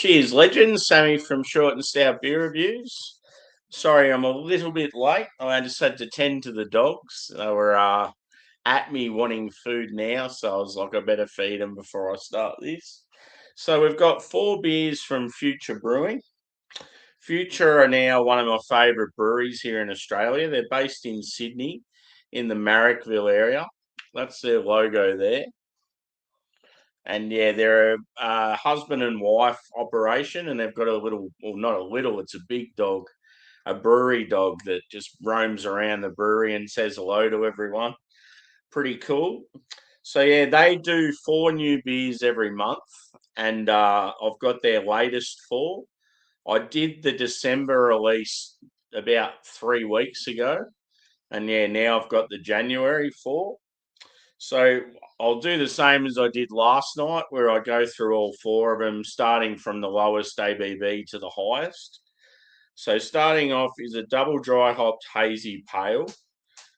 Cheers, legends. Sammy from Short and Stout Beer Reviews. Sorry, I'm a little bit late. I just had to tend to the dogs. They were at me wanting food now, so I was like, I better feed them before I start this. So we've got 4 beers from Future Brewing. Future are now one of my favourite breweries here in Australia. They're based in Sydney, in the Marrickville area. That's their logo there. And yeah, they're a husband and wife operation, and they've got a little, well, not a little, it's a big dog, a brewery dog that just roams around the brewery and says hello to everyone. Pretty cool. So yeah, they do 4 new beers every month, and I've got their latest 4. I did the December release about 3 weeks ago, and yeah, now I've got the January 4. So I'll do the same as I did last night, where I go through all 4 of them, starting from the lowest ABV to the highest. So starting off is a double dry hopped hazy pale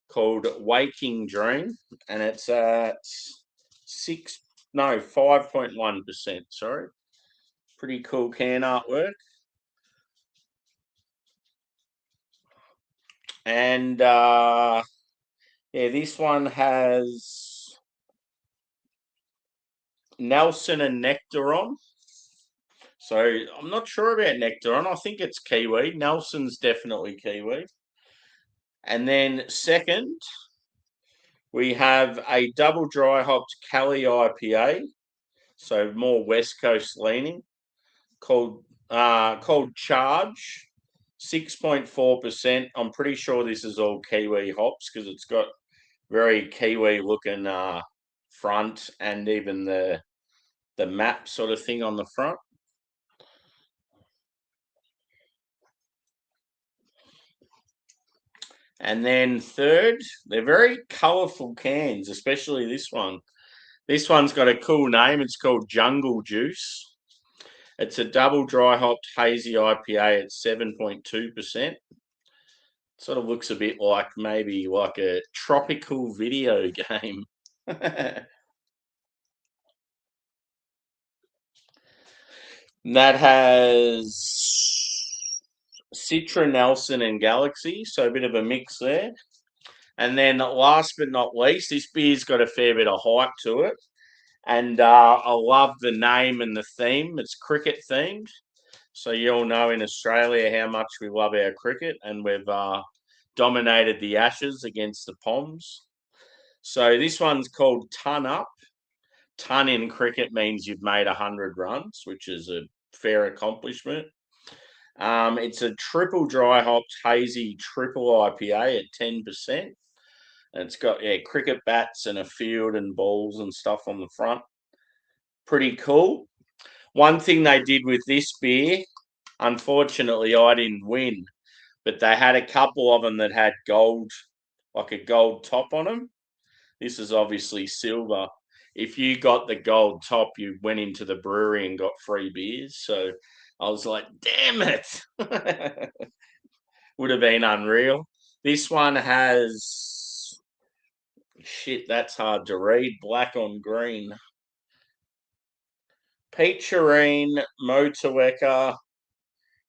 called Waking Dream, and it's at 5.1%. Sorry, pretty cool can artwork. And yeah, this one has Nelson and Nectar on. So I'm not sure about Nectaron. I think it's Kiwi. Nelson's definitely Kiwi. And then second, we have a double dry hopped Cali IPA, so more West Coast leaning, called Charge, 6.4%. I'm pretty sure this is all Kiwi hops because it's got very Kiwi looking front and even the map sort of thing on the front. And then third, they're very colourful cans, especially this one. This one's got a cool name. It's called Jungle Juice. It's a double dry hopped hazy IPA at 7.2%. Sort of looks a bit like maybe like a tropical video game. That has Citra, Nelson, and Galaxy, so a bit of a mix there. And then last but not least, this beer's got a fair bit of hype to it. And I love the name and the theme. It's cricket themed. So you all know in Australia how much we love our cricket, and we've dominated the Ashes against the Poms. So this one's called Ton Up. Ton in cricket means you've made 100 runs, which is a fair accomplishment. It's a triple dry hopped hazy triple IPA at 10%. And it's got cricket bats and a field and balls and stuff on the front. Pretty cool. One thing they did with this beer, unfortunately, I didn't win, but they had a couple of them that had gold, like a gold top on them. This is obviously silver. If you got the gold top, you went into the brewery and got free beers. So I was like, damn it. Would have been unreal. This one has, shit, that's hard to read, black on green. Peacherine, Motueka,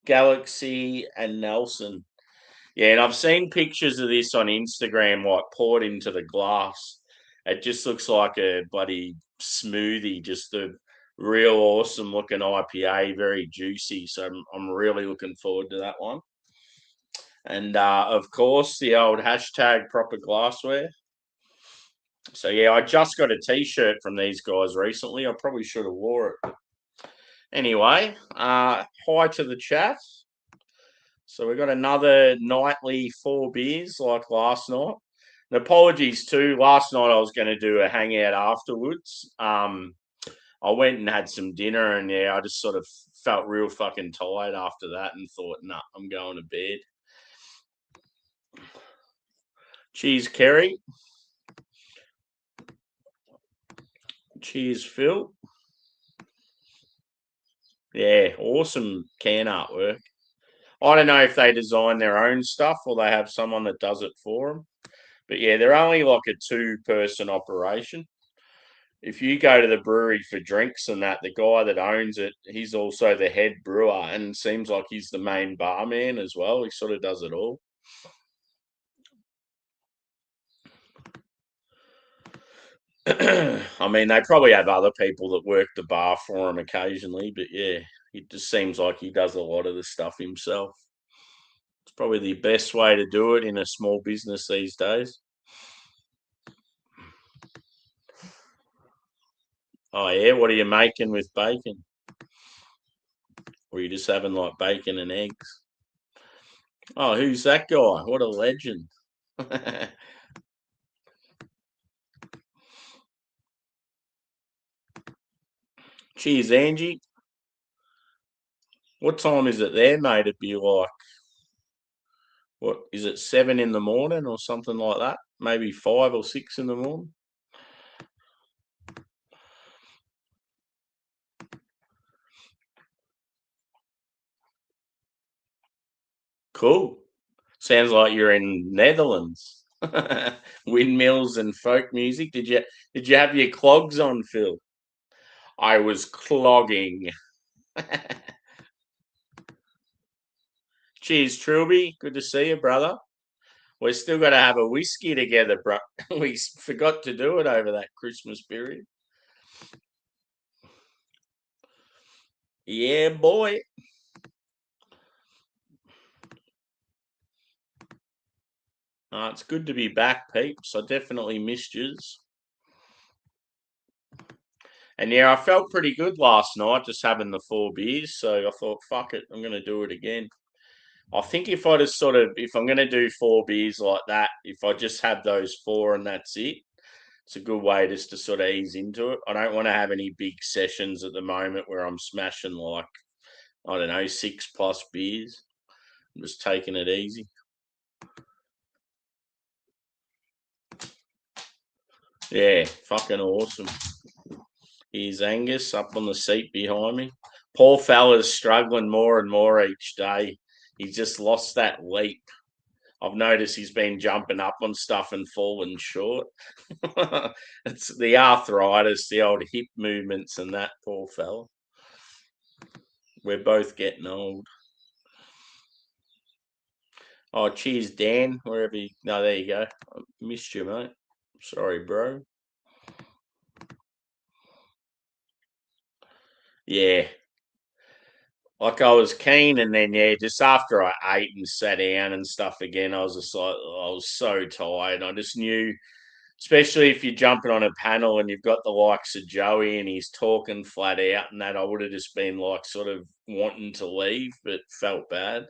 Galaxy, and Nelson. Yeah, and I've seen pictures of this on Instagram, like poured into the glass. It just looks like a bloody smoothie, just a real awesome looking IPA, very juicy. So I'm really looking forward to that one. And of course, the old hashtag proper glassware. So yeah, I just got a T-shirt from these guys recently. I probably should have wore it. Anyway, hi to the chat. So we've got another nightly 4 beers like last night. And apologies too. Last night I was going to do a hangout afterwards. I went and had some dinner, and yeah, I just sort of felt real fucking tired after that and thought, nah, I'm going to bed. Cheers, Kerry. Cheers, Phil. Yeah, awesome can artwork. I don't know if they design their own stuff or they have someone that does it for them. But yeah, they're only like a 2-person operation. if you go to the brewery for drinks and that, the guy that owns it, he's also the head brewer and seems like he's the main barman as well. He sort of does it all. I mean, they probably have other people that work the bar for him occasionally, but yeah, it just seems like he does a lot of the stuff himself. It's probably the best way to do it in a small business these days. Oh yeah, what are you making with bacon? Or are you just having like bacon and eggs? Oh, who's that guy? What a legend. Cheers, Angie. What time is it there, mate? It'd be like, what is it, 7 in the morning or something like that? Maybe 5 or 6 in the morning. Cool. Sounds like you're in Netherlands. Windmills and folk music. Did you have your clogs on, Phil? I was clogging. Cheers, Trilby. Good to see you, brother. We're still got to have a whiskey together, bro. We forgot to do it over that Christmas period. Yeah, boy. It's good to be back, peeps. I definitely missed yous. And yeah, I felt pretty good last night just having the 4 beers. So I thought, fuck it, I'm going to do it again. I think if I just if I'm going to do 4 beers like that, if I just have those four and that's it, it's a good way just to sort of ease into it. I don't want to have any big sessions at the moment where I'm smashing like, I don't know, 6+ beers. I'm just taking it easy. Yeah, fucking awesome. Here's Angus up on the seat behind me. Poor fella's struggling more and more each day. He's just lost that leap. I've noticed he's been jumping up on stuff and falling short. It's the arthritis, the old hip movements, and that poor fella. We're both getting old. Oh, cheers, Dan. Wherever you. No, there you go. I missed you, mate. Sorry, bro. Yeah. Like I was keen, and then yeah, just after I ate and sat down and stuff again, I was just like, I was so tired. I just knew, especially if you're jumping on a panel and you've got the likes of Joey and he's talking flat out and that, I would have just been like sort of wanting to leave, but felt bad.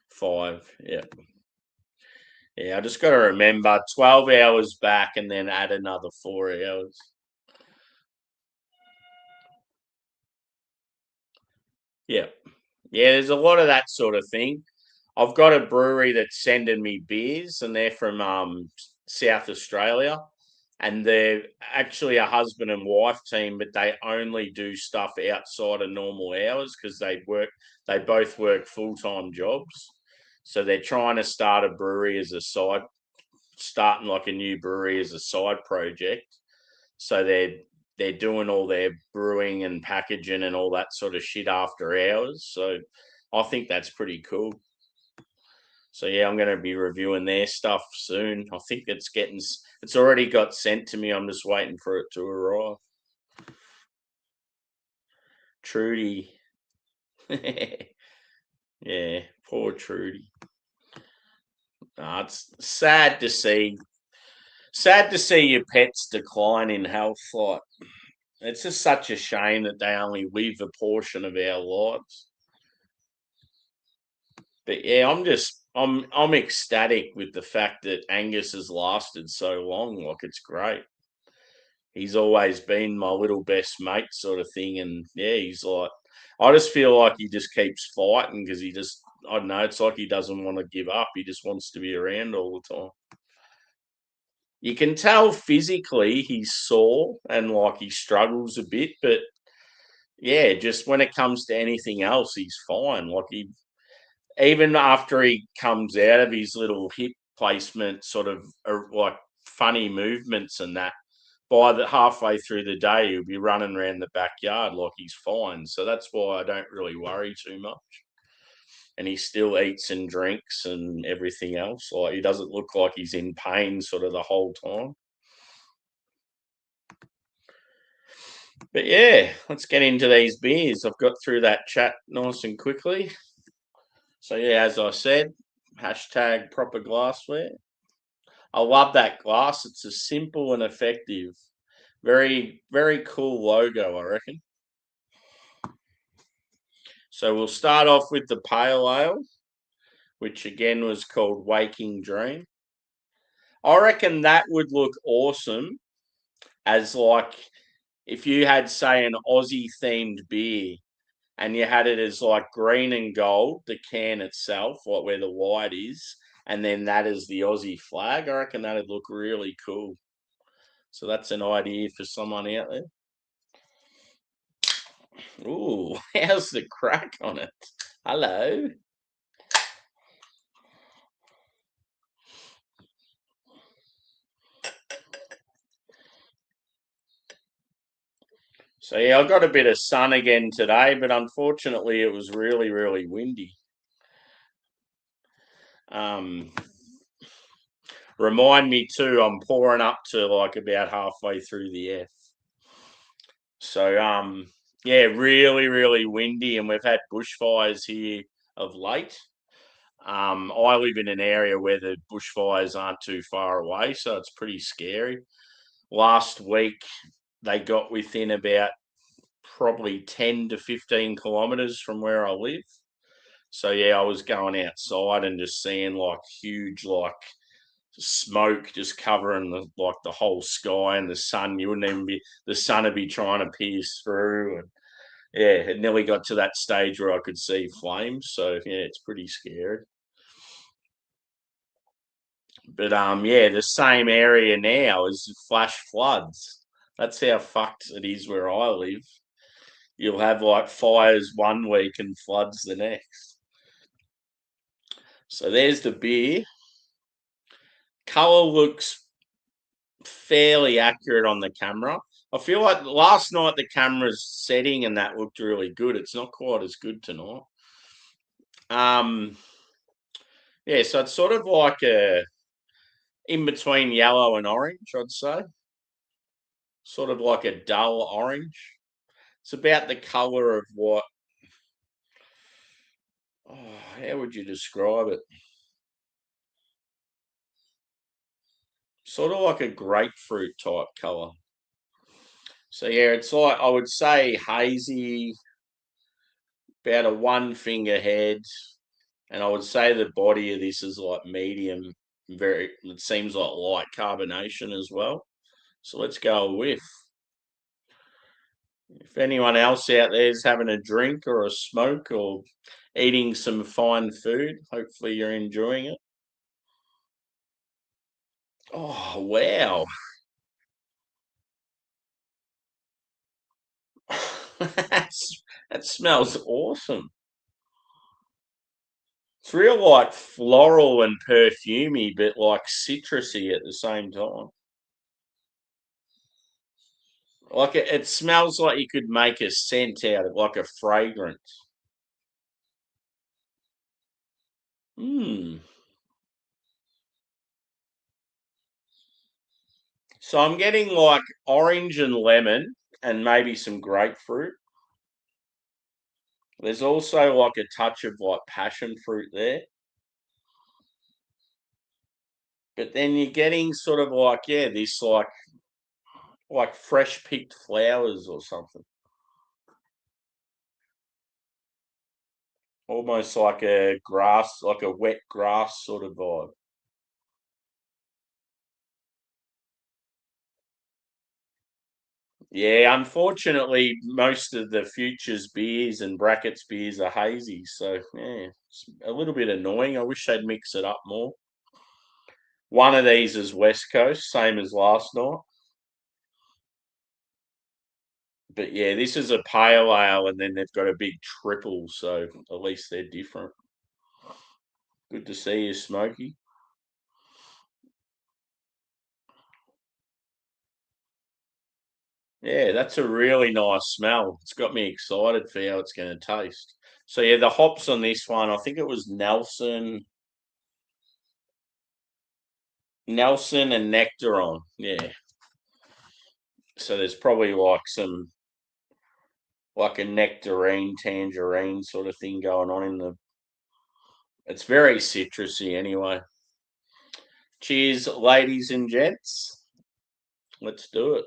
5, yeah. Yeah, I just got to remember 12 hours back and then add another 4 hours. Yeah. Yeah, there's a lot of that sort of thing. I've got a brewery that's sending me beers, and they're from South Australia, and they're actually a husband and wife team, but they only do stuff outside of normal hours because they both work full-time jobs. So they're trying to start a brewery as a side, starting like a new brewery as a side project. So they're doing all their brewing and packaging and all that sort of shit after hours. So I think that's pretty cool. So yeah, I'm going to be reviewing their stuff soon. I think it's already got sent to me. I'm just waiting for it to arrive. Trudy. Yeah, poor Trudy. It's sad to see. Sad to see your pets decline in health. Like, it's just such a shame that they only live a portion of our lives. But yeah, I'm ecstatic with the fact that Angus has lasted so long. Like, it's great. He's always been my little best mate sort of thing, and yeah, he's like, I just feel like he just keeps fighting because I don't know, it's like he doesn't want to give up. He just wants to be around all the time. You can tell physically he's sore and like he struggles a bit, but yeah, just when it comes to anything else, he's fine. Like even after he comes out of his little hip placement, sort of like funny movements and that, by the halfway through the day, he'll be running around the backyard like he's fine. So that's why I don't really worry too much. And he still eats and drinks and everything else. Like he doesn't look like he's in pain sort of the whole time. But yeah, let's get into these beers. I've got through that chat nice and quickly. So yeah, as I said, hashtag proper glassware. I love that glass. It's a simple and effective. Very, very cool logo, I reckon. So we'll start off with the pale ale, which again was called Waking Dream. I reckon that would look awesome as like if you had, say, an Aussie themed beer and you had it as like green and gold, the can itself, like where the white is, and then that is the Aussie flag. I reckon that'd look really cool. So that's an idea for someone out there. Ooh, how's the crack on it? Hello. So yeah, I got a bit of sun again today, but unfortunately it was really, really windy. Um, Remind me too, I'm pouring up to like about halfway through the F. So yeah, really, really windy, and we've had bushfires here of late. I live in an area where the bushfires aren't too far away, so it's pretty scary. Last week they got within about probably 10 to 15 kilometers from where I live. So yeah, I was going outside and just seeing like huge like smoke just covering the whole sky, and the sun, you wouldn't even be, the sun would be trying to pierce through. And yeah, it nearly got to that stage where I could see flames. So yeah, it's pretty scary. But yeah, the same area now is flash floods. That's how fucked it is where I live. You'll have like fires one week and floods the next. So there's the beer. Color looks fairly accurate on the camera. I feel like last night the camera's setting and that looked really good. It's not quite as good tonight. Um, yeah, so it's sort of like a in between yellow and orange, I'd say. Sort of like a dull orange. It's about the color of what? Oh, how would you describe it? Sort of like a grapefruit type color. So yeah, it's like I would say hazy, about a one finger head, and I would say the body of this is like medium. Very, it seems like light carbonation as well. So let's go with. If anyone else out there is having a drink or a smoke or eating some fine food, hopefully you're enjoying it. Oh wow, that smells awesome. It's real like floral and perfumey, but like citrusy at the same time. Like it smells like you could make a scent out of like a fragrance. Hmm. So I'm getting like orange and lemon and maybe some grapefruit. There's also like a touch of like passion fruit there. But then you're getting sort of like, yeah, this like fresh picked flowers or something. Almost like a grass, like a wet grass sort of vibe. Yeah, unfortunately, most of the futures beers and brackets beers are hazy, so yeah, it's a little bit annoying. I wish they'd mix it up more. One of these is West Coast, same as last night. But yeah, this is a pale ale, and then they've got a big triple, so at least they're different. Good to see you, Smokey. Yeah, that's a really nice smell. It's got me excited for how it's going to taste. So yeah, the hops on this one, I think it was Nelson and Nectaron. Yeah. So there's probably like a nectarine, tangerine sort of thing going on in the. It's very citrusy anyway. Cheers, ladies and gents. Let's do it.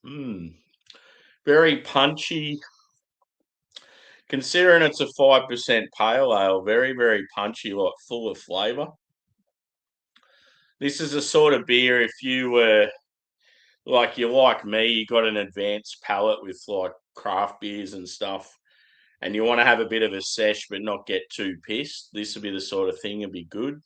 Mmm. Very punchy. Considering it's a 5% pale ale, very, very punchy, like full of flavour. This is a sort of beer if you were like you're like me, you got an advanced palate with like craft beers and stuff, and you want to have a bit of a sesh but not get too pissed. This would be the sort of thing that'd be good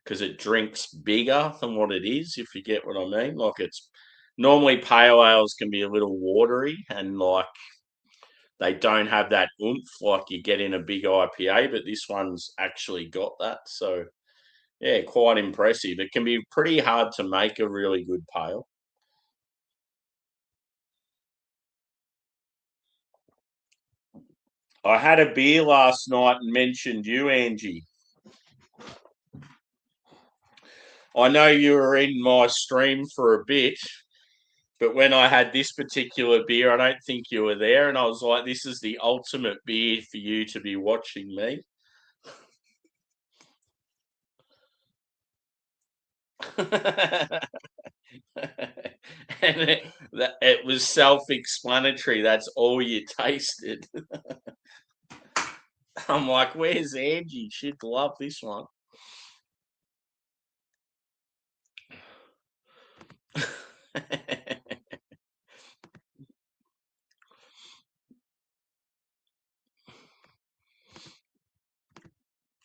because it drinks bigger than what it is, if you get what I mean. Like it's normally pale ales can be a little watery and like they don't have that oomph like you get in a big IPA, but this one's actually got that. So yeah, quite impressive. It can be pretty hard to make a really good pale. I had a beer last night and mentioned you, Angie. I know you were in my stream for a bit, but when I had this particular beer, I don't think you were there. And I was like, this is the ultimate beer for you to be watching me. And it was self explanatory. That's all you tasted. I'm like, where's Angie? She'd love this one.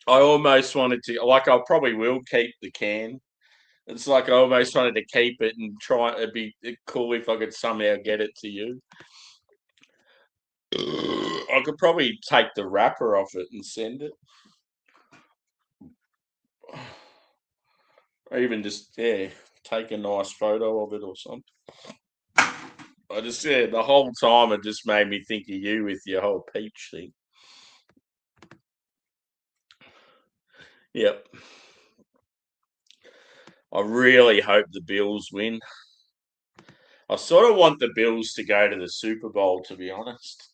I almost wanted to, like, I probably will keep the can. It's like I almost wanted to keep it and try. It'd be cool if I could somehow get it to you. I could probably take the wrapper off it and send it. Or even just, yeah, take a nice photo of it or something. I just, yeah, the whole time it just made me think of you with your whole peach thing. Yep. I really hope the Bills win. I sort of want the Bills to go to the Super Bowl, to be honest.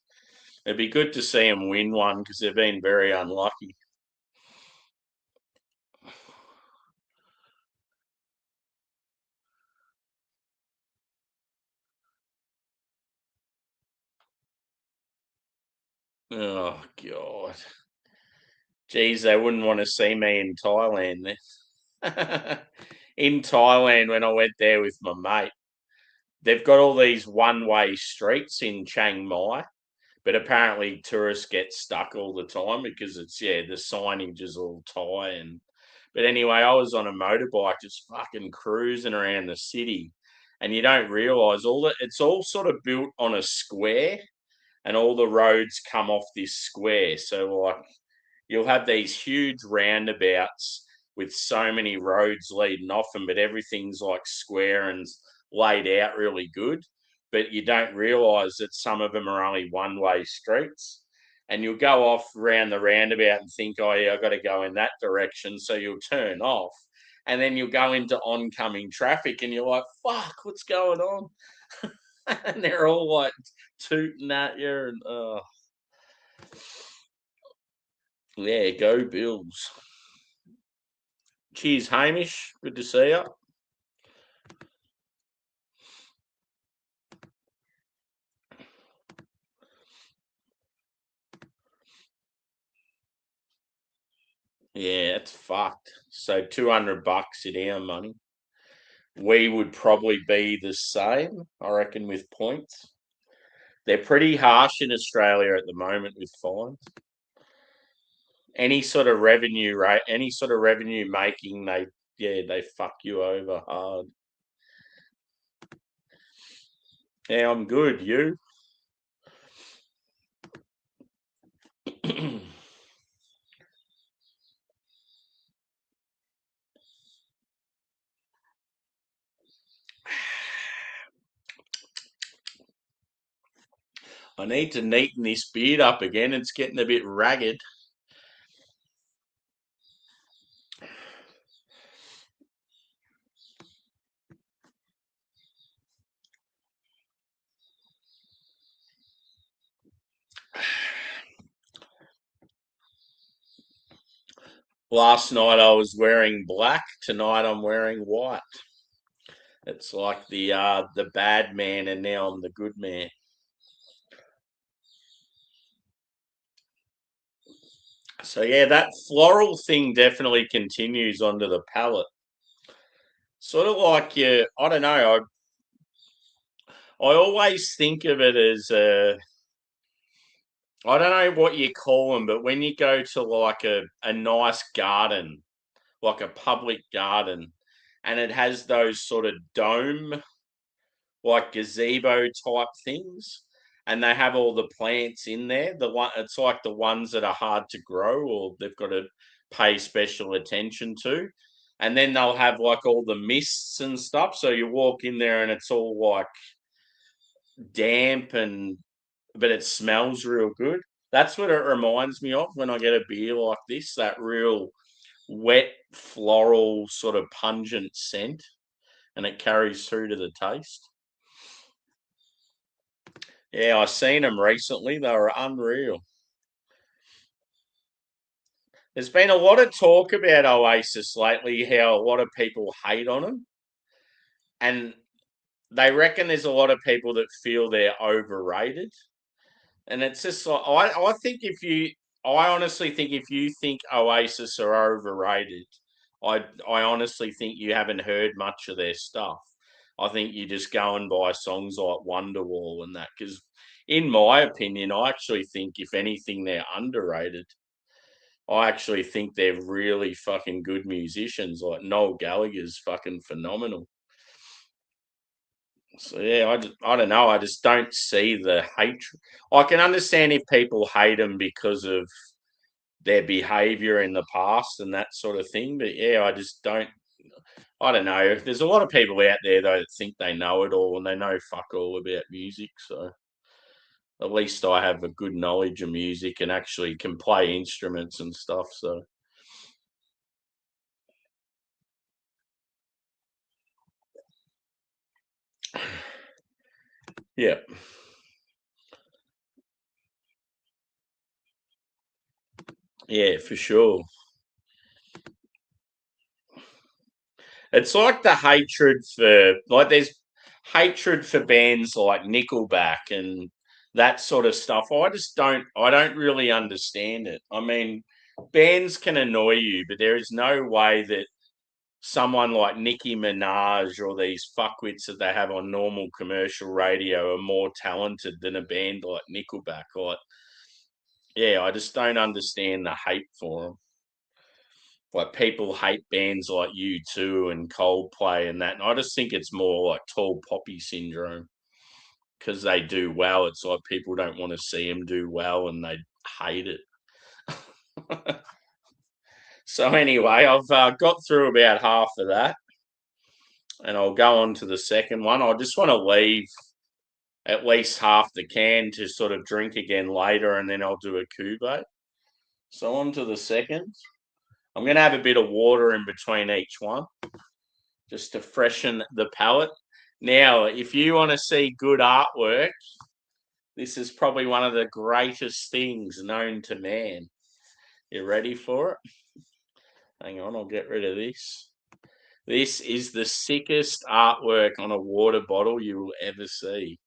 It'd be good to see them win one because they've been very unlucky. Oh, God. Geez, they wouldn't want to see me in Thailand then. In Thailand, when I went there with my mate, they've got all these one-way streets in Chiang Mai, but apparently tourists get stuck all the time because it's the signage is all Thai and. But anyway, I was on a motorbike just fucking cruising around the city, and you don't realise all that it's all sort of built on a square, and all the roads come off this square. So like you'll have these huge roundabouts with so many roads leading off them, but everything's like square and laid out really good. But you don't realise that some of them are only one-way streets. And you'll go off around the roundabout and think, oh, yeah, I've got to go in that direction. So you'll turn off. And then you'll go into oncoming traffic and you're like, fuck, what's going on? And they're all like tooting at you. And yeah, go Bills. Cheers, Hamish. Good to see you. Yeah, it's fucked. So $200 in our money. We would probably be the same, I reckon, with points. They're pretty harsh in Australia at the moment with fines. Any sort of revenue rate, any sort of revenue making, they fuck you over hard. Yeah, I'm good. You? I need to neaten this beard up again. It's getting a bit ragged. Last night I was wearing black. Tonight I'm wearing white. It's like the bad man, and now I'm the good man. So yeah, that floral thing definitely continues onto the palate. Sort of like you, I don't know. I always think of it as I don't know what you call them, but when you go to like a nice garden, like a public garden, and it has those sort of dome, like gazebo type things, and they have all the plants in there. The one it's like the ones that are hard to grow or they've got to pay special attention to. And then they'll have like all the mists and stuff. So you walk in there and it's all like damp and but it smells real good. That's what it reminds me of when I get a beer like this, that real wet floral sort of pungent scent, and it carries through to the taste. Yeah, I seen them recently. They were unreal. There's been a lot of talk about Oasis lately, how a lot of people hate on them, and they reckon there's a lot of people that feel they're overrated. And it's just like I think if you I honestly think if you think Oasis are overrated, I honestly think you haven't heard much of their stuff. I think you're just going by songs like Wonderwall and that because in my opinion, I actually think if anything they're underrated. I actually think they're really fucking good musicians. Like Noel Gallagher's fucking phenomenal. So yeah, I don't know. I just don't see the hatred. I can understand if people hate them because of their behaviour in the past and that sort of thing. But yeah, I just don't. I don't know. There's a lot of people out there though that think they know it all and they know fuck all about music. So at least I have a good knowledge of music and actually can play instruments and stuff. So yeah, yeah, for sure. It's like the hatred for like there's hatred for bands like Nickelback and that sort of stuff. I don't really understand it. I mean, bands can annoy you, but there is no way that someone like Nicki Minaj or these fuckwits that they have on normal commercial radio are more talented than a band like Nickelback. Like, yeah, I just don't understand the hate for them. Like people hate bands like U2 and Coldplay and that. And I just think it's more like tall poppy syndrome because they do well. It's like people don't want to see them do well and they hate it. So anyway, I've got through about half of that, and I'll go on to the second one. I just want to leave at least half the can to sort of drink again later, and then I'll do a cuvee. So on to the second. I'm going to have a bit of water in between each one, just to freshen the palate. Now, if you want to see good artwork, this is probably one of the greatest things known to man. You ready for it? Hang on, I'll get rid of this. This is the sickest artwork on a water bottle you will ever see.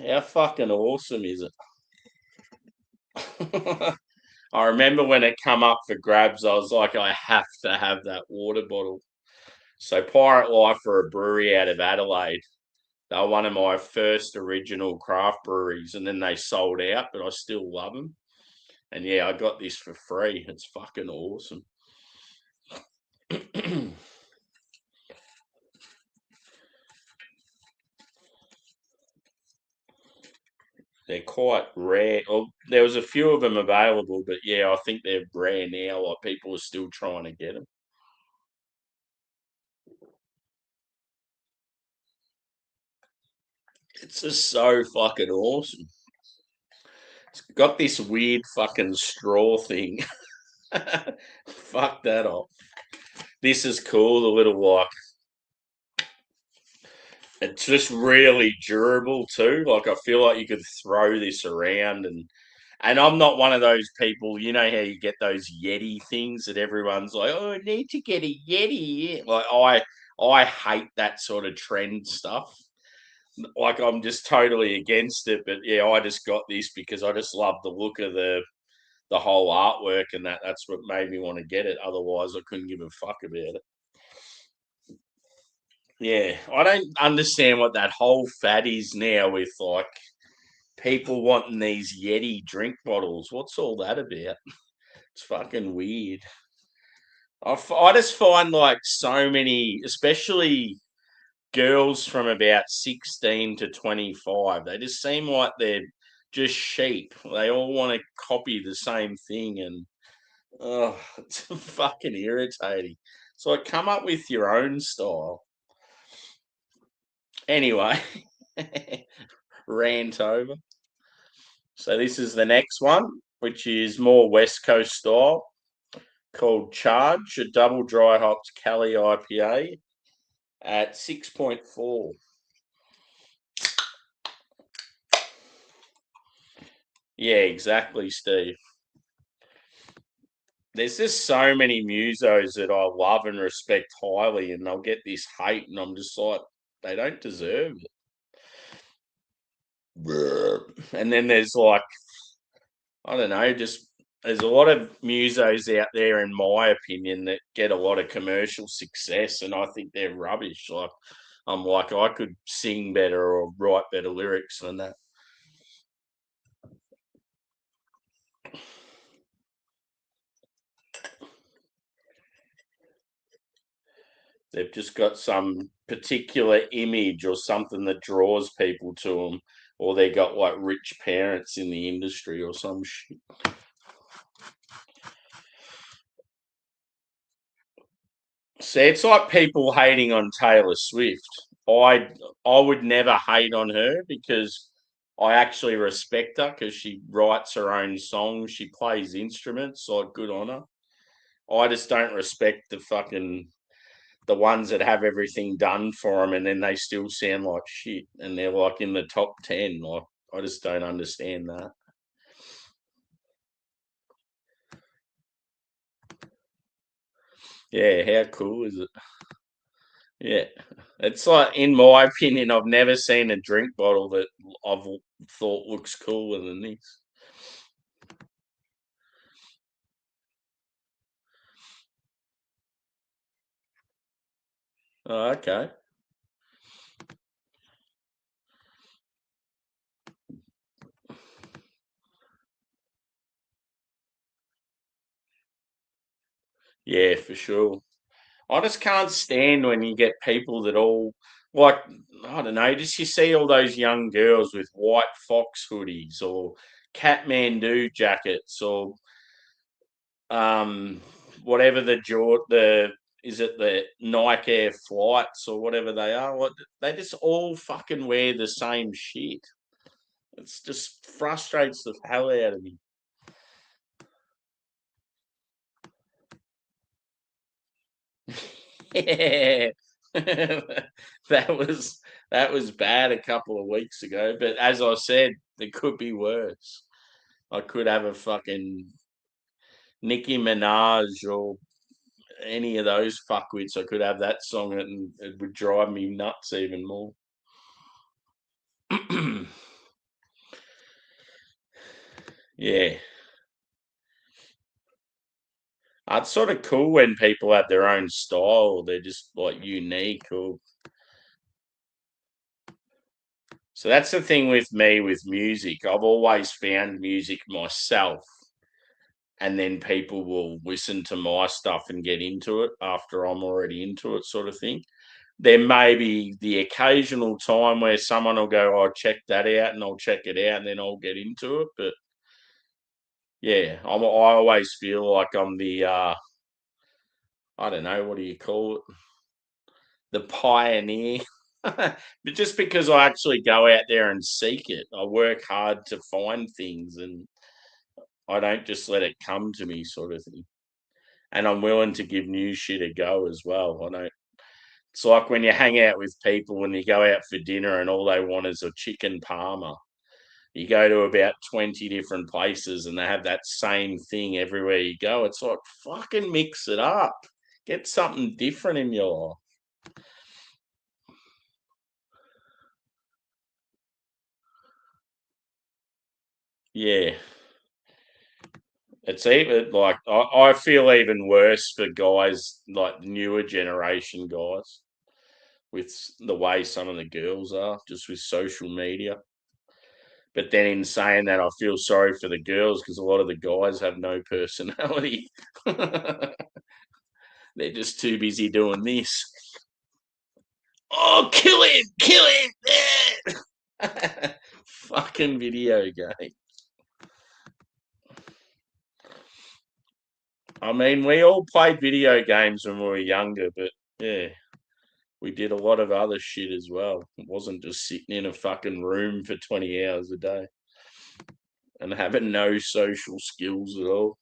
How fucking awesome is it? I remember when it come up for grabs, I was like, I have to have that water bottle. So Pirate Life are a brewery out of Adelaide. They were one of my first original craft breweries, and then they sold out, but I still love them. And yeah, I got this for free. It's fucking awesome. They're quite rare. Well, there was a few of them available, but yeah, I think they're rare now. Like people are still trying to get them. It's just so fucking awesome. It's got this weird fucking straw thing. Fuck that off. This is cool. The little like, it's just really durable too. Like I feel like you could throw this around and I'm not one of those people, you know how you get those Yeti things that everyone's like, oh, I need to get a Yeti. Like I hate that sort of trend stuff. Like I'm just totally against it. But yeah, I just got this because I just love the look of the whole artwork and that's what made me want to get it. Otherwise I couldn't give a fuck about it. Yeah. I don't understand what that whole fad is now with like people wanting these Yeti drink bottles. What's all that about? It's fucking weird. I just find like so many, especially girls from about 16 to 25, they just seem like they're just sheep. They all want to copy the same thing and oh, it's fucking irritating. So I come up with your own style. Anyway, rant over. So this is the next one, which is more West Coast style, called Charge, a double dry hopped Cali IPA at 6.4. Yeah, exactly, Steve. There's just so many musos that I love and respect highly, and they'll get this hate, and I'm just like, they don't deserve it. And then there's like, I don't know, just there's a lot of musos out there, in my opinion, that get a lot of commercial success, and I think they're rubbish. Like, I'm like, I could sing better or write better lyrics than that. They've just got some particular image or something that draws people to them, or they got like rich parents in the industry or some shit. See, it's like people hating on Taylor Swift. I I would never hate on her because I actually respect her because she writes her own songs, she plays instruments, like good on her. I just don't respect the ones that have everything done for them and then they still sound like shit and they're like in the top 10. Like, I just don't understand that. Yeah, how cool is it? Yeah. It's like, in my opinion, I've never seen a drink bottle that I've thought looks cooler than this. Oh, okay. Yeah, for sure. I just can't stand when you get people that all like, I don't know, just you see all those young girls with white fox hoodies or Catmandu jackets or um whatever the is it the Nike Air flights or whatever they are. What they just all fucking wear the same shit. It's just frustrates the hell out of me. Yeah. That was bad a couple of weeks ago, but as I said, it could be worse. I could have a fucking Nicki Minaj or any of those fuckwits. I could have that song and it would drive me nuts even more. Yeah. It's sort of cool when people have their own style. They're just like unique or so that's the thing with me with music. I've always found music myself and then people will listen to my stuff and get into it after I'm already into it, sort of thing. there may be the occasional time where someone will go, "Oh, check that out," and I'll check it out, and then I'll get into it. But yeah, I always feel like I'm the I don't know, what do you call it? The pioneer. But just because I actually go out there and seek it, I work hard to find things, and I don't just let it come to me, sort of thing. And I'm willing to give new shit a go as well. I don't. It's like when you hang out with people and you go out for dinner and all they want is a chicken parma. You go to about 20 different places and they have that same thing everywhere you go. It's like, fucking mix it up. Get something different in your life. Yeah. It's even like I feel even worse for guys like newer generation guys with the way some of the girls are just with social media. But then in saying that, I feel sorry for the girls because a lot of the guys have no personality. They're just too busy doing this. Oh, kill him! Fucking video game. I mean, we all played video games when we were younger, but yeah, we did a lot of other shit as well. It wasn't just sitting in a fucking room for 20 hours a day and having no social skills at all.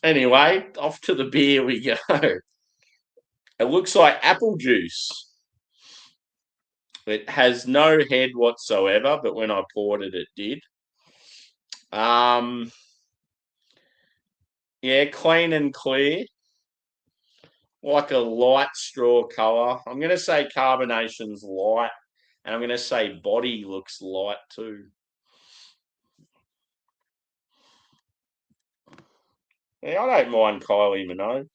Anyway, off to the beer we go. It looks like apple juice. It has no head whatsoever, but when I poured it, it did. Yeah, clean and clear, like a light straw color. I'm going to say carbonation's light, and I'm going to say body looks light too. Yeah, I don't mind Kylie Minogue.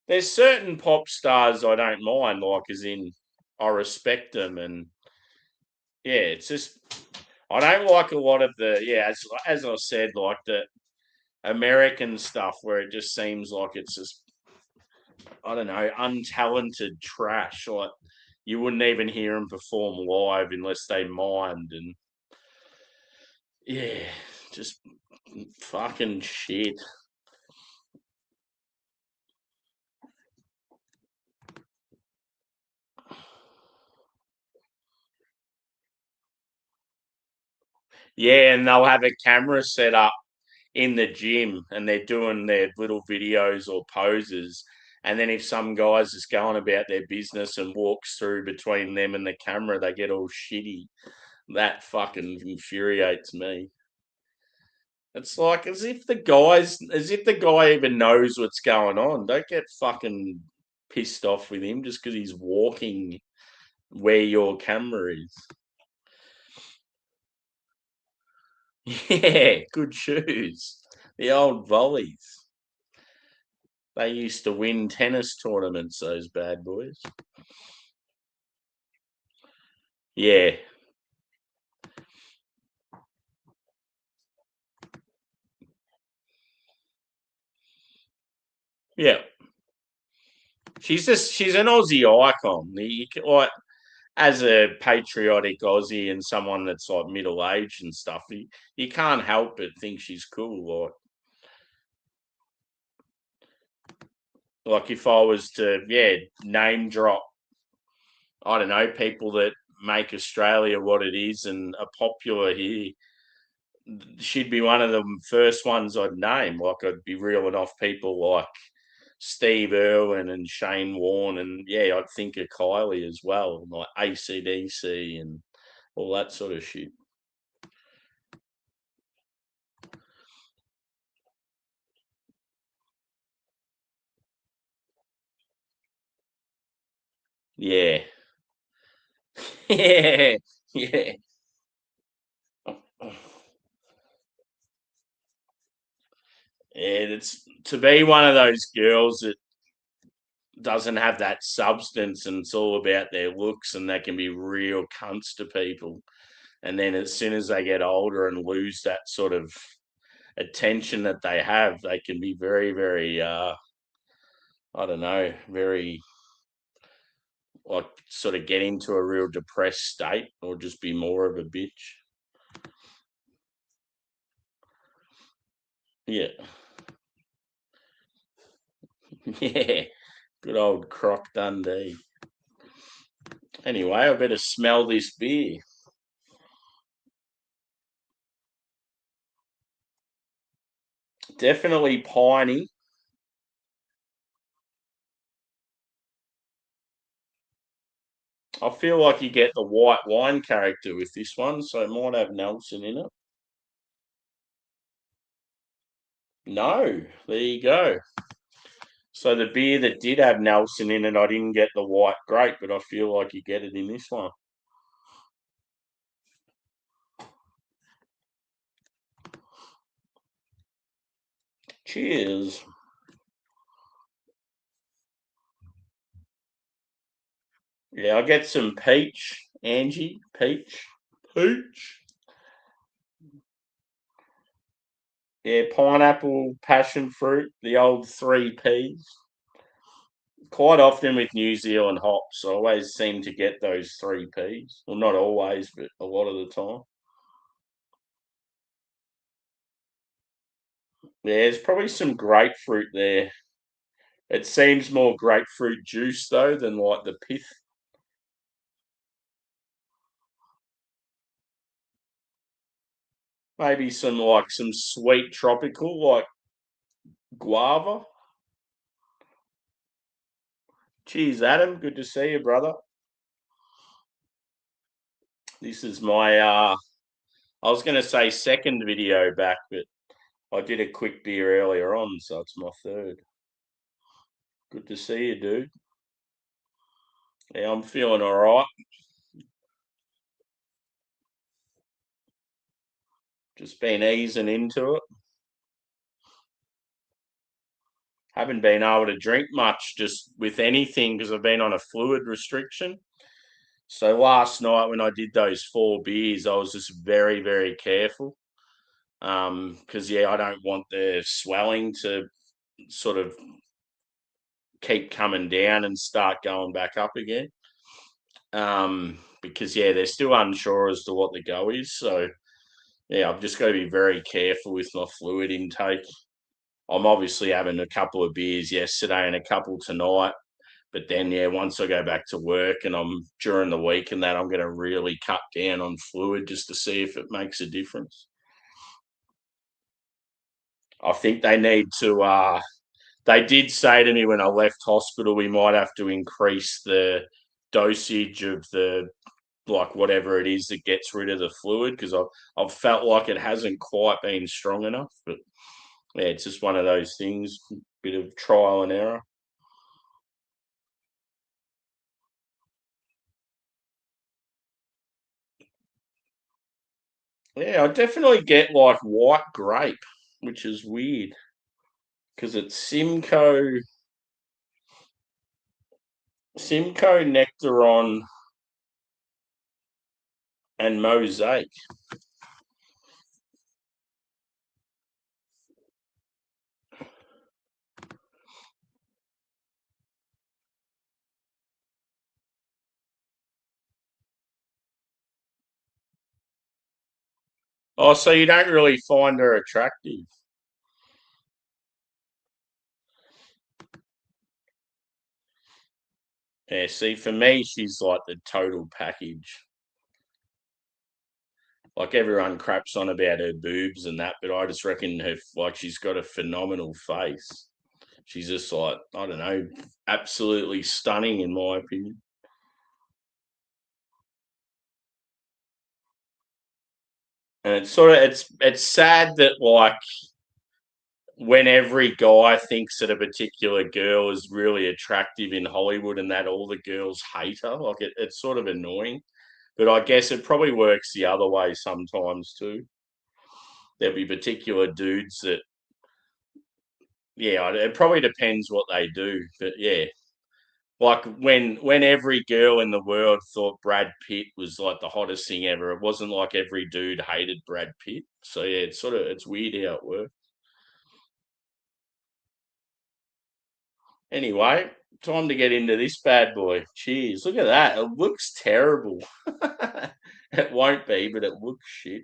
There's certain pop stars I don't mind, like as in I respect them, and yeah, it's just I don't like a lot of the as I said, like the American stuff where it just seems like it's just I don't know untalented trash. Like you wouldn't even hear them perform live unless they mind, and yeah, just fucking shit. Yeah, and they'll have a camera set up in the gym and they're doing their little videos or poses. And then if some guy's just going about their business and walks through between them and the camera, they get all shitty. That fucking infuriates me. It's like as if the guy even knows what's going on. Don't get fucking pissed off with him just because he's walking where your camera is. Yeah, good shoes. The old volleys. They used to win tennis tournaments, those bad boys. Yeah. Yeah. She's an Aussie icon. Like as a patriotic Aussie and someone that's like middle aged and stuff, you can't help but think she's cool. Like if I was to name drop, I don't know, people that make Australia what it is and are popular here, she'd be one of the first ones I'd name. Like I'd be reeling off people like Steve Irwin and Shane Warne, and yeah, I'd think of Kylie as well, like ACDC and all that sort of shit. Yeah, yeah, yeah. Yeah, it's to be one of those girls that doesn't have that substance and it's all about their looks and they can be real cunts to people. And then as soon as they get older and lose that sort of attention that they have, they can be very, very, I don't know, very like sort of get into a real depressed state or just be more of a bitch. Yeah. Yeah. Good old Croc Dundee. Anyway, I better smell this beer. Definitely piney. I feel like you get the white wine character with this one, so it might have Nelson in it. No, there you go. So the beer that did have Nelson in it, I didn't get the white grape, but I feel like you get it in this one. Cheers. Yeah, I get some peach, Angie. Peach. Peach. Yeah, pineapple, passion fruit, the old three Ps. Quite often with New Zealand hops, I always seem to get those three Ps. Well, not always, but a lot of the time. Yeah, there's probably some grapefruit there. It seems more grapefruit juice though than like the pith. Maybe some sweet tropical like guava. Cheers, Adam. Good to see you, brother. This is my I was gonna say second video back, but I did a quick beer earlier on, so it's my third. Good to see you, dude. Yeah, I'm feeling all right. Just been easing into it. Haven't been able to drink much just with anything because I've been on a fluid restriction. So last night when I did those 4 beers, I was just very, very careful. Because yeah, I don't want the swelling to sort of keep coming down and start going back up again. Because yeah, they're still unsure as to what the go is. So yeah, I've just got to be very careful with my fluid intake. I'm obviously having a couple of beers yesterday and a couple tonight. But then, yeah, once I go back to work and I'm during the week and that, I'm going to really cut down on fluid just to see if it makes a difference. I think they need to. They did say to me when I left hospital, we might have to increase the dosage of the like whatever it is that gets rid of the fluid because I've felt like it hasn't quite been strong enough. But yeah, it's just one of those things, bit of trial and error. Yeah, I definitely get like white grape, which is weird because it's Simcoe, Nectaron, and Mosaic. Oh, so you don't really find her attractive? Yeah, see, for me, she's like the total package. Like everyone craps on about her boobs and that, but I just reckon she's got a phenomenal face. She's just like I don't know, absolutely stunning in my opinion. And it's sad that like when every guy thinks that a particular girl is really attractive in Hollywood and that all the girls hate her, like it's sort of annoying. But I guess it probably works the other way sometimes too. There'll be particular dudes that, yeah, it probably depends what they do. But yeah, Like when every girl in the world thought Brad Pitt was like the hottest thing ever, it wasn't like every dude hated Brad Pitt. So yeah, it's weird how it works. Anyway, time to get into this bad boy. Cheers. Look at that. It looks terrible. It won't be, but it looks shit.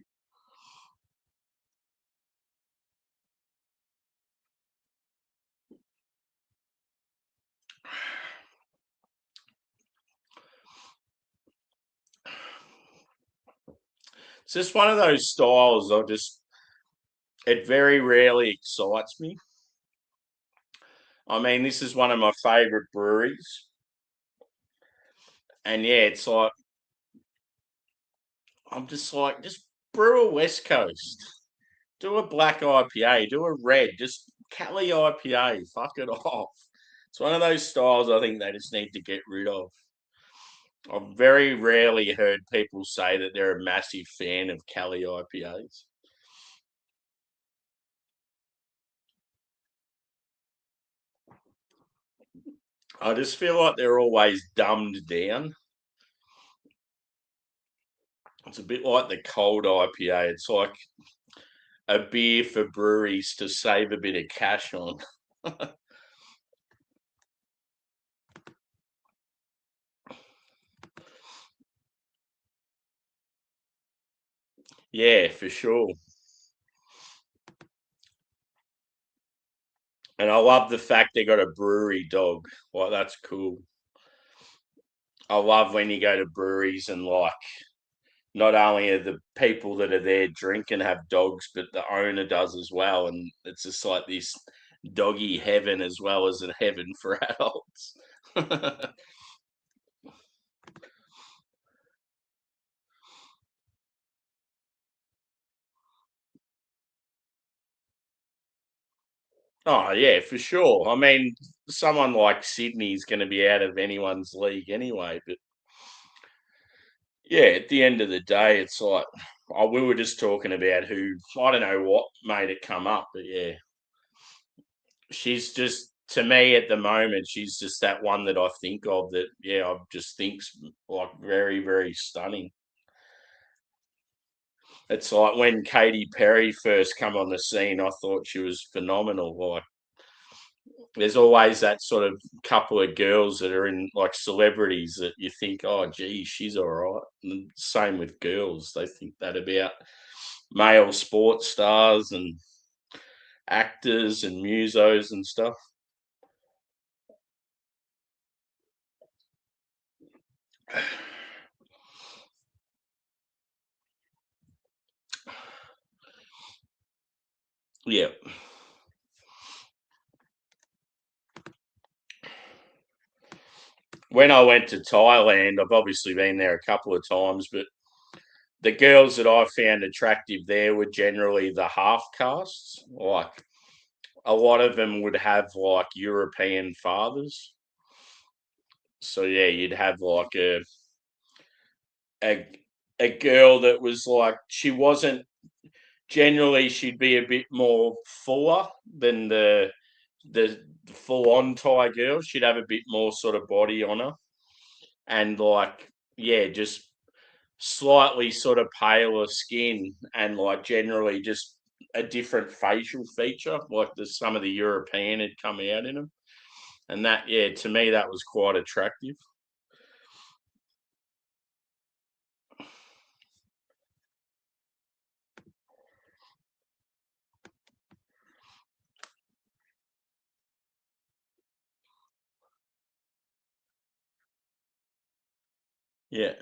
It's just one of those styles it very rarely excites me. I mean, this is one of my favorite breweries. And yeah, it's like I'm just like, just brew a West Coast. Do a black IPA, do a red, just Cali IPA, fuck it off. It's one of those styles I think they just need to get rid of. I've very rarely heard people say that they're a massive fan of Cali IPAs. I just feel like they're always dumbed down. It's a bit like the cold IPA. It's like a beer for breweries to save a bit of cash on. Yeah, for sure. And I love the fact they got a brewery dog. Like that's cool. I love when you go to breweries and like not only are the people that are there drinking have dogs, but the owner does as well. And it's just like this doggy heaven as well as a heaven for adults. Oh yeah, for sure. I mean, someone like Sydney's going to be out of anyone's league anyway. But yeah, at the end of the day, it's like we were just talking about who I don't know what made it come up, but yeah, she's just to me at the moment, she's just that one that I think of that yeah, I just think's like very, very stunning. It's like when Katy Perry first come on the scene, I thought she was phenomenal. Like there's always that sort of couple of girls that are in like celebrities that you think, oh gee, she's all right. And same with girls. They think that about male sports stars and actors and musos and stuff. Yeah. When I went to Thailand, I've obviously been there a couple of times, but the girls that I found attractive there were generally the half castes. Like a lot of them would have like European fathers. So yeah, you'd have like a a girl that was like she wasn't generally she'd be a bit more fuller than the full on Thai girl. She'd have a bit more sort of body on her. And like yeah, just slightly sort of paler skin and like generally just a different facial feature, like the some of the European had come out in them. And that, yeah, to me that was quite attractive. Yeah.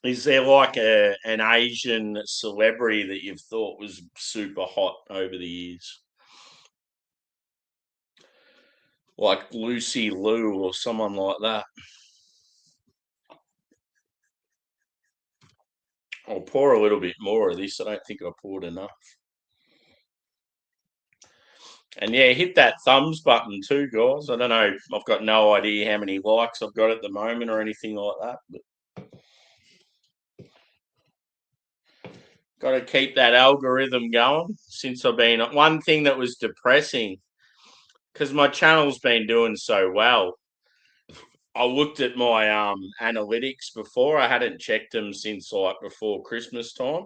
Is there like an Asian celebrity that you've thought was super hot over the years? Like Lucy Liu or someone like that? I'll pour a little bit more of this. I don't think I poured enough. And yeah, hit that thumbs button too, guys. I don't know. I've got no idea how many likes I've got at the moment or anything like that. But Got to keep that algorithm going since I've been. One thing that was depressing, because my channel's been doing so well, I looked at my analytics before. I hadn't checked them since like before Christmas time,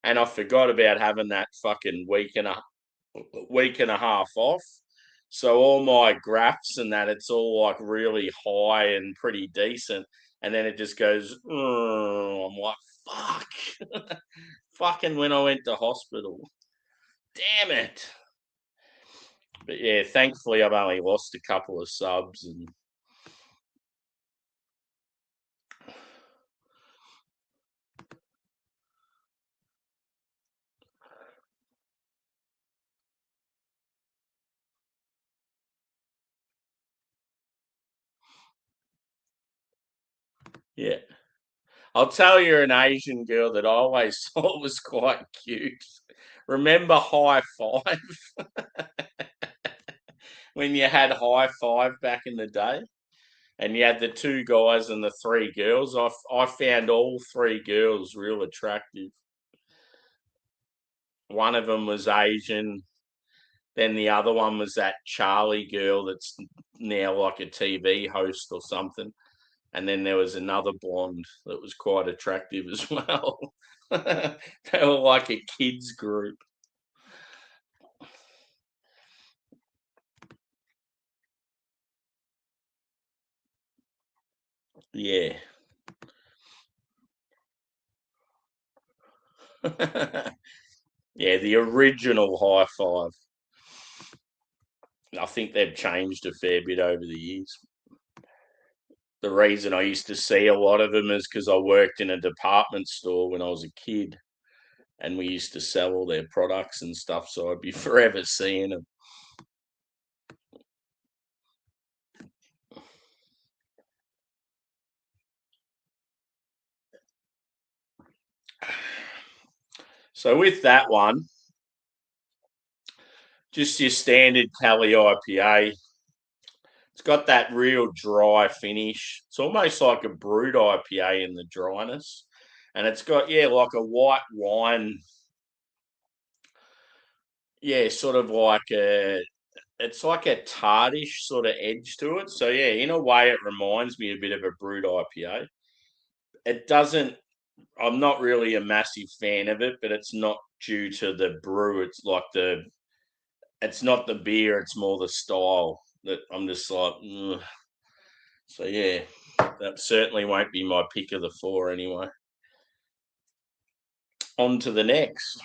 and I forgot about having that fucking week and a half off. So all my graphs and that, it's all like really high and pretty decent, and then it just goes. I'm like, fuck, fucking when I went to hospital. Damn it. But yeah, thankfully I've only lost a couple of subs and yeah. I'll tell you an Asian girl that I always thought was quite cute. Remember High Five when you had High Five back in the day? And you had the two guys and the three girls. I found all three girls real attractive. One of them was Asian. Then the other one was that Charlie girl that's now like a TV host or something. And then there was another blonde that was quite attractive as well. They were like a kids group. Yeah. Yeah, the original High Five. I think they've changed a fair bit over the years. The reason I used to see a lot of them is because I worked in a department store when I was a kid, and we used to sell all their products and stuff, so I'd be forever seeing them. So with that one, just your standard Cali IPA. It's got that real dry finish. It's almost like a brewed IPA in the dryness. And it's got, yeah, like a white wine. Yeah, sort of like it's like a tartish sort of edge to it. So yeah, in a way it reminds me a bit of a brewed IPA. It doesn't I'm not really a massive fan of it, but it's not due to the brew. It's not the beer, it's more the style that I'm just like, ugh. So yeah, that certainly won't be my pick of the four anyway. On to the next.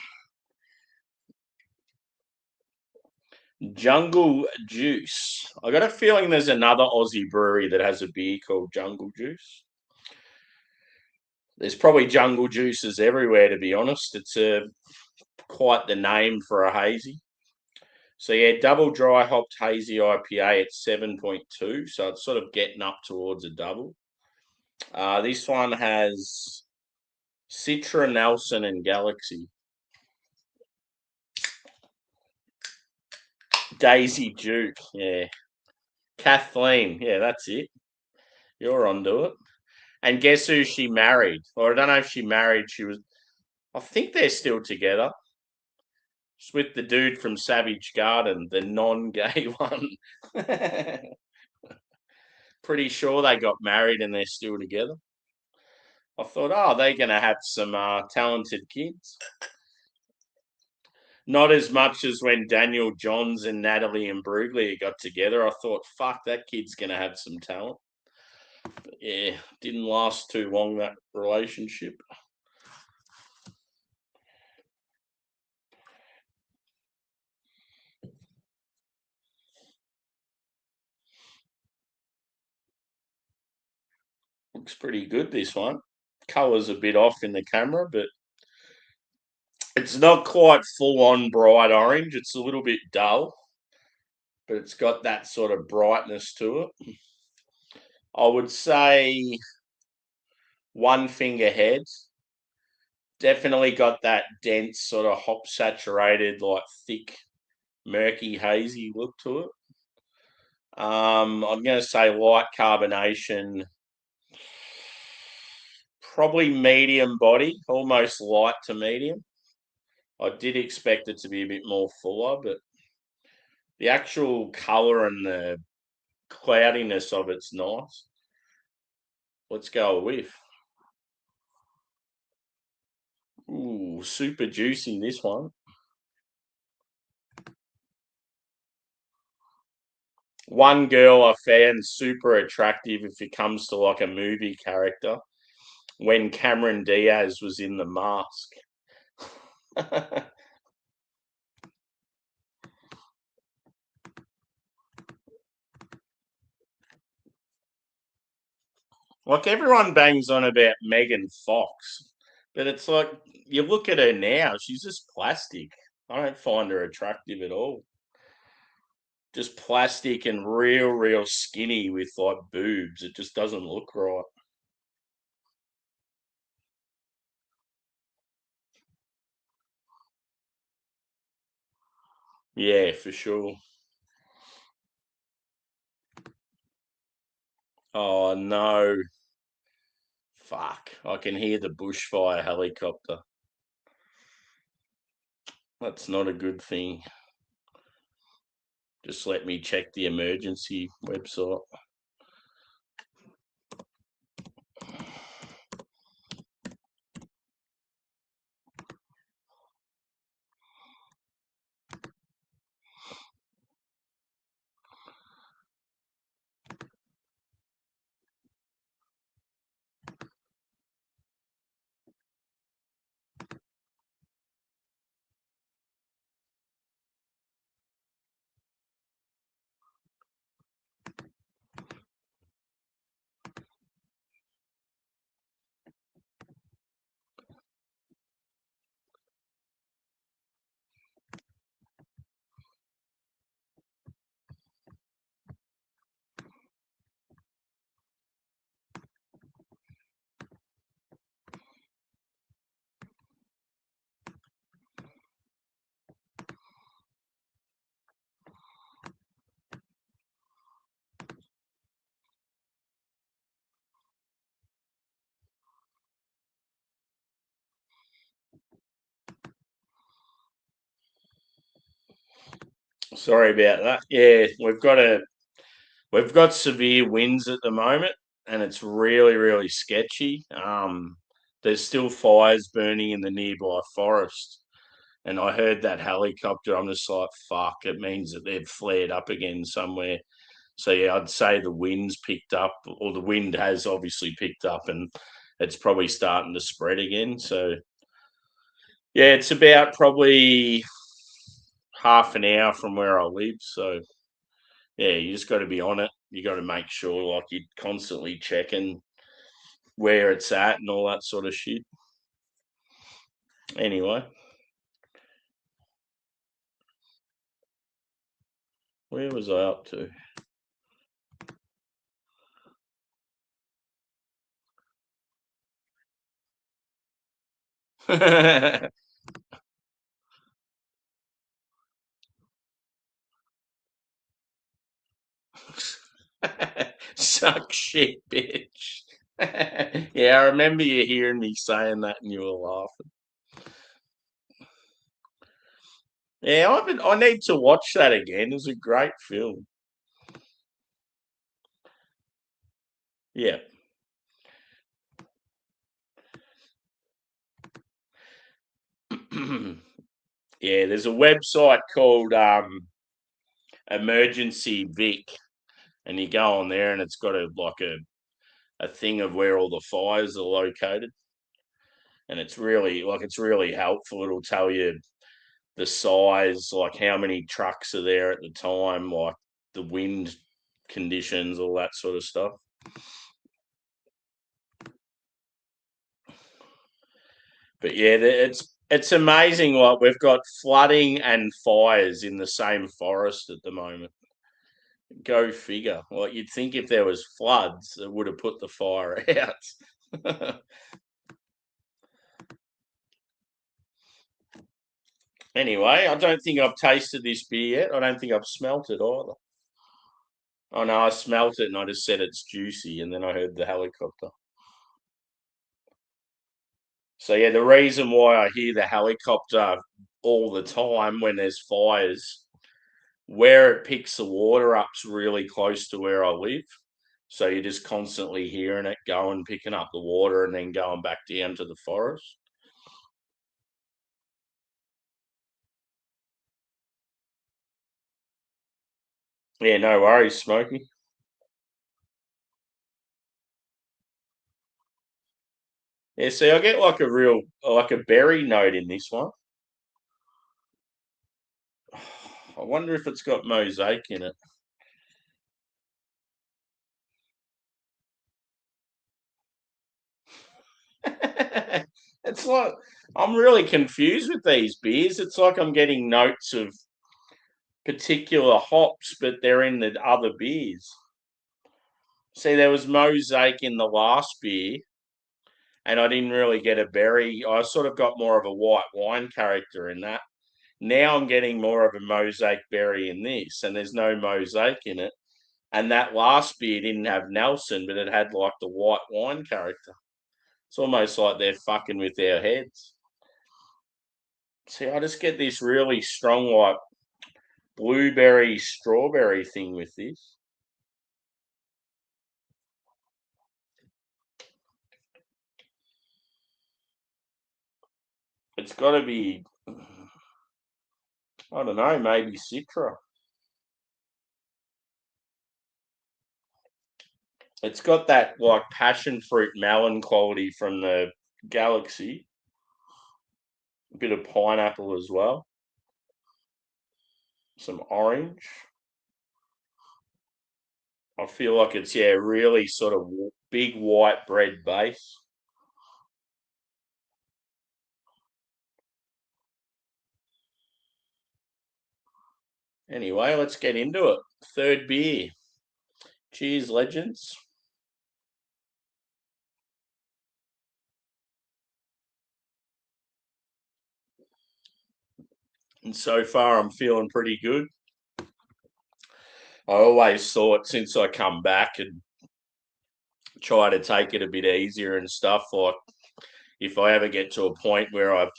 Jungle Juice. I got a feeling there's another Aussie brewery that has a beer called Jungle Juice. There's probably Jungle Juices everywhere, to be honest. It's quite the name for a hazy. So yeah, double dry hopped hazy IPA at 7.2. So it's sort of getting up towards a double. This one has Citra, Nelson, and Galaxy. Daisy Duke, yeah. Kathleen, yeah, that's it. You're onto it. And guess who she married? Or I don't know if she married. I think they're still together. It's with the dude from Savage Garden, the non-gay one. Pretty sure they got married and they're still together. I thought, oh, they're going to have some talented kids. Not as much as when Daniel Johns and Natalie and Bruglia got together. I thought, fuck, that kid's going to have some talent. But yeah, didn't last too long, that relationship. Looks pretty good, this one. Colour's a bit off in the camera, but it's not quite full on bright orange. It's a little bit dull, but it's got that sort of brightness to it. I would say one finger head. Definitely got that dense sort of hop saturated, like thick, murky, hazy look to it. I'm going to say light carbonation, probably medium body, almost light to medium. I did expect it to be a bit more fuller, but the actual colour and the cloudiness of it's nice. Let's go with. Ooh, super juicy, this one. One girl I found super attractive if it comes to like a movie character when Cameron Diaz was in The Mask. Like everyone bangs on about Megan Fox, but it's like you look at her now, she's just plastic. I don't find her attractive at all. Just plastic and real skinny with like boobs. It just doesn't look right. Yeah, for sure. Oh no. Fuck. I can hear the bushfire helicopter. That's not a good thing. Just let me check the emergency website. Sorry about that. Yeah, we've got severe winds at the moment, and it's really sketchy. There's still fires burning in the nearby forest, and I heard that helicopter. I'm just like, fuck. It means that they've flared up again somewhere. So yeah, I'd say the wind's picked up, or the wind has obviously picked up, and it's probably starting to spread again. So yeah, it's about probably half an hour from where I live. So yeah, you just got to be on it. You got to make sure like you're constantly checking where it's at and all that sort of shit. Anyway, where was I up to? Suck shit, bitch. Yeah, I remember you hearing me saying that and you were laughing. Yeah, I need to watch that again. It was a great film. Yeah. Yeah, there's a website called Emergency Vic, and you go on there and it's got a thing of where all the fires are located. And it's really helpful. It'll tell you the size, like how many trucks are there at the time, like the wind conditions, all that sort of stuff. But yeah, it's amazing. Like we've got flooding and fires in the same forest at the moment. Go figure. Like you'd think if there was floods, it would have put the fire out. Anyway, I don't think I've tasted this beer yet. I don't think I've smelt it either. Oh no, I smelt it and I just said it's juicy, and then I heard the helicopter. So yeah, the reason why I hear the helicopter all the time when there's fires, where it picks the water up's really close to where I live. So you're just constantly hearing it going, picking up the water, and then going back down to the forest. Yeah, no worries, Smokey. Yeah, see, I get like a berry note in this one. I wonder if it's got mosaic in it. It's like I'm really confused with these beers. It's like I'm getting notes of particular hops, but they're in the other beers. See, there was mosaic in the last beer, and I didn't really get a berry. I sort of got more of a white wine character in that. Now I'm getting more of a mosaic berry in this, and there's no mosaic in it. And that last beer didn't have Nelson, but it had like the white wine character. It's almost like they're fucking with our heads. See, I just get this really strong, like blueberry strawberry thing with this. It's got to be, I don't know, maybe Citra. It's got that like passion fruit melon quality from the Galaxy. A bit of pineapple as well. Some orange. I feel like it's really sort of big white bread base. Anyway, let's get into it. Third beer. Cheers, legends. And so far, I'm feeling pretty good. I always thought since I come back and try to take it a bit easier and stuff, like if I ever get to a point where I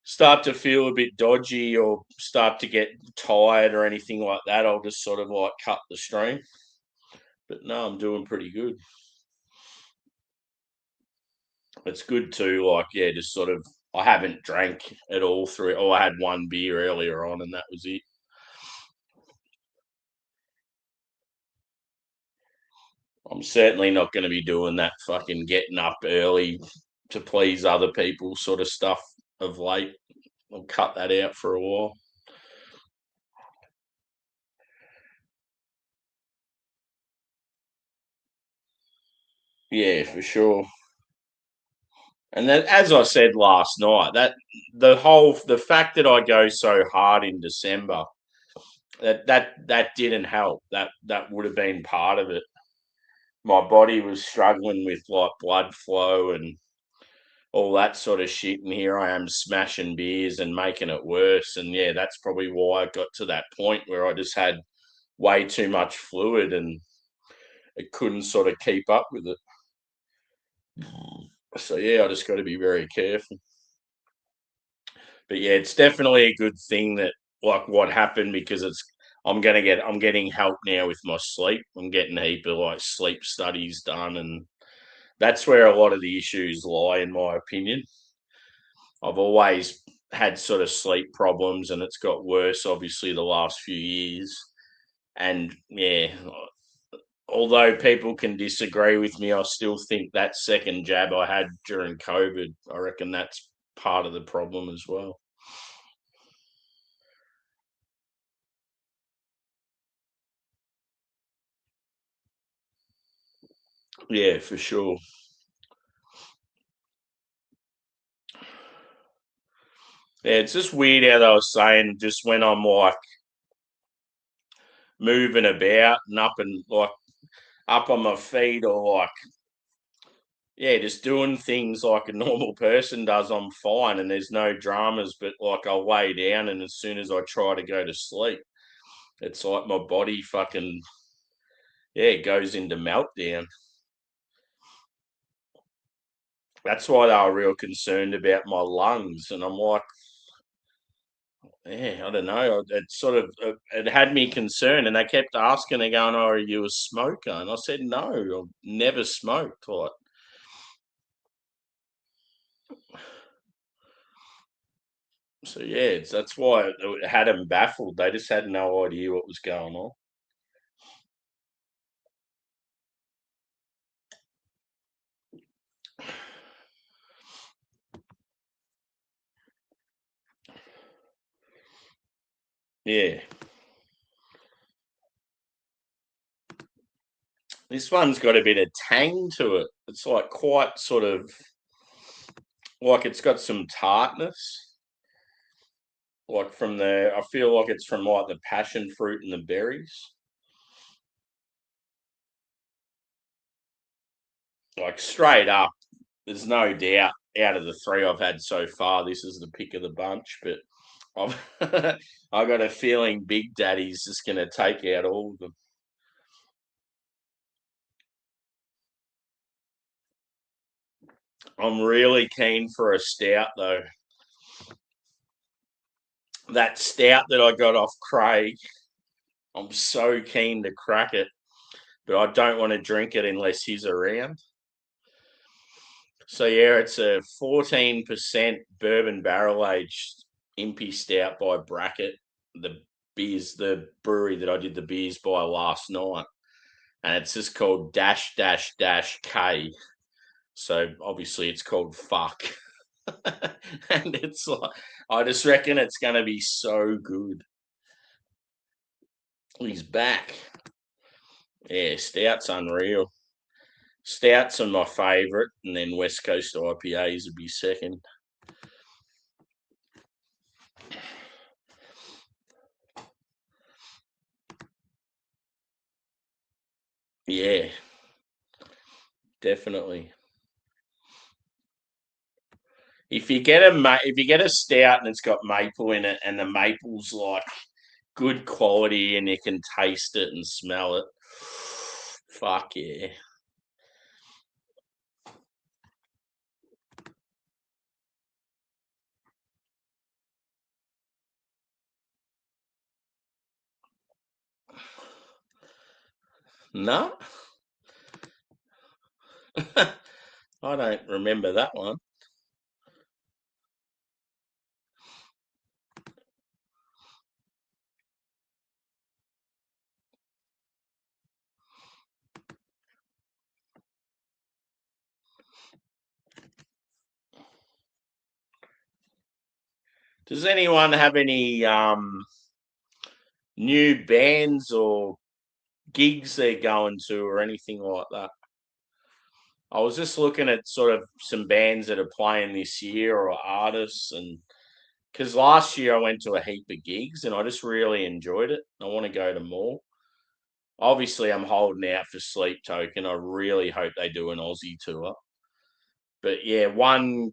start to feel a bit dodgy or start to get tired or anything like that, I'll just sort of like cut the stream. But no, I'm doing pretty good. It's good too. Like, yeah, just sort of, I haven't drank at all through. Oh, I had one beer earlier on, and that was it. I'm certainly not going to be doing that fucking getting up early to please other people sort of stuff of late. I'll cut that out for a while. Yeah, for sure. And then, as I said last night, that the fact that I go so hard in December, that didn't help. That would have been part of it. My body was struggling with like blood flow and all that sort of shit, and here I am smashing beers and making it worse. And yeah, that's probably why I got to that point where I just had way too much fluid and it couldn't sort of keep up with it. So yeah, I just got to be very careful. But yeah, it's definitely a good thing that like what happened because I'm getting help now with my sleep. I'm getting a heap of like sleep studies done, and that's where a lot of the issues lie, in my opinion. I've always had sort of sleep problems, and it's got worse obviously the last few years. And yeah, although people can disagree with me, I still think that second jab I had during COVID, I reckon that's part of the problem as well. Yeah, for sure. Yeah, it's just weird how they were saying just when I'm like moving about and up and like up on my feet or like yeah, just doing things like a normal person does, I'm fine and there's no dramas, but like I'll lay down and as soon as I try to go to sleep, it's like my body fucking yeah, it goes into meltdown. That's why they were real concerned about my lungs, and I'm like, yeah, I don't know. It sort of it had me concerned, and they kept asking, they going, "Oh, are you a smoker?" And I said, "No, I've never smoked." Like, so yeah, that's why it had them baffled. They just had no idea what was going on. Yeah, this one's got a bit of tang to it. It's like quite sort of like it's got some tartness, like from the. I feel like it's from like the passion fruit and the berries. Like straight up, there's no doubt. Out of the three I've had so far, this is the pick of the bunch. But I've I got a feeling Big Daddy's just going to take out all of them. I'm really keen for a stout though. That stout that I got off Craig, I'm so keen to crack it, but I don't want to drink it unless he's around. So yeah, it's a 14% bourbon barrel aged impy stout by Bracket, the brewery that I did the beers by last night, and it's just called dash dash dash K. So obviously it's called fuck, and it's like I just reckon it's going to be so good. He's back. Yeah, stout's unreal. Stouts are my favourite, and then West Coast IPAs would be second. Yeah, definitely. If you get a stout and it's got maple in it, and the maple's like good quality, and you can taste it and smell it, fuck yeah. No, I don't remember that one. Does anyone have any new bands or gigs they're going to or anything like that? I was just looking at sort of some bands that are playing this year or artists, and because last year I went to a heap of gigs and I just really enjoyed it. I want to go to more. Obviously, I'm holding out for Sleep Token. I really hope they do an Aussie tour. But yeah, one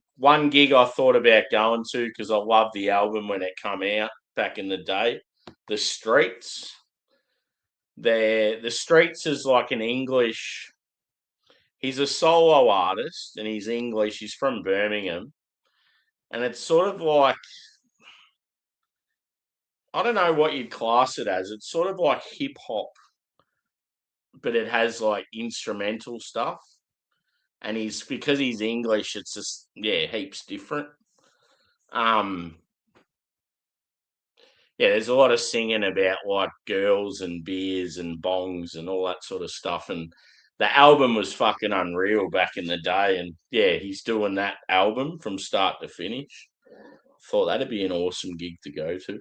gig I thought about going to because I loved the album when it come out back in the day. The Streets. The Streets is like an English. He's a solo artist and he's English. He's from Birmingham, and it's sort of like I don't know what you'd class it as. It's sort of like hip hop, but it has like instrumental stuff. And he's because he's English, it's just yeah, heaps different. Um, yeah, there's a lot of singing about like girls and beers and bongs and all that sort of stuff. And the album was fucking unreal back in the day. And yeah, he's doing that album from start to finish. Thought that'd be an awesome gig to go to.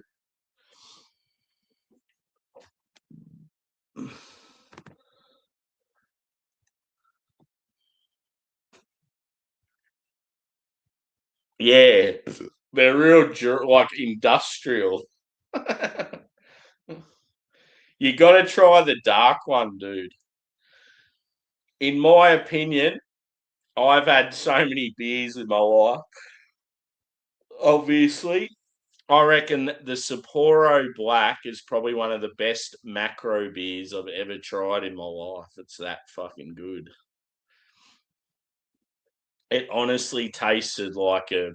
Yeah, they're real like industrial. You got to try the dark one, dude. In my opinion, I've had so many beers in my life. Obviously, I reckon the Sapporo Black is probably one of the best macro beers I've ever tried in my life. It's that fucking good. It honestly tasted like a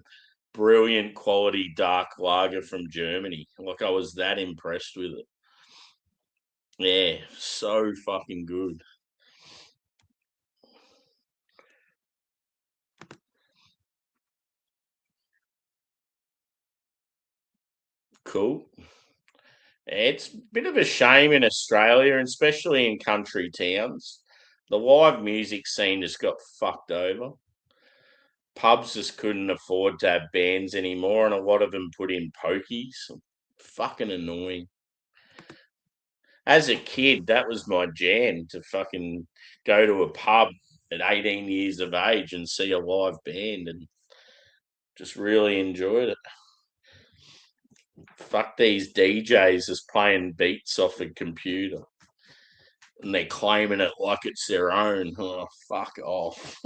brilliant quality dark lager from Germany. Like I was that impressed with it. Yeah, so fucking good. Cool. It's a bit of a shame in Australia, and especially in country towns. The live music scene just got fucked over. Pubs just couldn't afford to have bands anymore, and a lot of them put in pokies. Fucking annoying. As a kid, that was my jam to fucking go to a pub at 18 years of age and see a live band and just really enjoyed it. Fuck these DJs just playing beats off a computer and they're claiming it like it's their own. Oh, fuck off.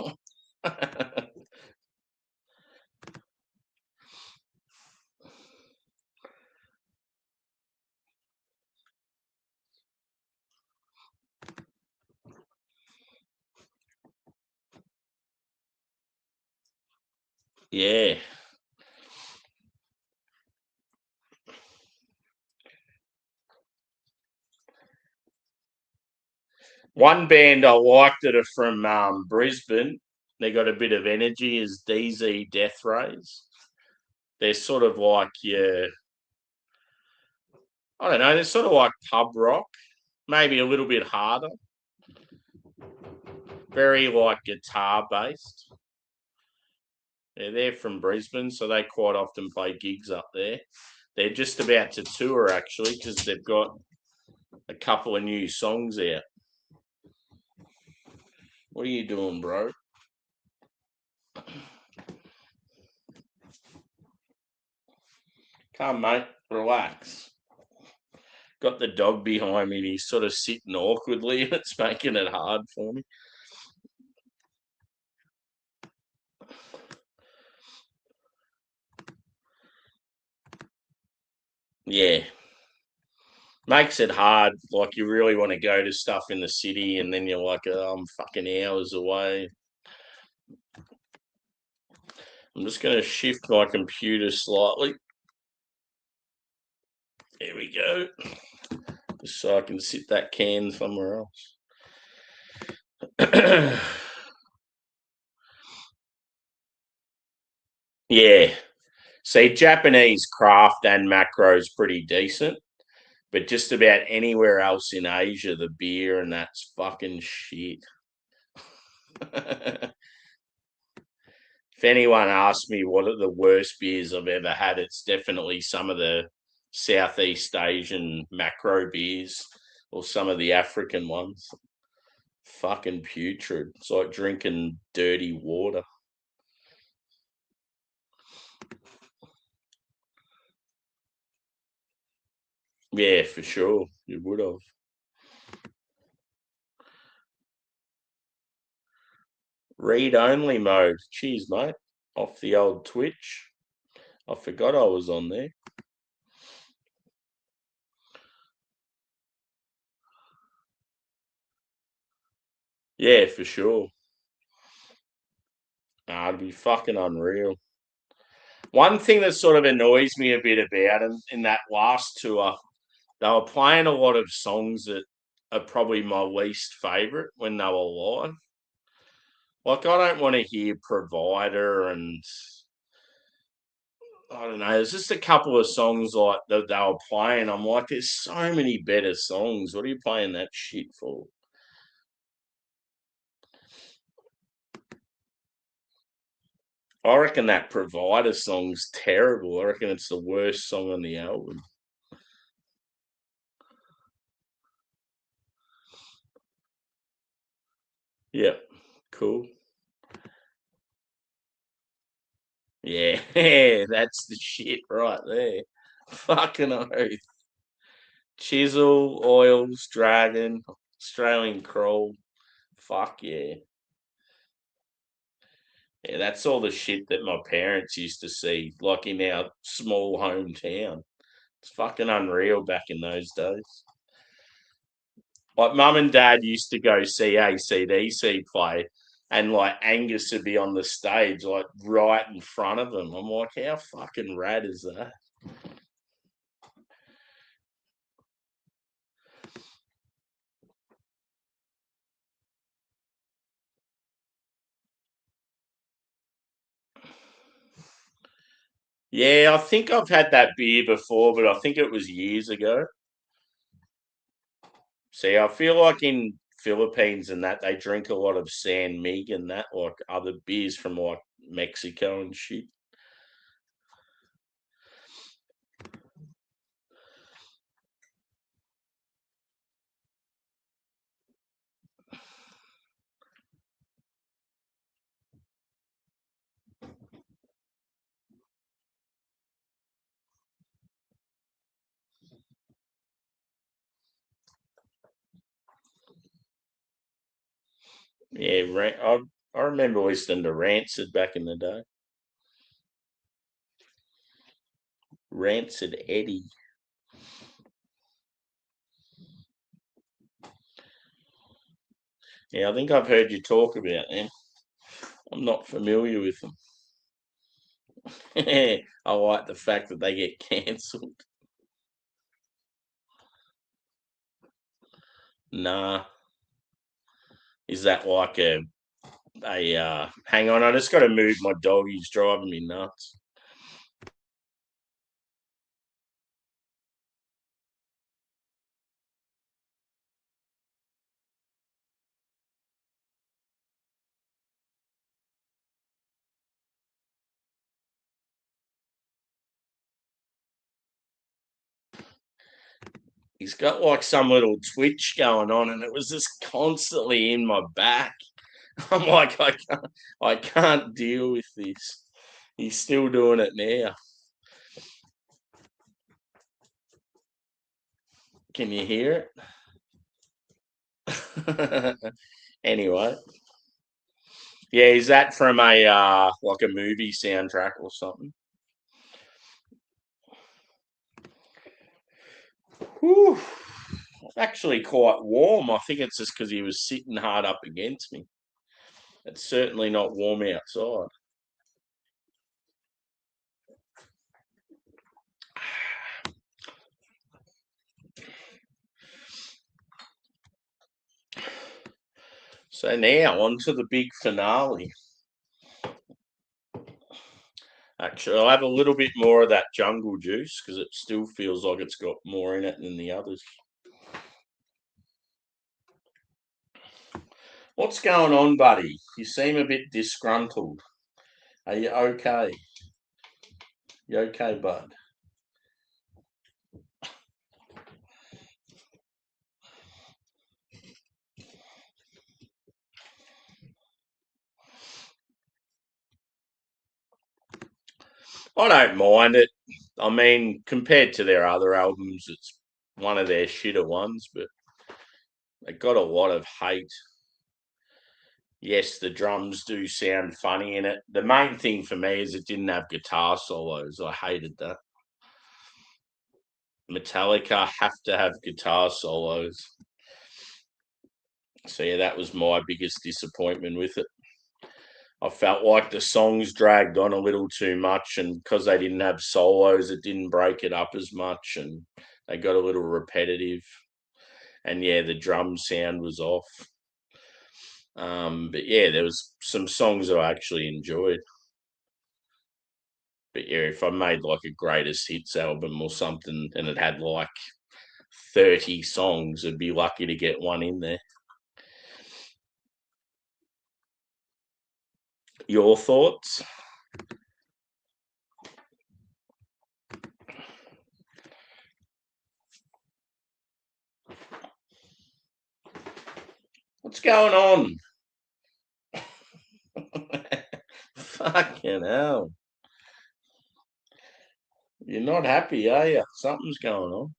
Yeah. One band I liked that are from Brisbane. They got a bit of energy is DZ Death Rays. They're sort of like, yeah, I don't know, they're sort of like pub rock, maybe a little bit harder, very like guitar based. Yeah, they're from Brisbane, so they quite often play gigs up there. They're just about to tour actually because they've got a couple of new songs out. What are you doing, bro? Come, mate, relax. Got the dog behind me and he's sort of sitting awkwardly and it's making it hard for me. Yeah. Makes it hard. Like you really want to go to stuff in the city and then you're like, oh, I'm fucking hours away. I'm just going to shift my computer slightly. There we go. Just so I can sit that can somewhere else. Yeah. See, Japanese craft and macro is pretty decent, but just about anywhere else in Asia, the beer and that's fucking shit. If anyone asks me what are the worst beers I've ever had, it's definitely some of the Southeast Asian macro beers or some of the African ones. Fucking putrid. It's like drinking dirty water. Yeah, for sure. You would have. Read only mode. Cheers, mate. Off the old Twitch. I forgot I was on there. Yeah, for sure. It'd be fucking unreal. One thing that sort of annoys me a bit about them in that last tour, they were playing a lot of songs that are probably my least favourite when they were live. Like, I don't want to hear Provider and I don't know. There's just a couple of songs like that they were playing. I'm like, there's so many better songs. What are you playing that shit for? I reckon that Provider song's terrible. I reckon it's the worst song on the album. Yeah, cool. Yeah, that's the shit right there. Fucking oath. Chisel, Oils, Dragon, Australian Crawl. Fuck yeah. Yeah, that's all the shit that my parents used to see, like in our small hometown. It's fucking unreal back in those days. Like mum and dad used to go see AC/DC play, and like Angus would be on the stage, like right in front of them. I'm like, how fucking rad is that? Yeah, I think I've had that beer before, but I think it was years ago. See, I feel like in Philippines and that they drink a lot of San Mig and that, like other beers from like Mexico and shit. Yeah, I remember listening to Rancid back in the day. Rancid Eddie. Yeah, I think I've heard you talk about them. I'm not familiar with them. I like the fact that they get cancelled. Nah, is that like a? Hang on, I just got to move my dog. He's driving me nuts. He's got like some little twitch going on, and it was just constantly in my back. I'm like, I can't deal with this. He's still doing it now. Can you hear it? Anyway, yeah, is that from a like a movie soundtrack or something? Whew. Actually, quite warm. I think it's just because he was sitting hard up against me. It's certainly not warm outside. So now on to the big finale. Actually, I'll have a little bit more of that jungle juice because it still feels like it's got more in it than the others. What's going on, buddy? You seem a bit disgruntled. Are you okay? You okay, bud? I don't mind it. I mean, compared to their other albums, it's one of their shitter ones, but they got a lot of hate. Yes, the drums do sound funny in it. The main thing for me is it didn't have guitar solos. I hated that. Metallica have to have guitar solos. So yeah, that was my biggest disappointment with it. I felt like the songs dragged on a little too much, and because they didn't have solos, it didn't break it up as much, and they got a little repetitive. And yeah, the drum sound was off. But yeah, there was some songs that I actually enjoyed. But yeah, if I made like a greatest hits album or something, and it had like 30 songs, I'd be lucky to get one in there. Your thoughts? What's going on? Fucking hell. You're not happy, are you? Something's going on.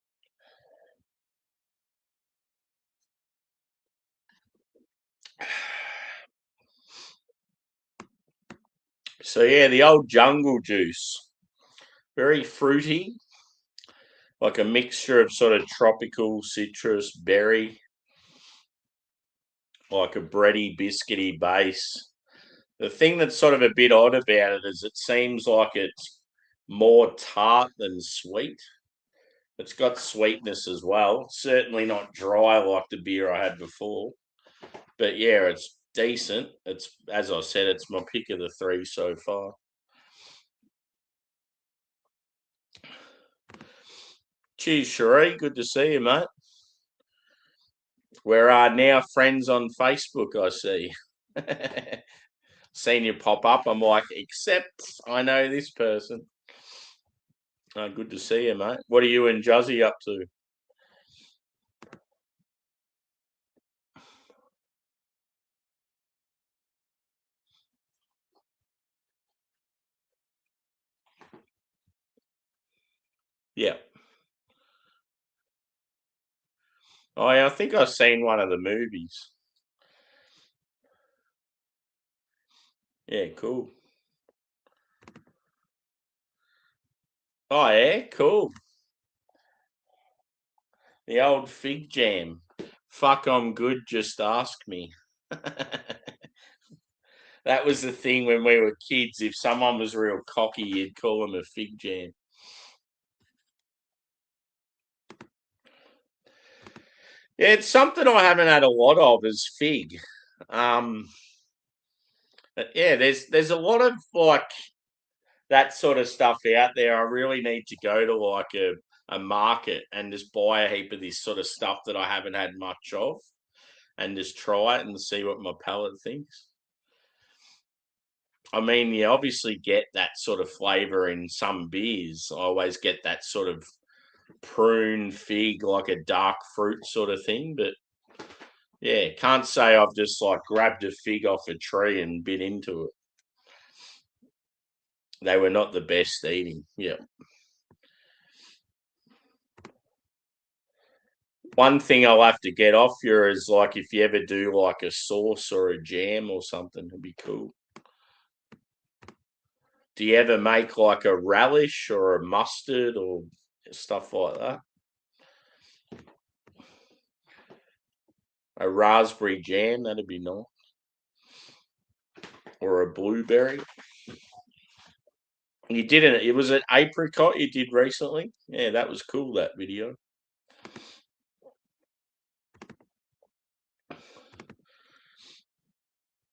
So yeah, the old jungle juice. Very fruity, like a mixture of sort of tropical citrus berry. like a bready, biscuity base. The thing that's sort of a bit odd about it is it seems like it's more tart than sweet. It's got sweetness as well. Certainly not dry like the beer I had before. But yeah, it's decent. It's, as I said, it's my pick of the three so far. Cheers, Cherie. Good to see you, mate. We're now friends on Facebook, I see. Seen you pop up. I'm like, except I know this person. Good to see you, mate. What are you and Juzzy up to? Yeah. Oh, yeah, I think I've seen one of the movies. Yeah, cool. Oh, yeah, cool. The old fig jam. Fuck, I'm good. Just ask me. That was the thing when we were kids. If someone was real cocky, you'd call them a fig jam. Yeah, it's something I haven't had a lot of is fig. Um, yeah, there's a lot of like that sort of stuff out there. I really need to go to like a market and just buy a heap of this sort of stuff that I haven't had much of and just try it and see what my palate thinks. I mean, you obviously get that sort of flavour in some beers. I always get that sort of prune fig, like a dark fruit sort of thing. But yeah, can't say I've just like grabbed a fig off a tree and bit into it. They were not the best eating. Yeah. One thing I'll have to get off you is like if you ever do like a sauce or a jam or something, it'd be cool. Do you ever make like a relish or a mustard or stuff like that? A raspberry jam, that'd be nice. Or a blueberry. You did it was an apricot you did recently? Yeah, that was cool, that video.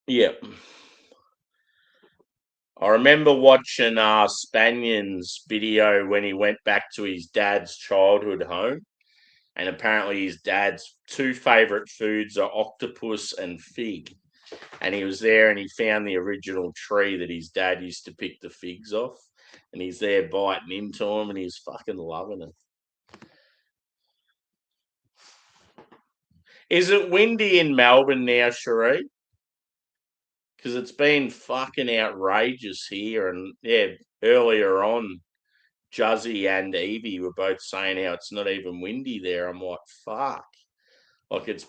Yeah. I remember watching Spanion's video when he went back to his dad's childhood home, and apparently his dad's two favourite foods are octopus and fig. And he was there and he found the original tree that his dad used to pick the figs off, and he's there biting into them, and he's fucking loving it. Is it windy in Melbourne now, Cherie? Because it's been fucking outrageous here, and yeah, earlier on Juzzy and Evie were both saying how it's not even windy there. I'm like, fuck. Like it's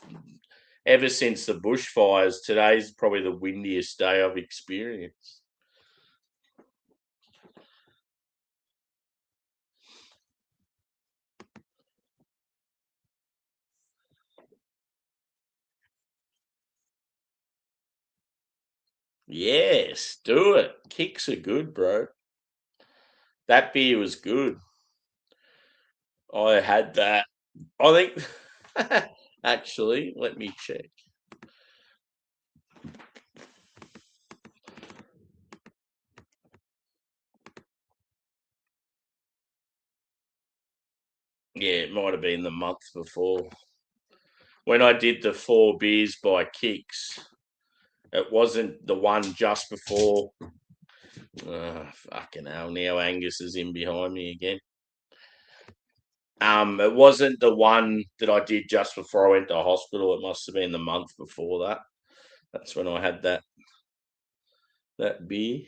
ever since the bushfires, today's probably the windiest day I've experienced. Yes, do it. Kicks are good, bro. That beer was good. I had that. I think actually, let me check. Yeah, it might have been the month before. When I did the 4 beers by Kicks, it wasn't the one just before. Fucking hell! Now Angus is in behind me again. It wasn't the one that I did just before I went to hospital. It must have been the month before that. That's when I had that beer.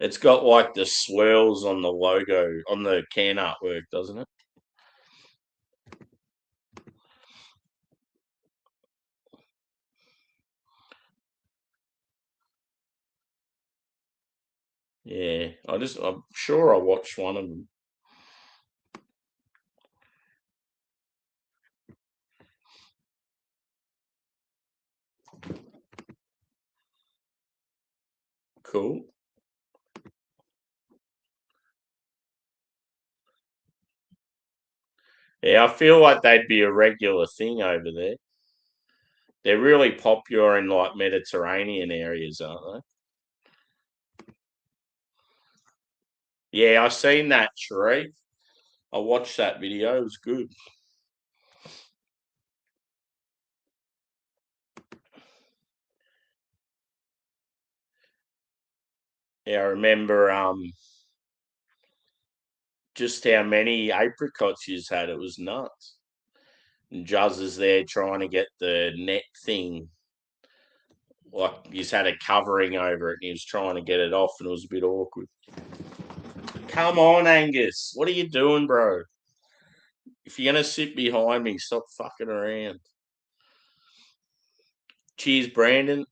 It's got like the swirls on the logo on the can artwork, doesn't it? Yeah, I'm sure I watched one of them. Cool. Yeah, I feel like they'd be a regular thing over there. They're really popular in like Mediterranean areas, aren't they? Yeah, I seen that, Sharif. I watched that video. It was good. Yeah, I remember just how many apricots you had. It was nuts. And Juz is there trying to get the net thing. Like he's had a covering over it and he was trying to get it off and it was a bit awkward. Come on, Angus. What are you doing, bro? If you're gonna sit behind me, stop fucking around. Cheers, Brandon.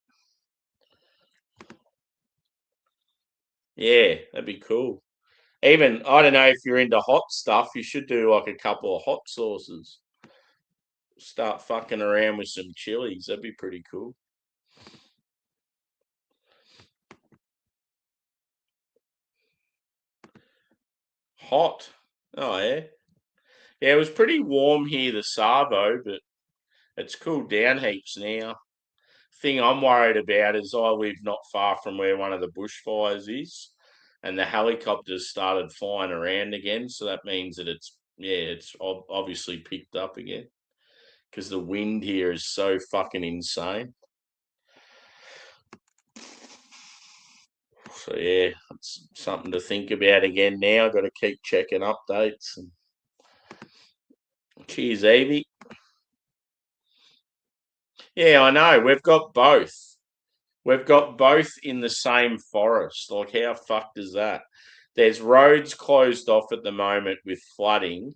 Yeah, that'd be cool. Even I don't know if you're into hot stuff, you should do like a couple of hot sauces. Start fucking around with some chilies. That'd be pretty cool. Hot. Oh yeah. Yeah, it was pretty warm here, the Savo, but it's cooled down heaps now. Thing I'm worried about is I live not far from where one of the bushfires is, and the helicopters started flying around again. So that means that it's obviously picked up again because the wind here is so fucking insane. So yeah, it's something to think about again now. Got to keep checking updates. And cheers, Evie. Yeah, I know. We've got both. We've got both in the same forest. Like, how fucked is that? There's roads closed off at the moment with flooding,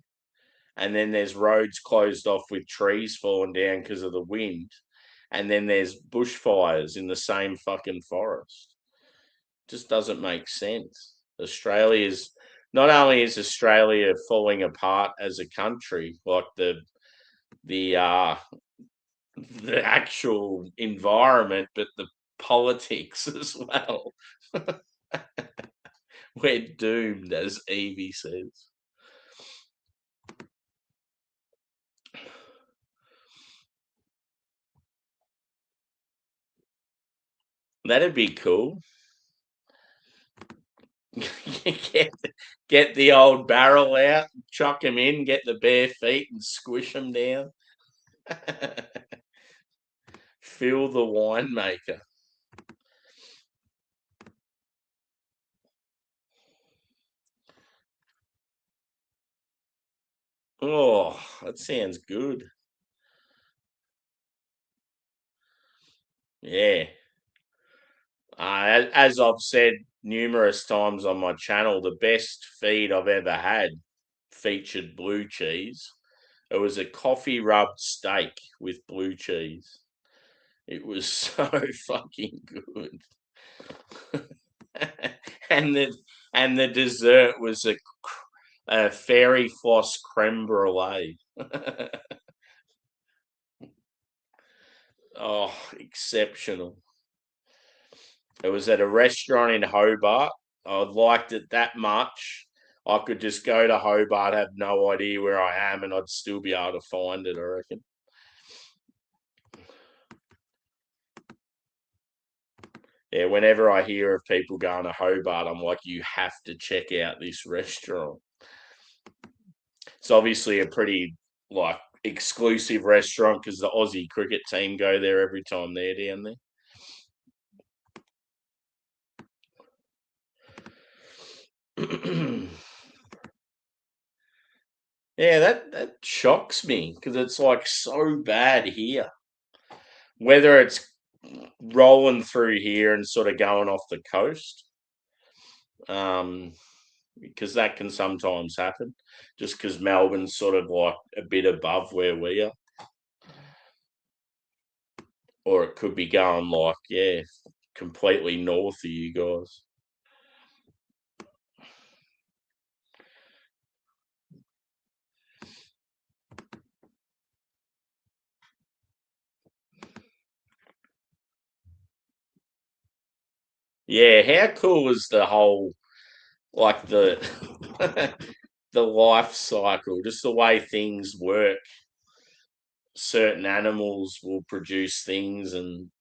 and then there's roads closed off with trees falling down because of the wind, and then there's bushfires in the same fucking forest. Just doesn't make sense. Australia's not only is Australia falling apart as a country, like the the actual environment, but the politics as well. We're doomed, as Evie says. That'd be cool. get, get the old barrel out, chuck him in, get the bare feet and squish them down. Phil the winemaker. Oh, that sounds good. Yeah. As I've said numerous times on my channel, the best feed I've ever had featured blue cheese. It was a coffee rubbed steak with blue cheese. It was so fucking good. and the and the dessert was a fairy floss creme brulee. Oh, exceptional. It was at a restaurant in Hobart. I liked it that much. I could just go to Hobart, have no idea where I am, and I'd still be able to find it, I reckon. Yeah, whenever I hear of people going to Hobart, I'm like, you have to check out this restaurant. It's obviously a pretty like exclusive restaurant because the Aussie cricket team go there every time they're down there. Yeah, that shocks me because it's like so bad here. Whether it's rolling through here and sort of going off the coast, um, because that can sometimes happen, just because Melbourne's sort of like a bit above where we are, or it could be going like completely north of you guys. Yeah, how cool is the whole, like the the life cycle, just the way things work. Certain animals will produce things, and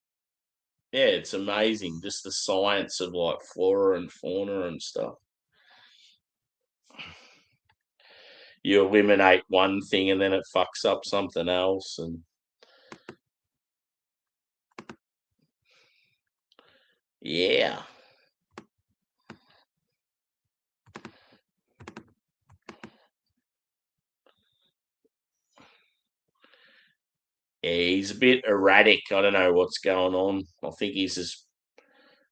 yeah, it's amazing just the science of like flora and fauna and stuff. You eliminate one thing and then it fucks up something else, and yeah. Yeah, he's a bit erratic. I don't know what's going on. I think he's just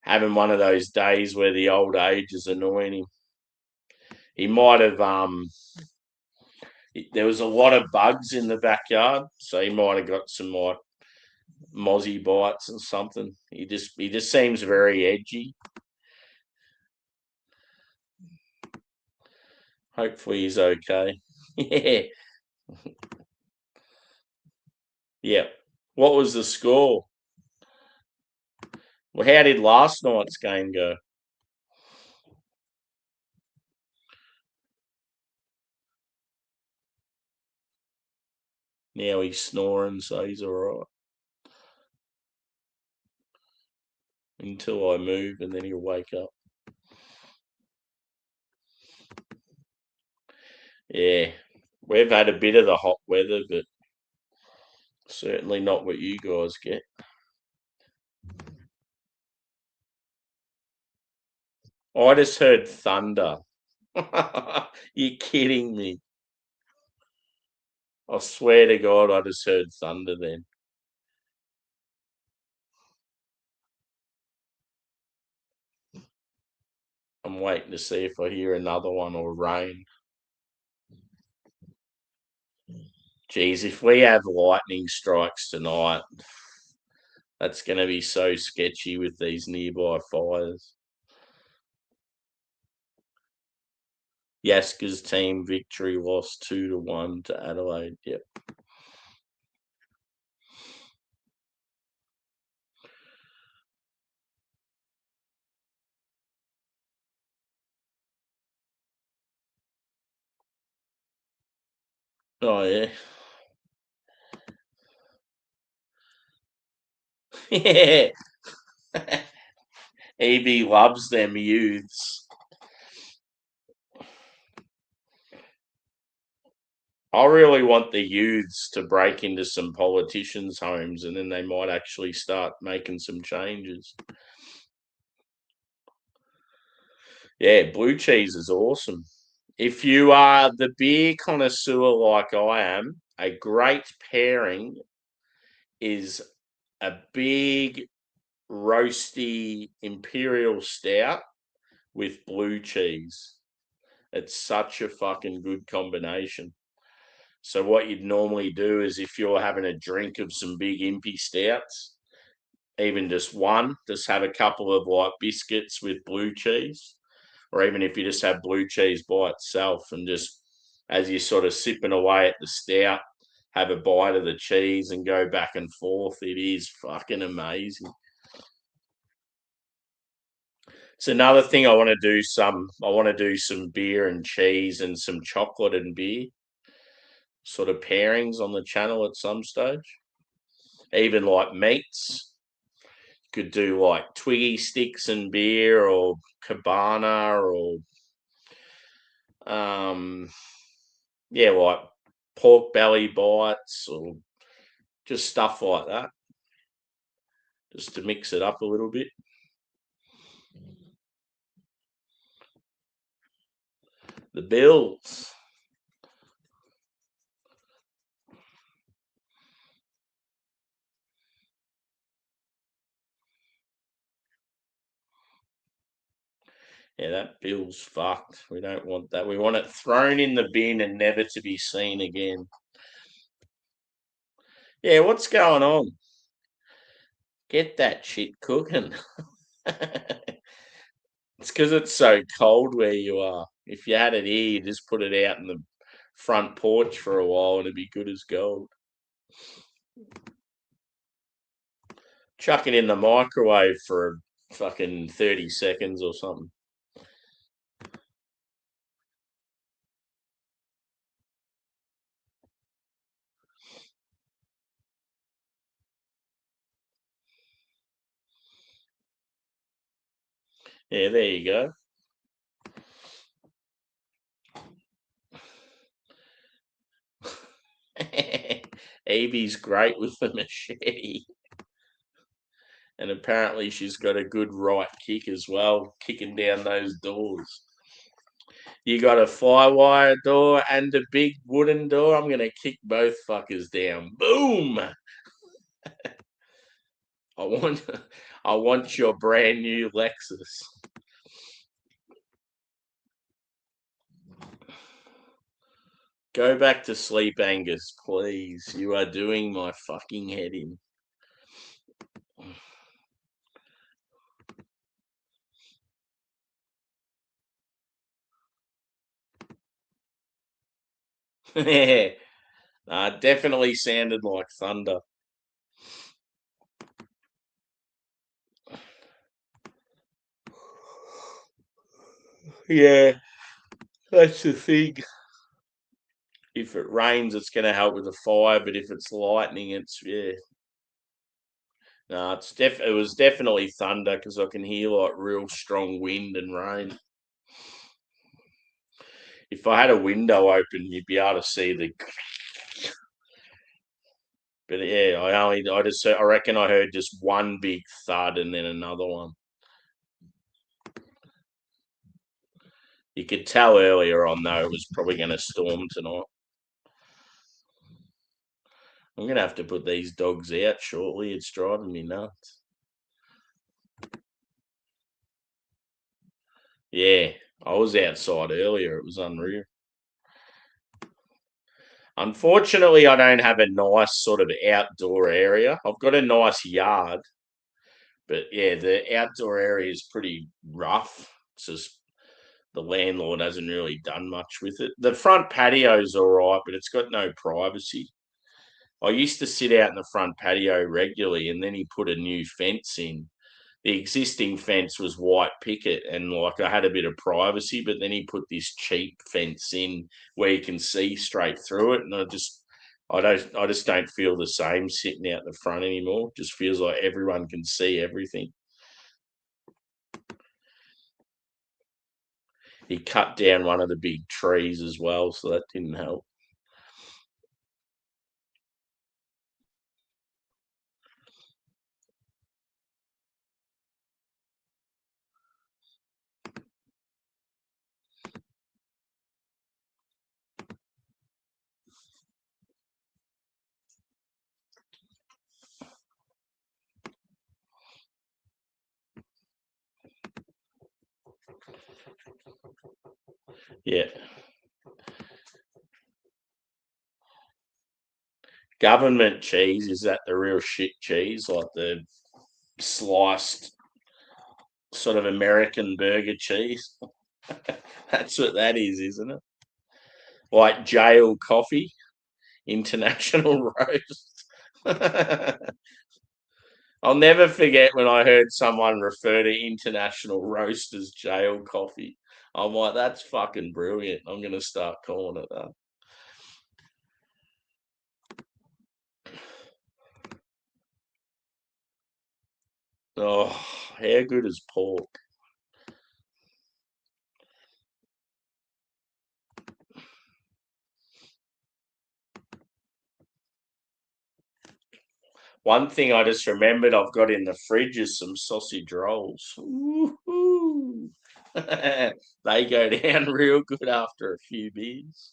having one of those days where the old age is annoying him. He might have there was a lot of bugs in the backyard, so he might have got some like mozzie bites and something. He just seems very edgy. Hopefully he's okay. Yeah. Yeah. What was the score? Well, how did last night's game go? Now he's snoring, so he's all right until I move, and then he'll wake up. Yeah, we've had a bit of the hot weather, but certainly not what you guys get. I just heard thunder. You're kidding me. I swear to God, I just heard thunder then. I'm waiting to see if I hear another one or rain. Geez, if we have lightning strikes tonight, that's going to be so sketchy with these nearby fires. Yaska's team victory lost 2-1 to Adelaide. Yep. Oh yeah. Yeah. EB loves them youths. I really want the youths to break into some politicians' homes, and then they might actually start making some changes. Yeah, blue cheese is awesome. If you are the beer connoisseur like I am, a great pairing is a big roasty imperial stout with blue cheese. It's such a fucking good combination. So what you'd normally do is if you're having a drink of some big impy stouts, even just one, just have a couple of like biscuits with blue cheese, or even if you just have blue cheese by itself and just as you're sort of sipping away at the stout, have a bite of the cheese and go back and forth. It is fucking amazing. It's another thing I want to do some beer and cheese and some chocolate and beer sort of pairings on the channel at some stage. Even like meats. Could do like Twiggy sticks and beer or cabana or um yeah, like pork belly bites or just stuff like that. Just to mix it up a little bit. The Bills. Yeah, that Bill's fucked. We don't want that. We want it thrown in the bin and never to be seen again. Yeah, what's going on? Get that shit cooking. It's because it's so cold where you are. If you had it here, you just put it out in the front porch for a while and it'd be good as gold. Chuck it in the microwave for fucking 30 seconds or something. Yeah, there you go. Evie's great with the machete. And apparently she's got a good right kick as well, kicking down those doors. You got a firewire door and a big wooden door. I'm going to kick both fuckers down. Boom! I want, I want your brand new Lexus. Go back to sleep, Angus, please. You are doing my fucking head in. Definitely sounded like thunder. Yeah, that's the thing. If it rains, it's going to help with the fire, but if it's lightning, it's yeah. No, it was definitely thunder because I can hear like real strong wind and rain. If I had a window open, you'd be able to see the. But yeah, I reckon I heard just one big thud and then another one. You could tell earlier on though it was probably going to storm tonight. I'm going to have to put these dogs out shortly. It's driving me nuts. Yeah, I was outside earlier. It was unreal. Unfortunately, I don't have a nice sort of outdoor area. I've got a nice yard, but yeah, the outdoor area is pretty rough. It's just the landlord hasn't really done much with it. The front patio's all right, but it's got no privacy. I used to sit out in the front patio regularly, and then he put a new fence in. The existing fence was white picket, and like I had a bit of privacy, but then he put this cheap fence in where you can see straight through it, and I just don't feel the same sitting out the front anymore. Just feels like everyone can see everything. He cut down one of the big trees as well, so that didn't help. Yeah. Government cheese, is that the real shit cheese? Like the sliced sort of American burger cheese? That's what that is, isn't it? Like jail coffee, international roast. I'll never forget when I heard someone refer to international roast as jail coffee. I'm like, that's fucking brilliant. I'm going to start calling it that. Oh, how good is pork? One thing I just remembered I've got in the fridge is some sausage rolls. Woo-hoo. They go down real good after a few beers.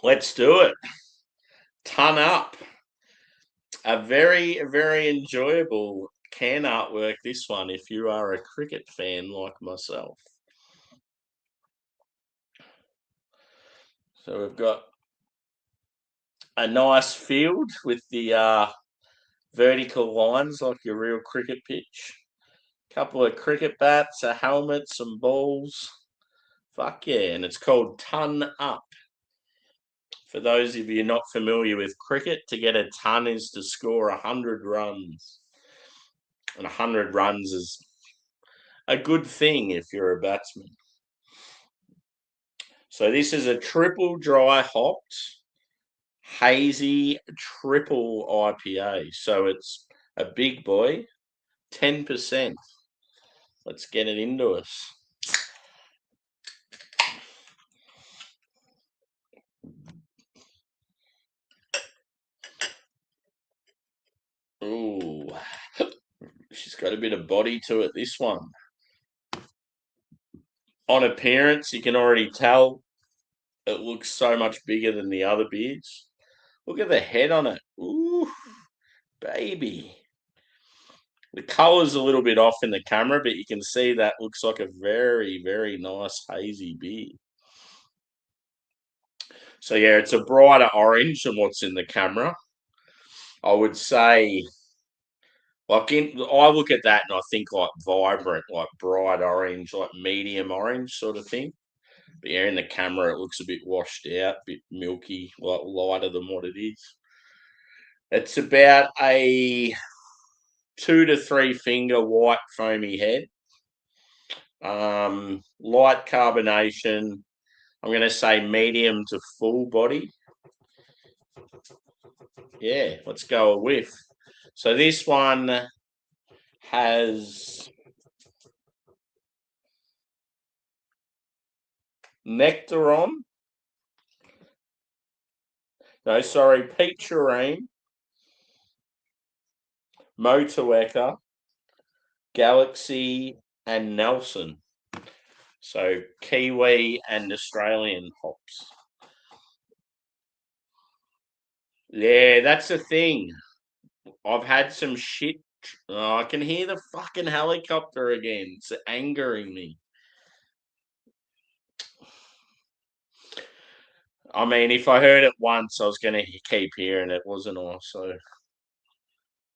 Let's do it. Ton up. A very, very enjoyable can artwork, this one, if you are a cricket fan like myself. So we've got a nice field with the vertical lines like your real cricket pitch. Couple of cricket bats, a helmet, some balls. Fuck yeah, and it's called Ton Up. For those of you not familiar with cricket, to get a ton is to score 100 runs. And 100 runs is a good thing if you're a batsman. So this is a triple dry hopped, hazy triple IPA. So it's a big boy, 10%. Let's get it into us. Ooh, she's got a bit of body to it, this one. On appearance, you can already tell it looks so much bigger than the other beers. Look at the head on it. Ooh, baby. The colour's a little bit off in the camera, but you can see that looks like a very, very nice hazy beer. So yeah, it's a brighter orange than what's in the camera. I would say, I look at that and I think like vibrant, like bright orange, like medium orange sort of thing. But yeah, in the camera, it looks a bit washed out, a bit milky, like lighter than what it is. It's about a 2 to 3 finger white foamy head. Light carbonation. I'm going to say medium to full body. Yeah, let's go a whiff. So this one has Nectaron. No, sorry, Peachurine, Motueka, Galaxy, and Nelson. So Kiwi and Australian hops. Yeah, that's the thing. I've had some shit. Oh, I can hear the fucking helicopter again. It's angering me. I mean, if I heard it once, I was going to keep hearing it, wasn't I? So,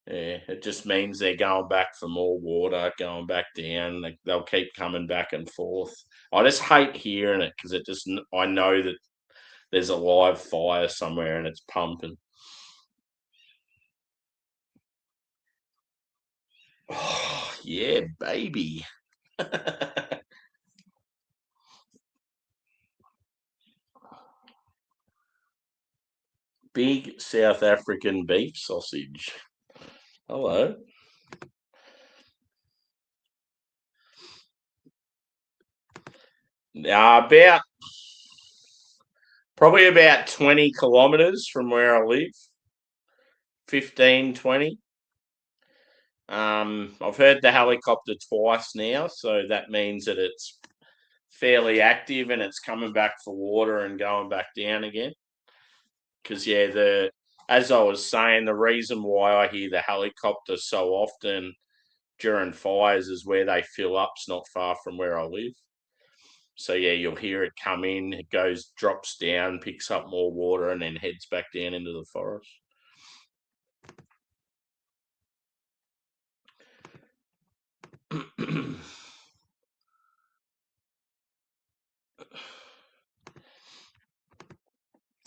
yeah, it just means they're going back for more water, going back down. They'll keep coming back and forth. I just hate hearing it because I know that there's a live fire somewhere and it's pumping. Oh, yeah, baby. Big South African beef sausage. Hello. Probably about 20 kilometres from where I live. 15, 20. I've heard the helicopter twice now, so that means that it's fairly active and it's coming back for water and going back down again. Because yeah, as I was saying, the reason why I hear the helicopter so often during fires is where they fill up's not far from where I live. So yeah, you'll hear it come in, it goes, drops down, picks up more water, and then heads back down into the forest.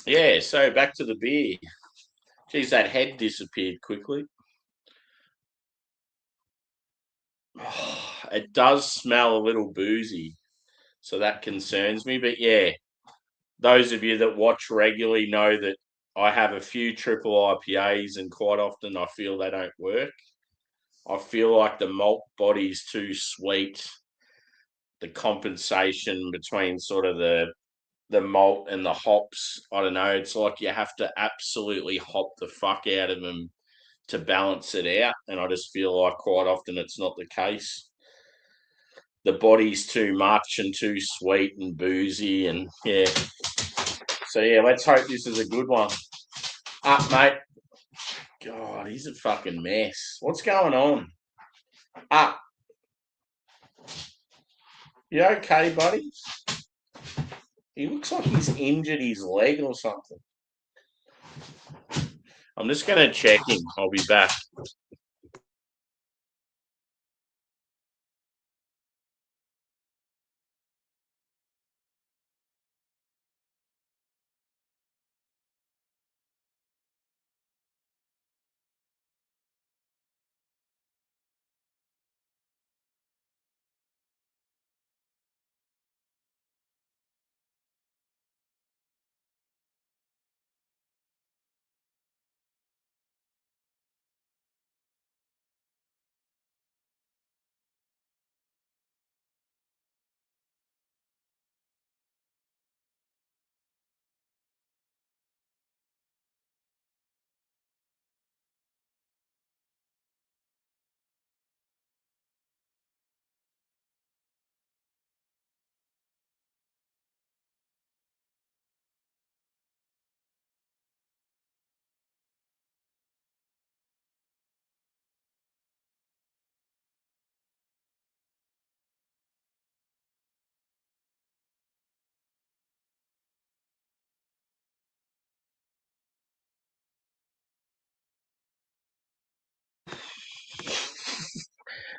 Yeah, so back to the beer. Geez, that head disappeared quickly. It does smell a little boozy, so that concerns me. But yeah, those of you that watch regularly know that I have a few triple IPAs, and quite often I feel they don't work. I feel like the malt body's too sweet. The compensation between sort of the malt and the hops, I don't know. It's like you have to absolutely hop the fuck out of them to balance it out, and I just feel like quite often it's not the case. The body's too much and too sweet and boozy, and yeah. So yeah, let's hope this is a good one. Up, mate. God, he's a fucking mess. What's going on? Up. You okay, buddy? He looks like he's injured his leg or something. I'm just going to check him. I'll be back.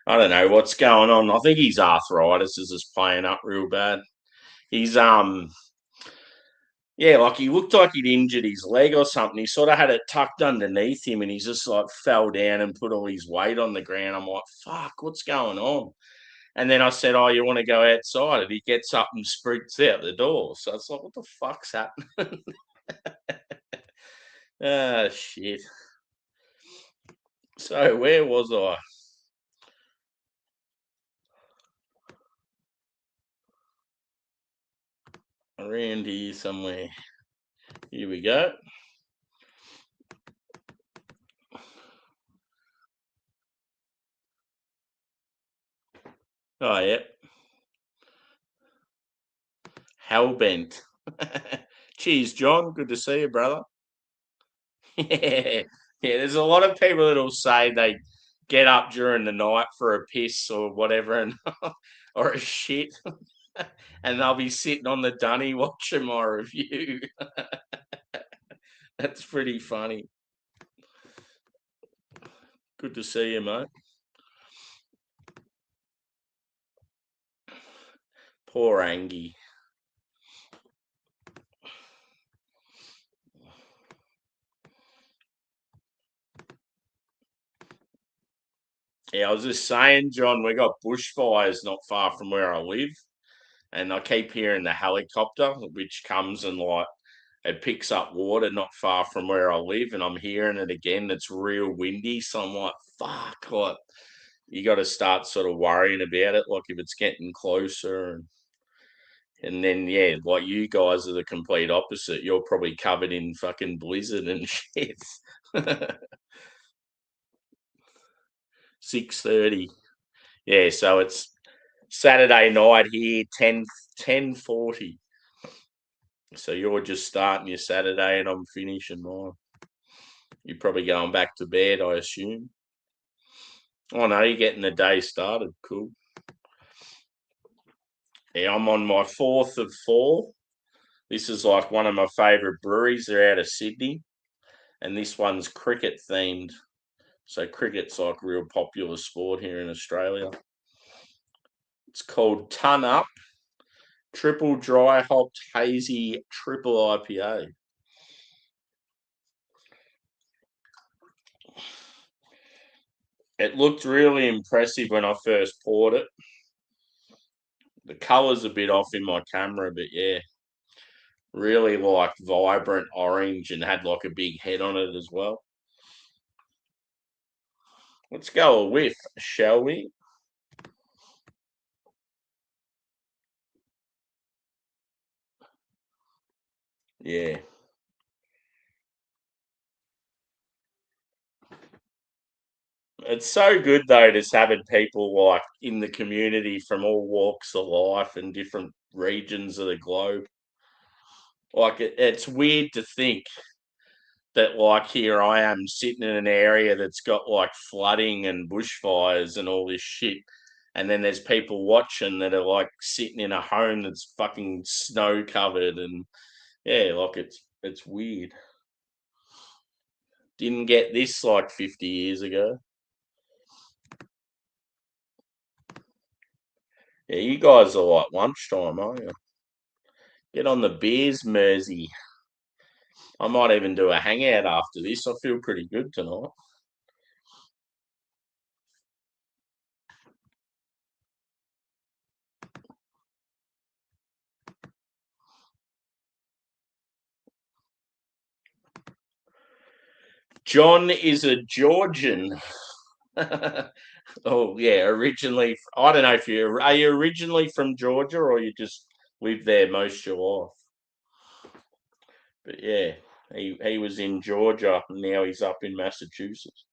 I don't know what's going on. I think his arthritis is just playing up real bad. He's yeah, like he looked like he'd injured his leg or something. He sort of had it tucked underneath him and he's just like fell down and put all his weight on the ground. I'm like, fuck, what's going on? And then I said, oh, you want to go outside? And he gets up and sprints out the door. So it's like, what the fuck's happening? Ah, shit. So where was I? Around here somewhere. Here we go. Oh, yeah. Hellbent. Cheers, John. Good to see you, brother. Yeah. Yeah, there's a lot of people that'll say they get up during the night for a piss or whatever and or a shit. And they'll be sitting on the dunny watching my review. That's pretty funny. Good to see you, mate. Poor Angie. Yeah, I was just saying, John, we got bushfires not far from where I live, and I keep hearing the helicopter, which comes and like it picks up water not far from where I live, and I'm hearing it again. It's real windy, so I'm like, fuck, like you got to start sort of worrying about it, like if it's getting closer, and then yeah, like you guys are the complete opposite. You're probably covered in fucking blizzard and shit. 6:30. Yeah, so it's Saturday night here, 10:40. So you're just starting your Saturday and I'm finishing mine. You're probably going back to bed, I assume. Oh no, you're getting the day started. Cool. Yeah, I'm on my fourth of four. This is like one of my favourite breweries. They're out of Sydney. And this one's cricket themed. So cricket's like a real popular sport here in Australia. It's called Ton Up Triple Dry Hopped Hazy Triple IPA. It looked really impressive when I first poured it. The colour's a bit off in my camera, but yeah, really like vibrant orange and had like a big head on it as well. Let's go a whiff, shall we? Yeah. It's so good though, just having people like in the community from all walks of life and different regions of the globe. Like it's weird to think that like here I am sitting in an area that's got like flooding and bushfires and all this shit. And then there's people watching that are like sitting in a home that's fucking snow covered and yeah, like it's weird. Didn't get this like 50 years ago. Yeah, you guys are like lunchtime, aren't you? Get on the beers, Mersey. I might even do a hangout after this. I feel pretty good tonight. John is a Georgian. Oh yeah, originally. I don't know if you originally from Georgia or you just lived there most of your life. But yeah, he was in Georgia and now he's up in Massachusetts.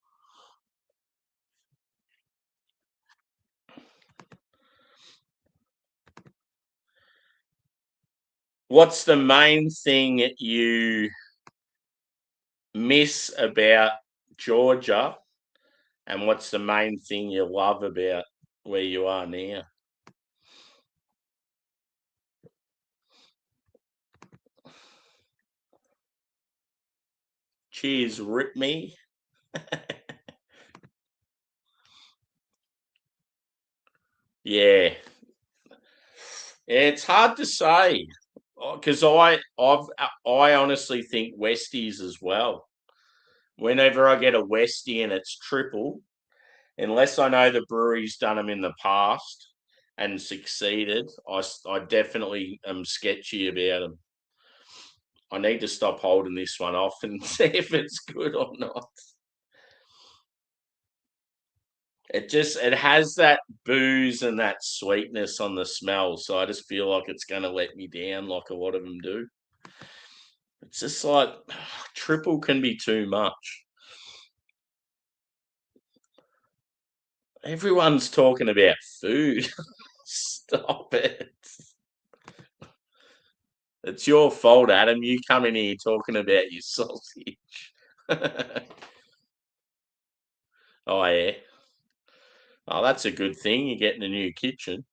What's the main thing you miss about Georgia, and what's the main thing you love about where you are now? Cheers, rip me. Yeah. It's hard to say because I honestly think Westies as well. Whenever I get a Westie and it's triple, unless I know the brewery's done them in the past and succeeded, I definitely am sketchy about them. I need to stop holding this one off and see if it's good or not. It has that booze and that sweetness on the smell, so I just feel like it's going to let me down, like a lot of them do. It's just like triple can be too much. Everyone's talking about food. Stop it. It's your fault, Adam. You come in here talking about your sausage. Oh, yeah. Oh, that's a good thing. You're getting a new kitchen.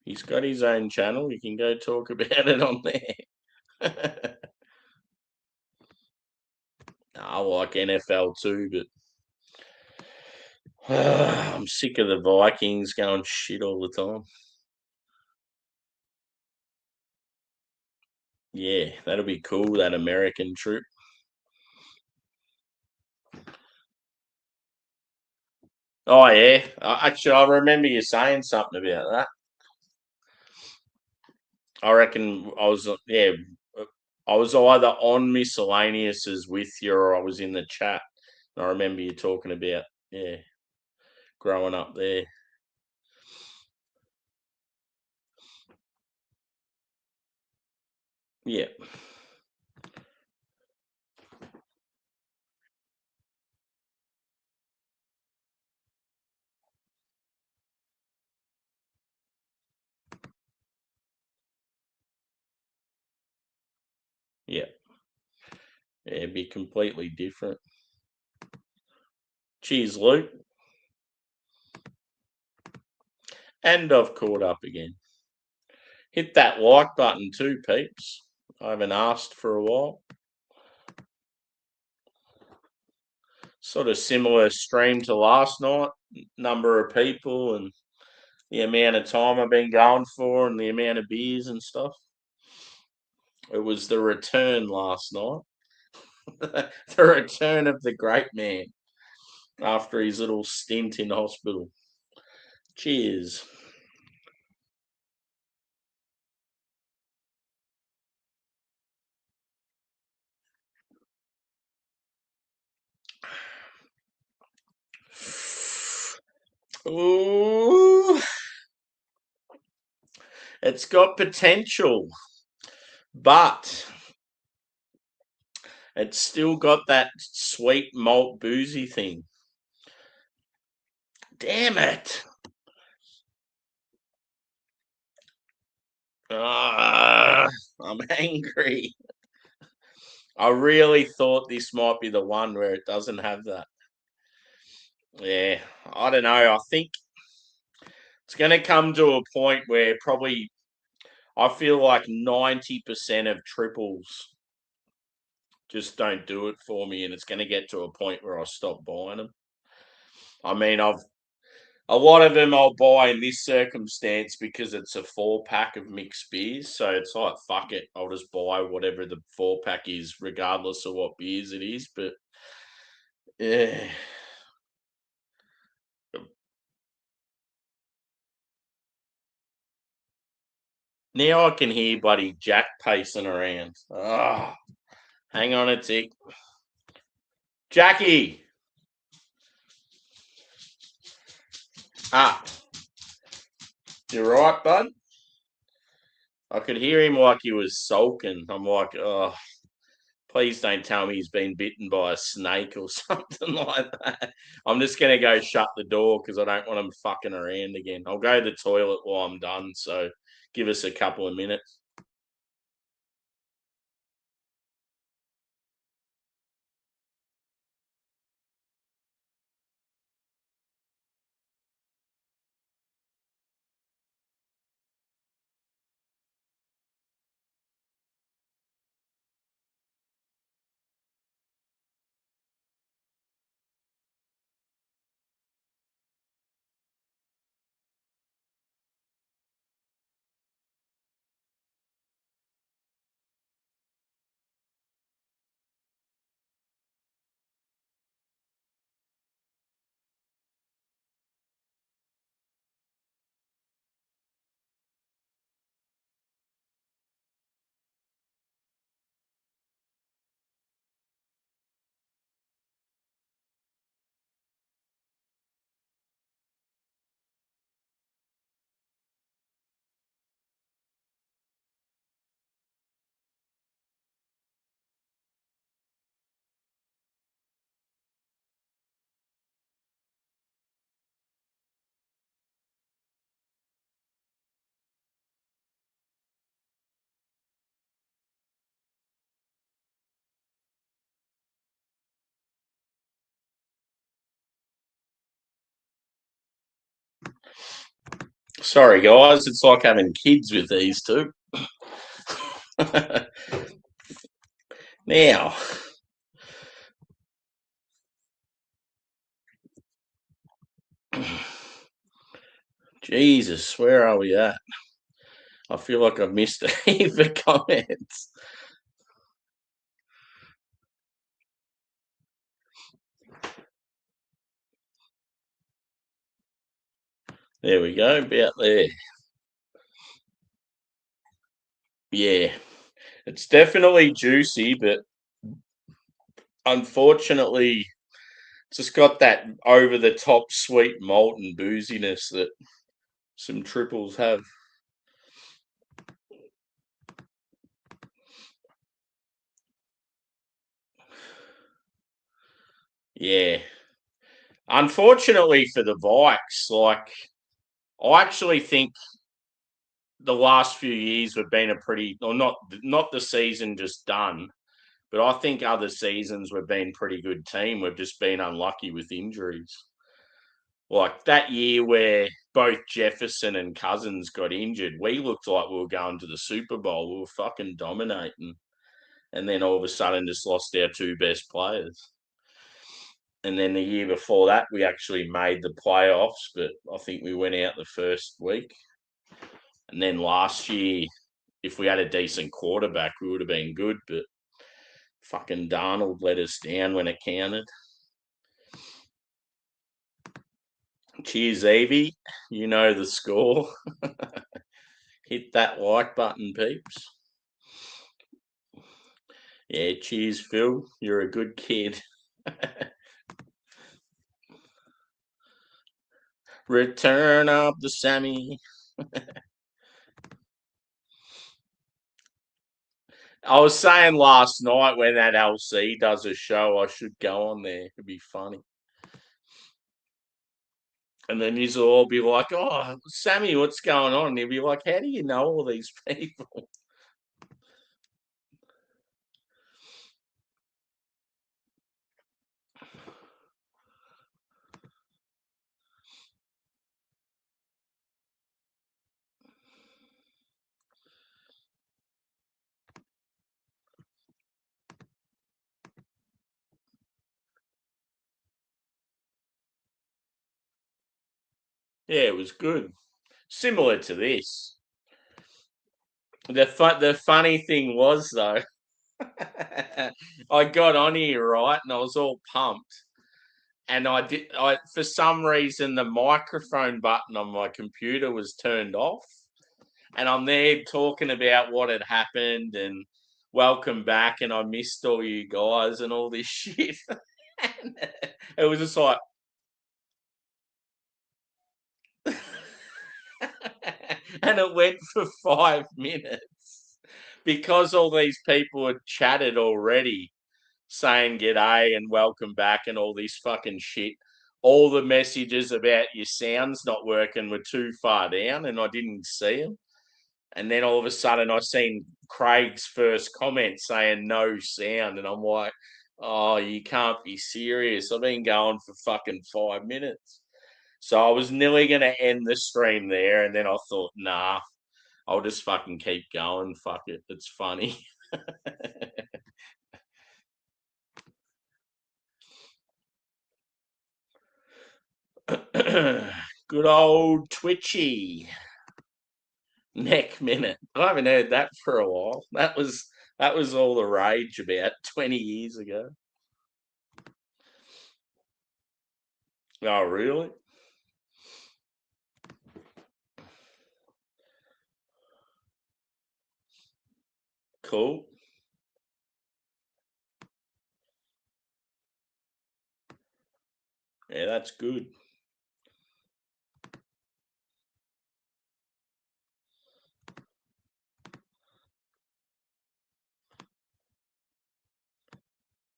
He's got his own channel. You can go talk about it on there. I like NFL too, but I'm sick of the Vikings going shit all the time. Yeah, that'll be cool, that American trip. Oh, yeah. Actually, I remember you saying something about that. I reckon I was either on miscellaneouses with you or I was in the chat. And I remember you talking about, yeah, growing up there. Yeah. Yeah. Yeah, it'd be completely different. Cheers, Luke. And I've caught up again. Hit that like button too, peeps. I haven't asked for a while. Sort of similar stream to last night. Number of people and the amount of time I've been going for and the amount of beers and stuff. It was the return last night. The return of the great man after his little stint in hospital. Cheers. Ooh, it's got potential, but it's still got that sweet malt boozy thing. Damn it. I'm angry. I really thought this might be the one where it doesn't have that. Yeah, I don't know. I think it's going to come to a point where probably I feel like 90% of triples just don't do it for me, and it's going to get to a point where I stop buying them. I mean, a lot of them I'll buy in this circumstance because it's a 4-pack of mixed beers. So it's like, fuck it, I'll just buy whatever the 4-pack is, regardless of what beers it is. But yeah. Now I can hear buddy Jack pacing around. Ah, hang on a tick. Jackie. Ah, you right, bud? I could hear him like he was sulking. I'm like, oh, Please don't tell me he's been bitten by a snake or something like that. I'm just going to go shut the door because I don't want him fucking around again. I'll go to the toilet while I'm done, so give us a couple of minutes. Sorry, guys. It's like having kids with these two. Now, Jesus, where are we at? I feel like I've missed a heap of comments. There we go, about there. Yeah, it's definitely juicy, but unfortunately, it's just got that over the top sweet malt and booziness that some triples have. Yeah. Unfortunately for the Vikes, like I actually think the last few years have been a pretty, or not the season just done, but I think other seasons we've been pretty good team. We've just been unlucky with injuries. Like that year where both Jefferson and Cousins got injured, we looked like we were going to the Super Bowl. We were fucking dominating. And then all of a sudden just lost our two best players. And then the year before that, we actually made the playoffs, but I think we went out the first week. And then last year, if we had a decent quarterback, we would have been good, but fucking Darnold let us down when it counted. Cheers, Evie. You know the score. Hit that like button, peeps. Yeah, cheers, Phil. You're a good kid. Return of the Sammy. I was saying last night when that LC does a show, I should go on there. It'd be funny. And then you'll all be like, oh, Sammy, what's going on? And he'll be like, how do you know all these people? Yeah, it was good. Similar to this. The funny thing was, though, I got on here, right, and I was all pumped. And I for some reason, the microphone button on my computer was turned off. And I'm there talking about what had happened and welcome back, and I missed all you guys and all this shit. It was just like, and it went for 5 minutes. because all these people had chatted already saying g'day and welcome back and all this fucking shit. All the messages about your sound's not working were too far down and I didn't see them. And then all of a sudden I seen Craig's first comment saying no sound. And I'm like, oh, you can't be serious. I've been going for fucking 5 minutes. So I was nearly going to end the stream there. And then I thought, nah, I'll just fucking keep going. Fuck it. It's funny. Good old Twitchy neck minute. I haven't heard that for a while. That was all the rage about 20 years ago. Oh, really? Cool. Yeah, that's good.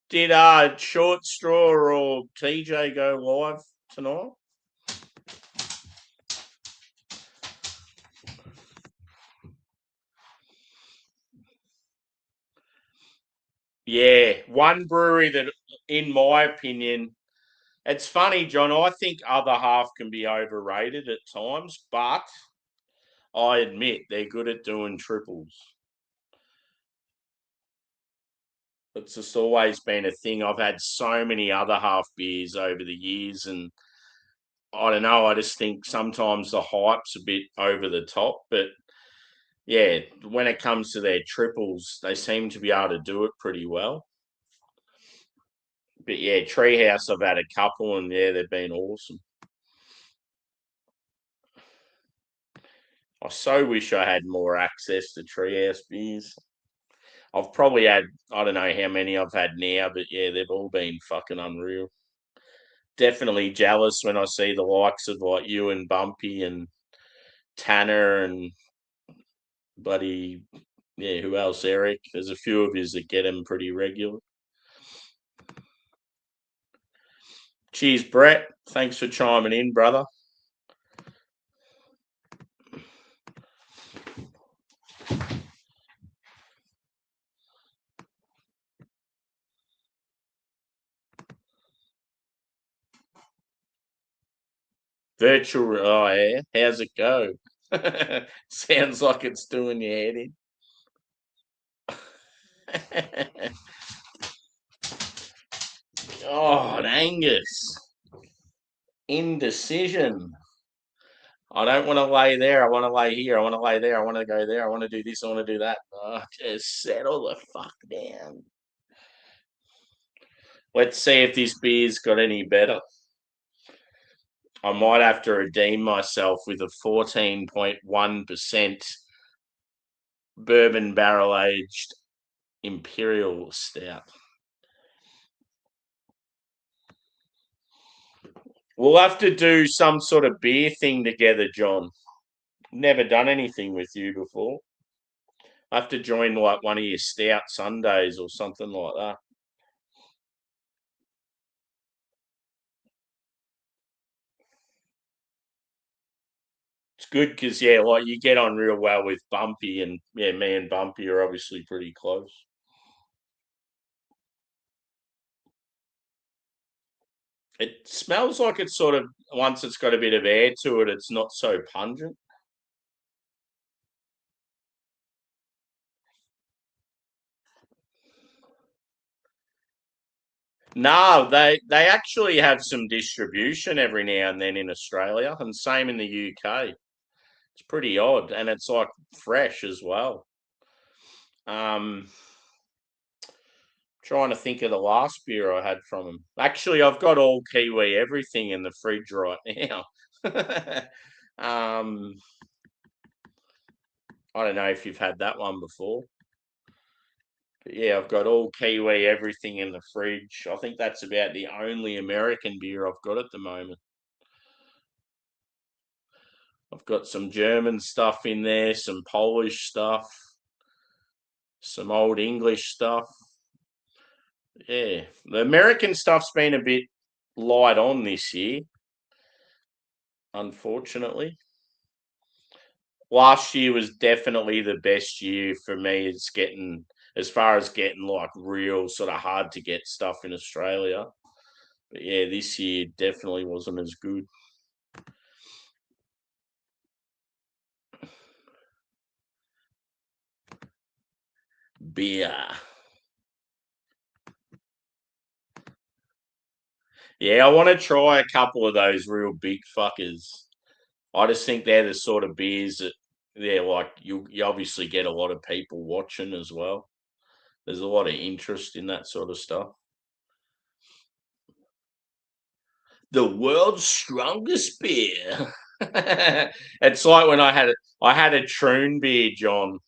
Did Short Straw or TJ go live tonight? Yeah, one brewery that, in my opinion, it's funny, John. I think other half can be overrated at times, but I admit they're good at doing triples. It's just always been a thing. I've had so many other half beers over the years, and I don't know. I just think sometimes the hype's a bit over the top, but yeah, when it comes to their triples, they seem to be able to do it pretty well. But yeah, Treehouse, I've had a couple, and yeah, they've been awesome. I so wish I had more access to Treehouse beers. I've probably had, I don't know how many I've had now, but yeah, they've all been fucking unreal. Definitely jealous when I see the likes of like you and Bumpy and Tanner and buddy, yeah, who else? Eric. There's a few of yous that get them pretty regular. Cheers, Brett. Thanks for chiming in, brother. Virtual, oh yeah. How's it go? Sounds like it's doing your head in. God, Angus. Indecision. I don't want to lay there. I want to lay here. I want to lay there. I want to go there. I want to do this. I want to do that. Oh, just settle the fuck down. Let's see if this beer's got any better. I might have to redeem myself with a 14.1% bourbon barrel aged imperial stout. We'll have to do some sort of beer thing together, John. Never done anything with you before. I have to join like one of your stout Sundays or something like that. It's good because yeah, like you get on real well with Bumpy, and yeah, me and Bumpy are obviously pretty close. It smells like it's sort of once it's got a bit of air to it, it's not so pungent. No, they actually have some distribution every now and then in Australia, and same in the UK. It's pretty odd, and it's like fresh as well. Um, Trying to think of the last beer I had from them. Actually, I've got all Kiwi everything in the fridge right now. um, I don't know if you've had that one before. But yeah, I've got all Kiwi everything in the fridge. I think that's about the only American beer I've got at the moment. I've got some German stuff in there, some Polish stuff. some old English stuff. Yeah, the American stuff's been a bit light on this year, unfortunately. Last year was definitely the best year for me. As far as getting like real sort of hard to get stuff in Australia. But yeah, this year definitely wasn't as good. Beer. Yeah, I want to try a couple of those real big fuckers. I just think they're the sort of beers that they're like you obviously get a lot of people watching as well. There's a lot of interest in that sort of stuff. The world's strongest beer. It's like when I had a Troon beer, John.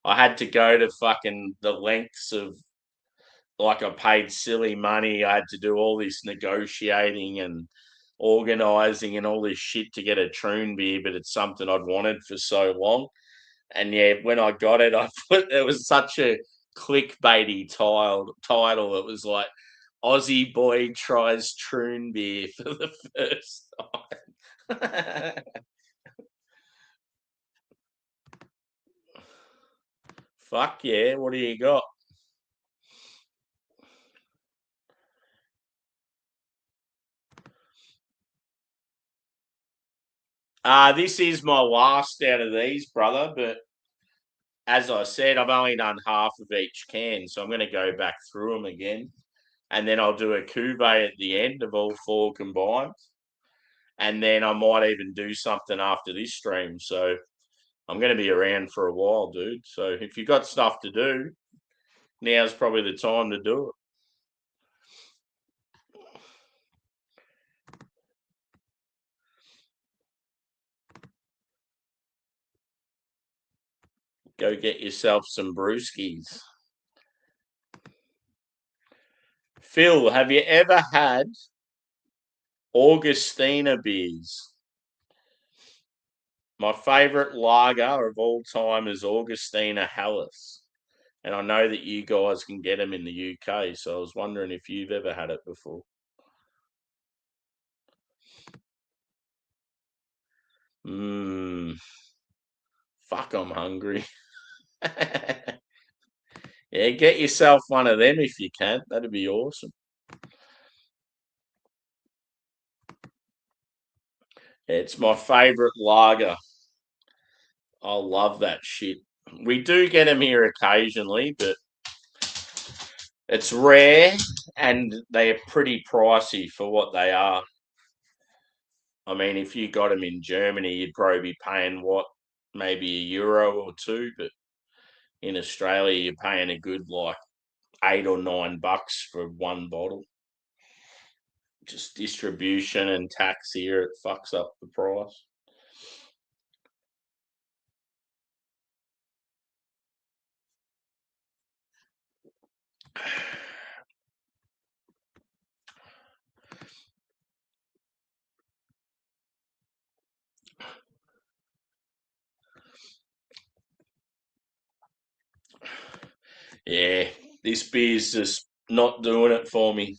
I had to go to fucking the lengths of like I paid silly money. I had to do all this negotiating and organizing and all this shit to get a Troon beer, but it's something I'd wanted for so long. And yeah, when I got it, I put it was such a clickbaity title. It was like Aussie boy tries Troon beer for the first time. Fuck yeah! What do you got? This is my last out of these, brother. But as I said, I've only done half of each can, so I'm going to go back through them again, and then I'll do a cuvee at the end of all four combined, and then I might even do something after this stream. So I'm going to be around for a while, dude. So if you've got stuff to do, now's probably the time to do it. Go get yourself some brewskis. Phil, have you ever had Augustina beers? My favourite lager of all time is Augustina Helles. And I know that you guys can get them in the UK, so I was wondering if you've ever had it before. Mmm. Fuck, I'm hungry. Yeah, get yourself one of them if you can. That'd be awesome. It's my favourite lager. I love that shit. We do get them here occasionally, but it's rare and they're pretty pricey for what they are. I mean, if you got them in Germany, you'd probably be paying what, maybe €1 or two, but in Australia, you're paying a good like $8 or $9 for one bottle. Just distribution and tax here, it fucks up the price. Yeah, this beer's just not doing it for me.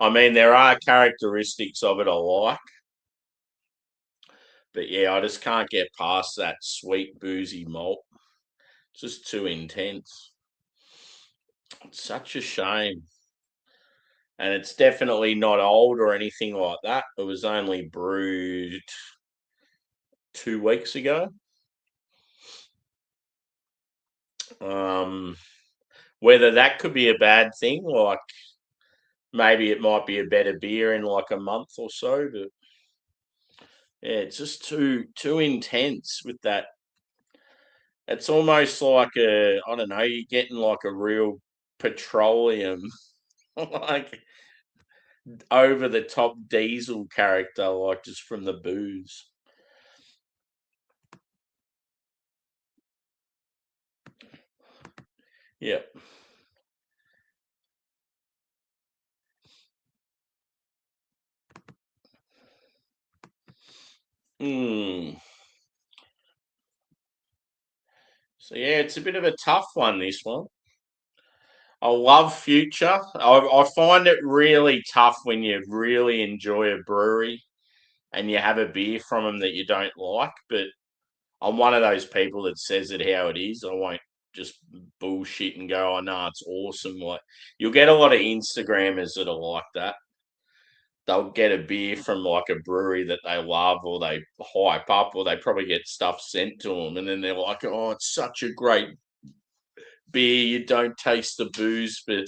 I mean, there are characteristics of it I like, but yeah, I just can't get past that sweet, boozy malt. It's just too intense. It's such a shame. And it's definitely not old or anything like that. It was only brewed 2 weeks ago. Um, whether that could be a bad thing, like maybe it might be a better beer in like a month or so, but yeah, it's just too intense with that. It's almost like I don't know, you're getting like a real petroleum, like over the top diesel character, like just from the booze. Yeah. Hmm. So yeah, it's a bit of a tough one, this one. I love Future. I find it really tough when you really enjoy a brewery and you have a beer from them that you don't like. But I'm one of those people that says it how it is. I won't just bullshit and go, "Oh no, it's awesome." Like you'll get a lot of Instagrammers that are like that. They'll get a beer from like a brewery that they love, or they hype up, or they probably get stuff sent to them, and then they're like, "Oh, it's such a great beer. You don't taste the booze for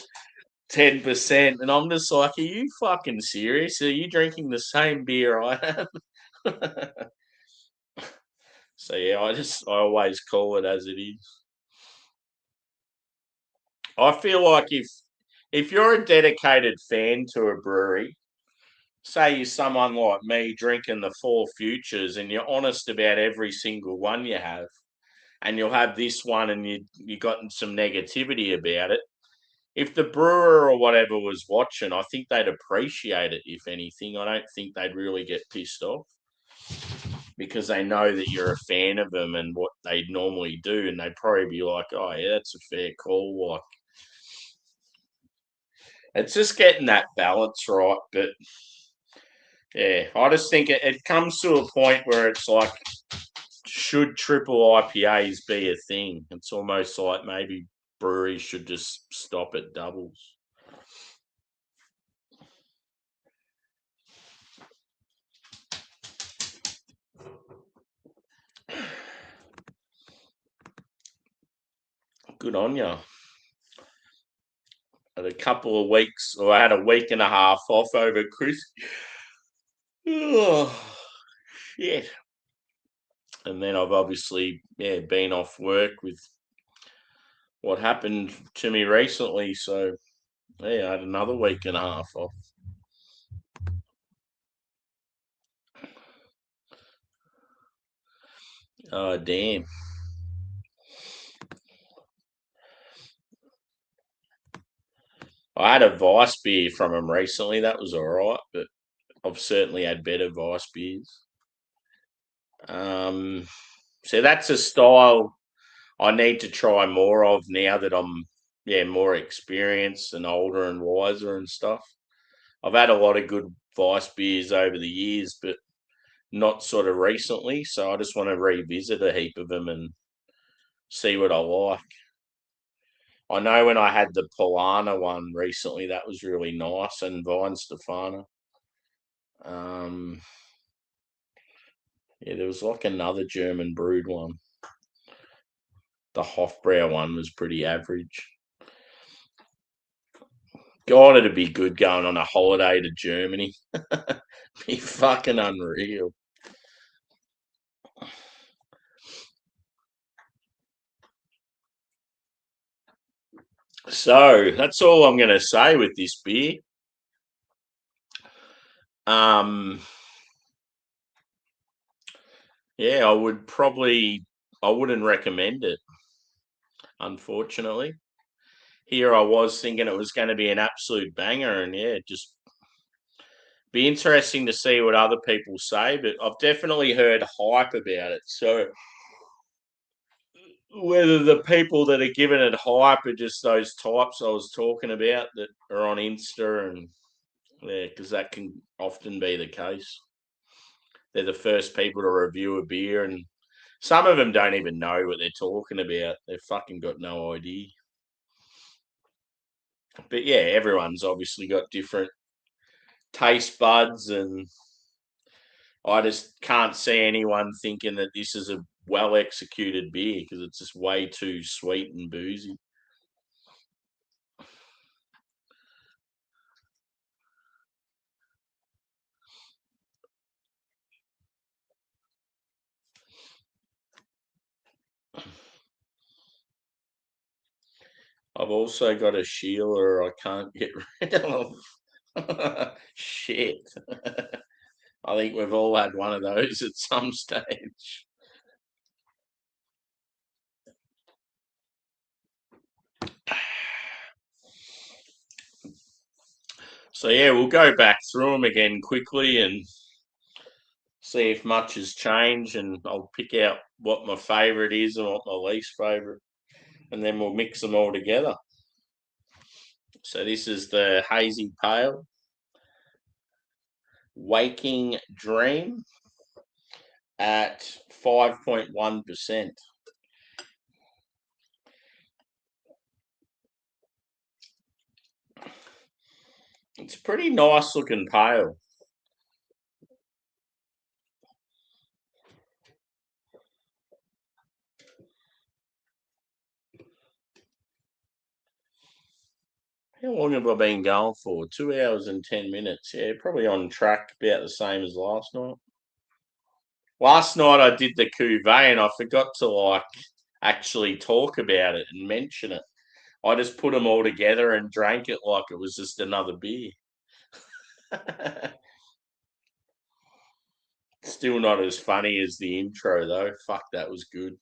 10%." And I'm just like, "Are you fucking serious? Are you drinking the same beer I have?" So yeah, I always call it as it is. I feel like if you're a dedicated fan to a brewery, say you're someone like me drinking the four futures and you're honest about every single one you have, and you'll have this one and you got some negativity about it. If the brewer or whatever was watching, I think they'd appreciate it. If anything, I don't think they'd really get pissed off because they know that you're a fan of them and what they normally do, and they'd probably be like, "Oh yeah, that's a fair call." Like it's just getting that balance right. But yeah, I just think it comes to a point where it's like, should triple IPAs be a thing? It's almost like maybe breweries should just stop at doubles. Good on you. Had a couple of weeks, or I had a week and a half off over Christmas. Oh, shit. And then I've obviously, yeah, been off work with what happened to me recently. So, yeah, I had another week and a half off. Oh, damn. I had a Vice beer from them recently. That was all right, but I've certainly had better Vice beers. Um, so that's a style I need to try more of now that I'm, yeah, more experienced and older and wiser and stuff. I've had a lot of good Vice beers over the years, but not sort of recently. So I just want to revisit a heap of them and see what I like. I know when I had the Polana one recently, that was really nice, and Vine Stefano. Um, yeah, there was like another German brewed one. The Hofbrau one was pretty average. God, it'd be good going on a holiday to Germany. Be fucking unreal. So that's all I'm going to say with this beer. Um, yeah, I wouldn't recommend it, unfortunately. Here I was thinking it was going to be an absolute banger, and yeah, just be interesting to see what other people say. But I've definitely heard hype about it. So whether the people that are giving it hype are just those types I was talking about that are on Insta, and yeah, because that can often be the case. They're the first people to review a beer, and some of them don't even know what they're talking about. They've fucking got no idea. But yeah, everyone's obviously got different taste buds, and I just can't see anyone thinking that this is a well executed beer because it's just way too sweet and boozy. I've also got a Sheila I can't get rid of. Shit. I think we've all had one of those at some stage. So yeah, we'll go back through them again quickly and see if much has changed, and I'll pick out what my favourite is and what my least favourite, and then we'll mix them all together. So this is the Hazy Pale Waking Dream at 5.1%. It's a pretty nice looking pale. How long have I been going for? 2 hours and 10 minutes. Yeah, probably on track about the same as last night. Last night I did the cuvee and I forgot to actually talk about it and mention it. I just put them all together and drank it like it was just another beer. Still not as funny as the intro though. Fuck, that was good.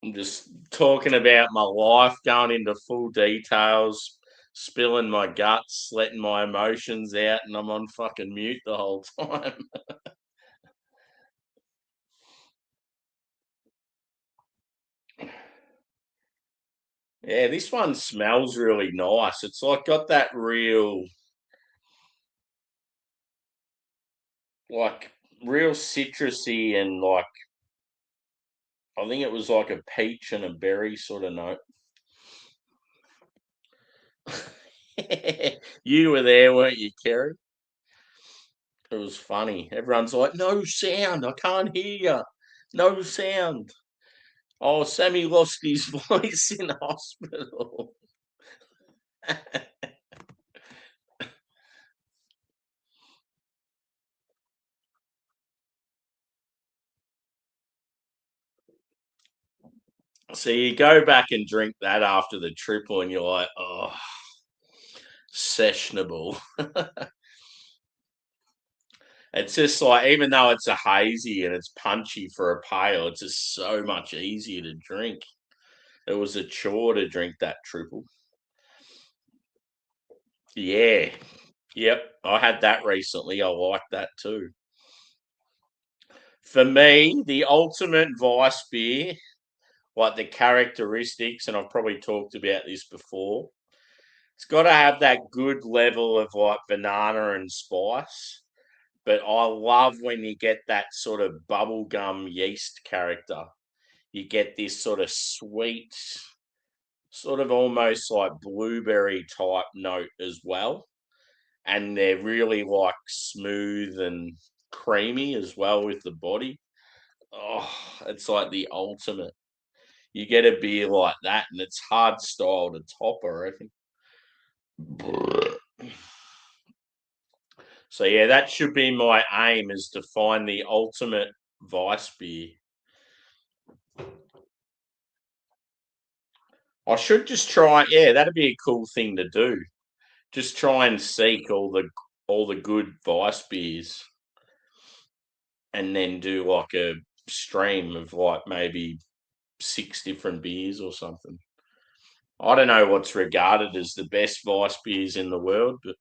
I'm just talking about my life, going into full details, spilling my guts, letting my emotions out, and I'm on fucking mute the whole time. Yeah, this one smells really nice. It's got that like real citrusy and I think it was like a peach and a berry sort of note. You were there, weren't you, Kerry? It was funny. Everyone's like, "No sound. I can't hear you. No sound." Oh, Sammy lost his voice in hospital. So you go back and drink that after the triple, and you're like, "Oh, sessionable." It's just like, even though it's a hazy and it's punchy for a pale, it's just so much easier to drink. It was a chore to drink that triple. Yeah. Yep. I had that recently. I like that too. For me, the ultimate vice beer, like the characteristics, and I've probably talked about this before, it's got to have that good level of like banana and spice. But I love when you get that sort of bubblegum yeast character. You get this sort of sweet, sort of almost like blueberry type note as well. And they're really like smooth and creamy as well with the body. Oh, it's like the ultimate. You get a beer like that, and it's hard style to top, I reckon. So yeah, that should be my aim, is to find the ultimate vice beer. I should just try. Yeah, that'd be a cool thing to do. Just try and seek all the good vice beers, and then do like a stream of like maybe 6 different beers or something. I don't know what's regarded as the best vice beers in the world, but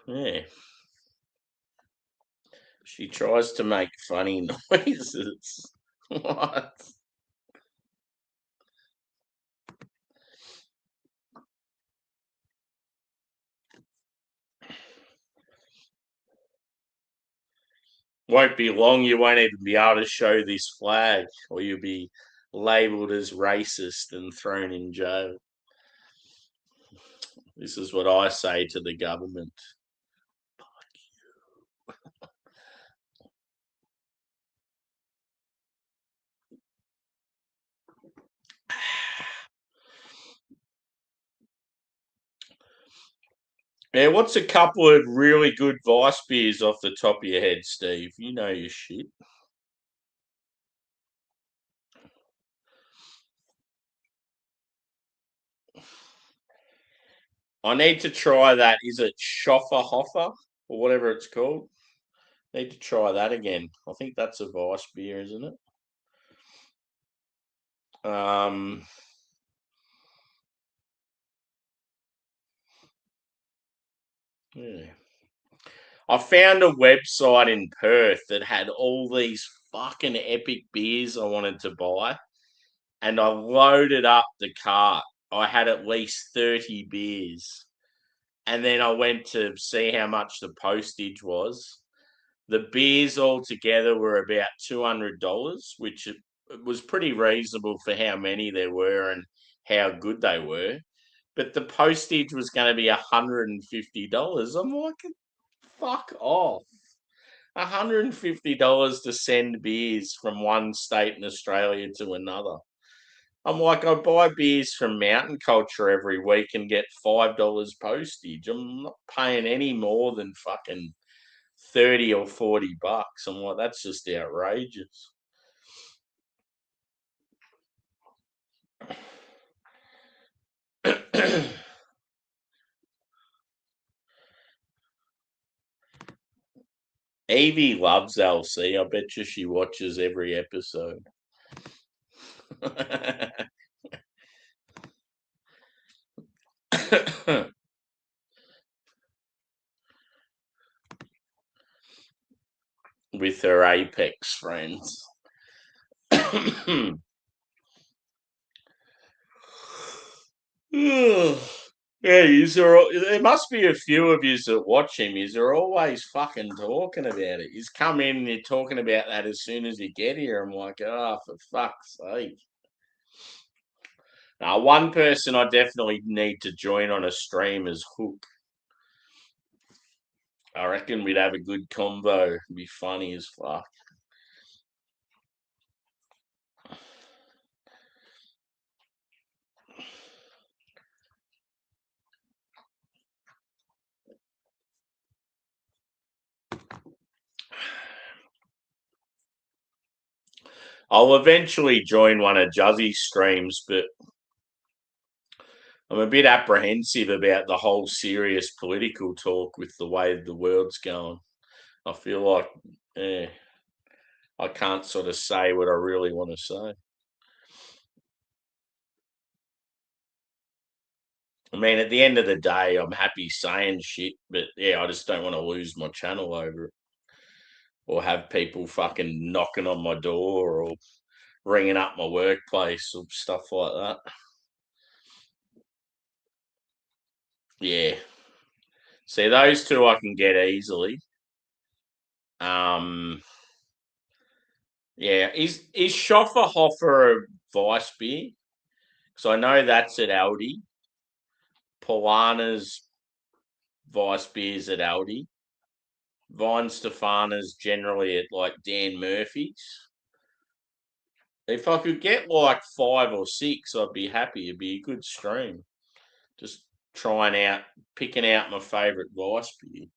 yeah. She tries to make funny noises. What? Won't be long, you won't even be able to show this flag, or you'll be labelled as racist and thrown in jail. This is what I say to the government. Yeah, what's a couple of really good vice beers off the top of your head, Steve? You know your shit. I need to try that. Is it Schoffer Hoffer or whatever it's called? Need to try that again. I think that's a vice beer, isn't it? Um, yeah. I found a website in Perth that had all these fucking epic beers I wanted to buy, and I loaded up the cart. I had at least 30 beers, and then I went to see how much the postage was. The beers altogether were about $200, which was pretty reasonable for how many there were and how good they were. But the postage was going to be $150. I'm like, fuck off. $150 to send beers from one state in Australia to another. I'm like, I buy beers from Mountain Culture every week and get $5 postage. I'm not paying any more than fucking 30 or $40. I'm like, that's just outrageous. Evie loves LC. I bet you she watches every episode. With her Apex friends. Yeah, there must be a few of you that watch him. You're always fucking talking about it. He's come in and you're talking about that as soon as you get here. I'm like, oh, for fuck's sake. Now, one person I definitely need to join on a stream is Hook. I reckon we'd have a good combo. It'd be funny as fuck. I'll eventually join one of Juzzy's streams, but I'm a bit apprehensive about the whole serious political talk with the way the world's going. I feel like, I can't sort of say what I really want to say. I mean, at the end of the day, I'm happy saying shit, but yeah, I just don't want to lose my channel over it or have people fucking knocking on my door or ringing up my workplace or stuff like that. Yeah. See, those two I can get easily. Yeah, is Schofferhofer a Vice beer? Because I know that's at Aldi. Polana's Vice beers at Aldi. Vine Stefana's generally at like Dan Murphy's. If I could get like 5 or 6, I'd be happy. It'd be a good stream. Just picking out my favourite Vice beer.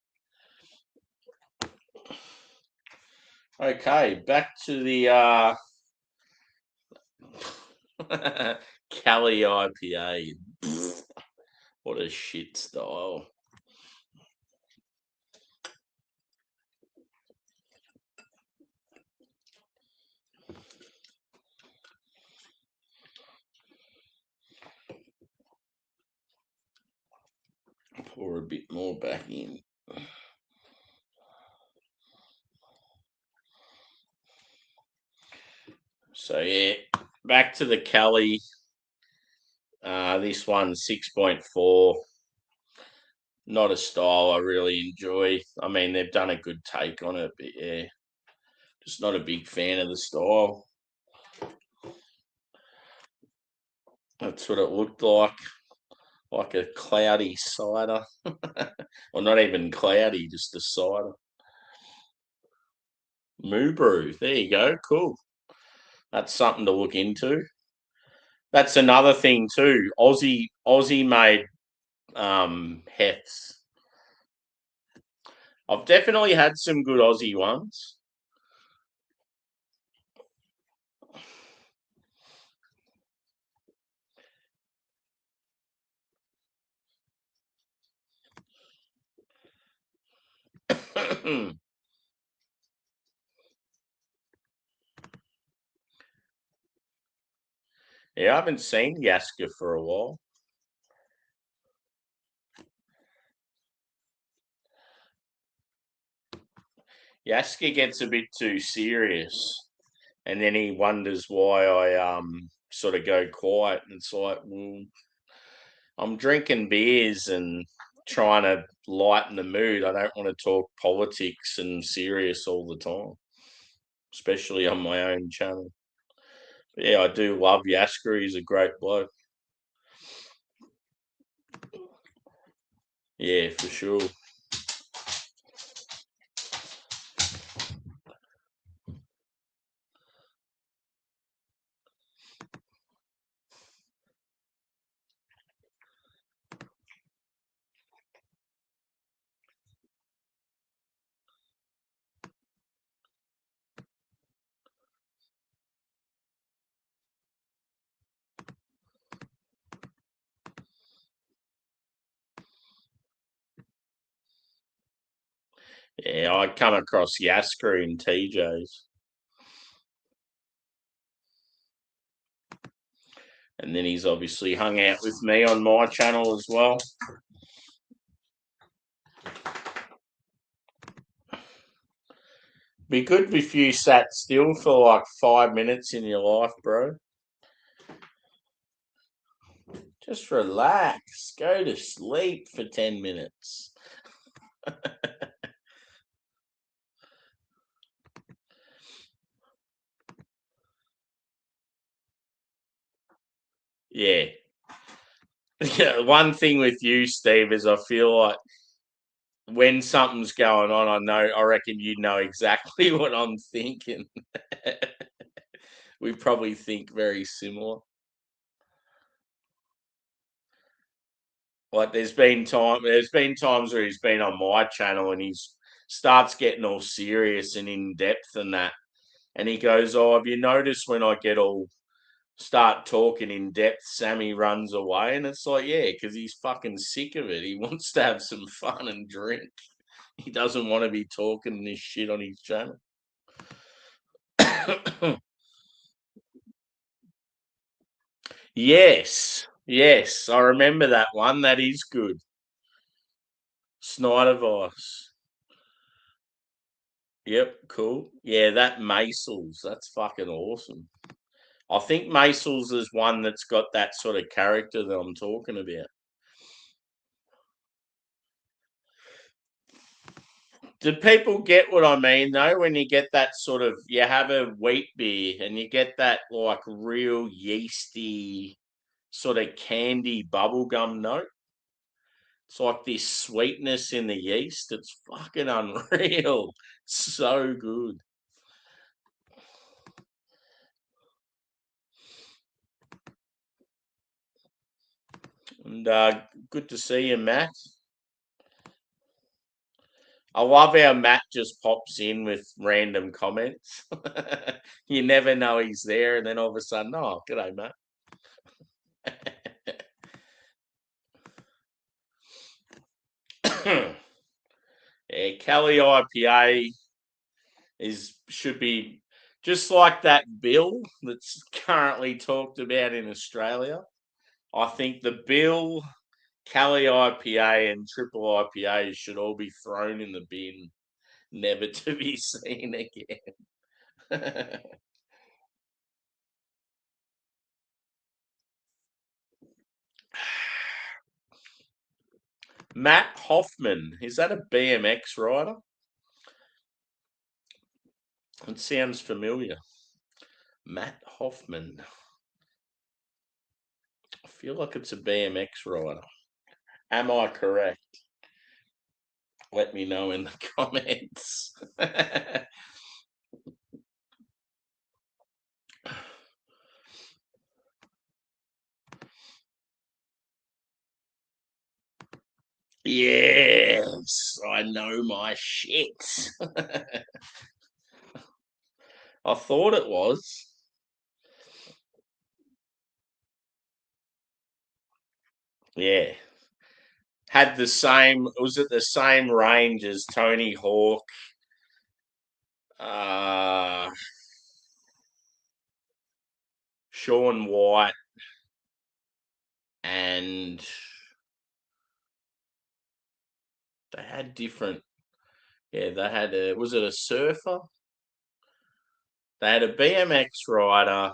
Okay, back to the Cali IPA. What a shit style. Pour a bit more back in. So yeah, back to the Cali. This one's 6.4. Not a style I really enjoy. I mean, they've done a good take on it, but yeah, just not a big fan of the style. That's what it looked like a cloudy cider. Or not even cloudy, just a cider. Moo Brew. There you go. Cool. That's something to look into. That's another thing too. Aussie made heths. I've definitely had some good Aussie ones. Yeah, I haven't seen Yaska for a while. Yasker gets a bit too serious, and then he wonders why I sort of go quiet. And it's like, well, I'm drinking beers and trying to lighten the mood. I don't want to talk politics and serious all the time, especially on my own channel. But yeah, I do love Yasker. He's a great bloke. Yeah, for sure. Yeah, I come across Yasker in TJ's. And then he's obviously hung out with me on my channel as well. Be good if you sat still for like 5 minutes in your life, bro. Just relax. Go to sleep for 10 minutes. Yeah. One thing with you, Steve, is I feel like when something's going on, I reckon you know exactly what I'm thinking. We probably think very similar. Like there's been times where he's been on my channel and he's starts getting all serious and in depth and that. And he goes, "Oh, have you noticed when I get all start talking in depth, Sammy runs away?" And it's like, yeah, because he's fucking sick of it. He wants to have some fun and drink. He doesn't want to be talking this shit on his channel. Yes, I remember that one. That is good. Snyder Vice. Yep, cool. Yeah, that Maisels, that's fucking awesome. I think Maisels is one that's got that sort of character that I'm talking about. Do people get what I mean though? When you get that sort of, you have a wheat beer and you get that like real yeasty sort of candy bubblegum note. It's like this sweetness in the yeast. It's fucking unreal. So good. And good to see you, Matt. I love how Matt just pops in with random comments. You never know he's there, and then all of a sudden, oh, g'day, Matt. Yeah, Cali IPA should be just like that bill that's currently talked about in Australia. I think the bill, Cali IPA, and triple IPA should all be thrown in the bin, never to be seen again. Matt Hoffman, is that a BMX rider? It sounds familiar. Matt Hoffman. I feel like it's a BMX rider. Am I correct? Let me know in the comments. Yes, I know my shit. I thought it was. Yeah. Had the same, was it the same range as Tony Hawk? Uh, Sean White and they had different. Yeah, they had was it a surfer? They had a BMX rider.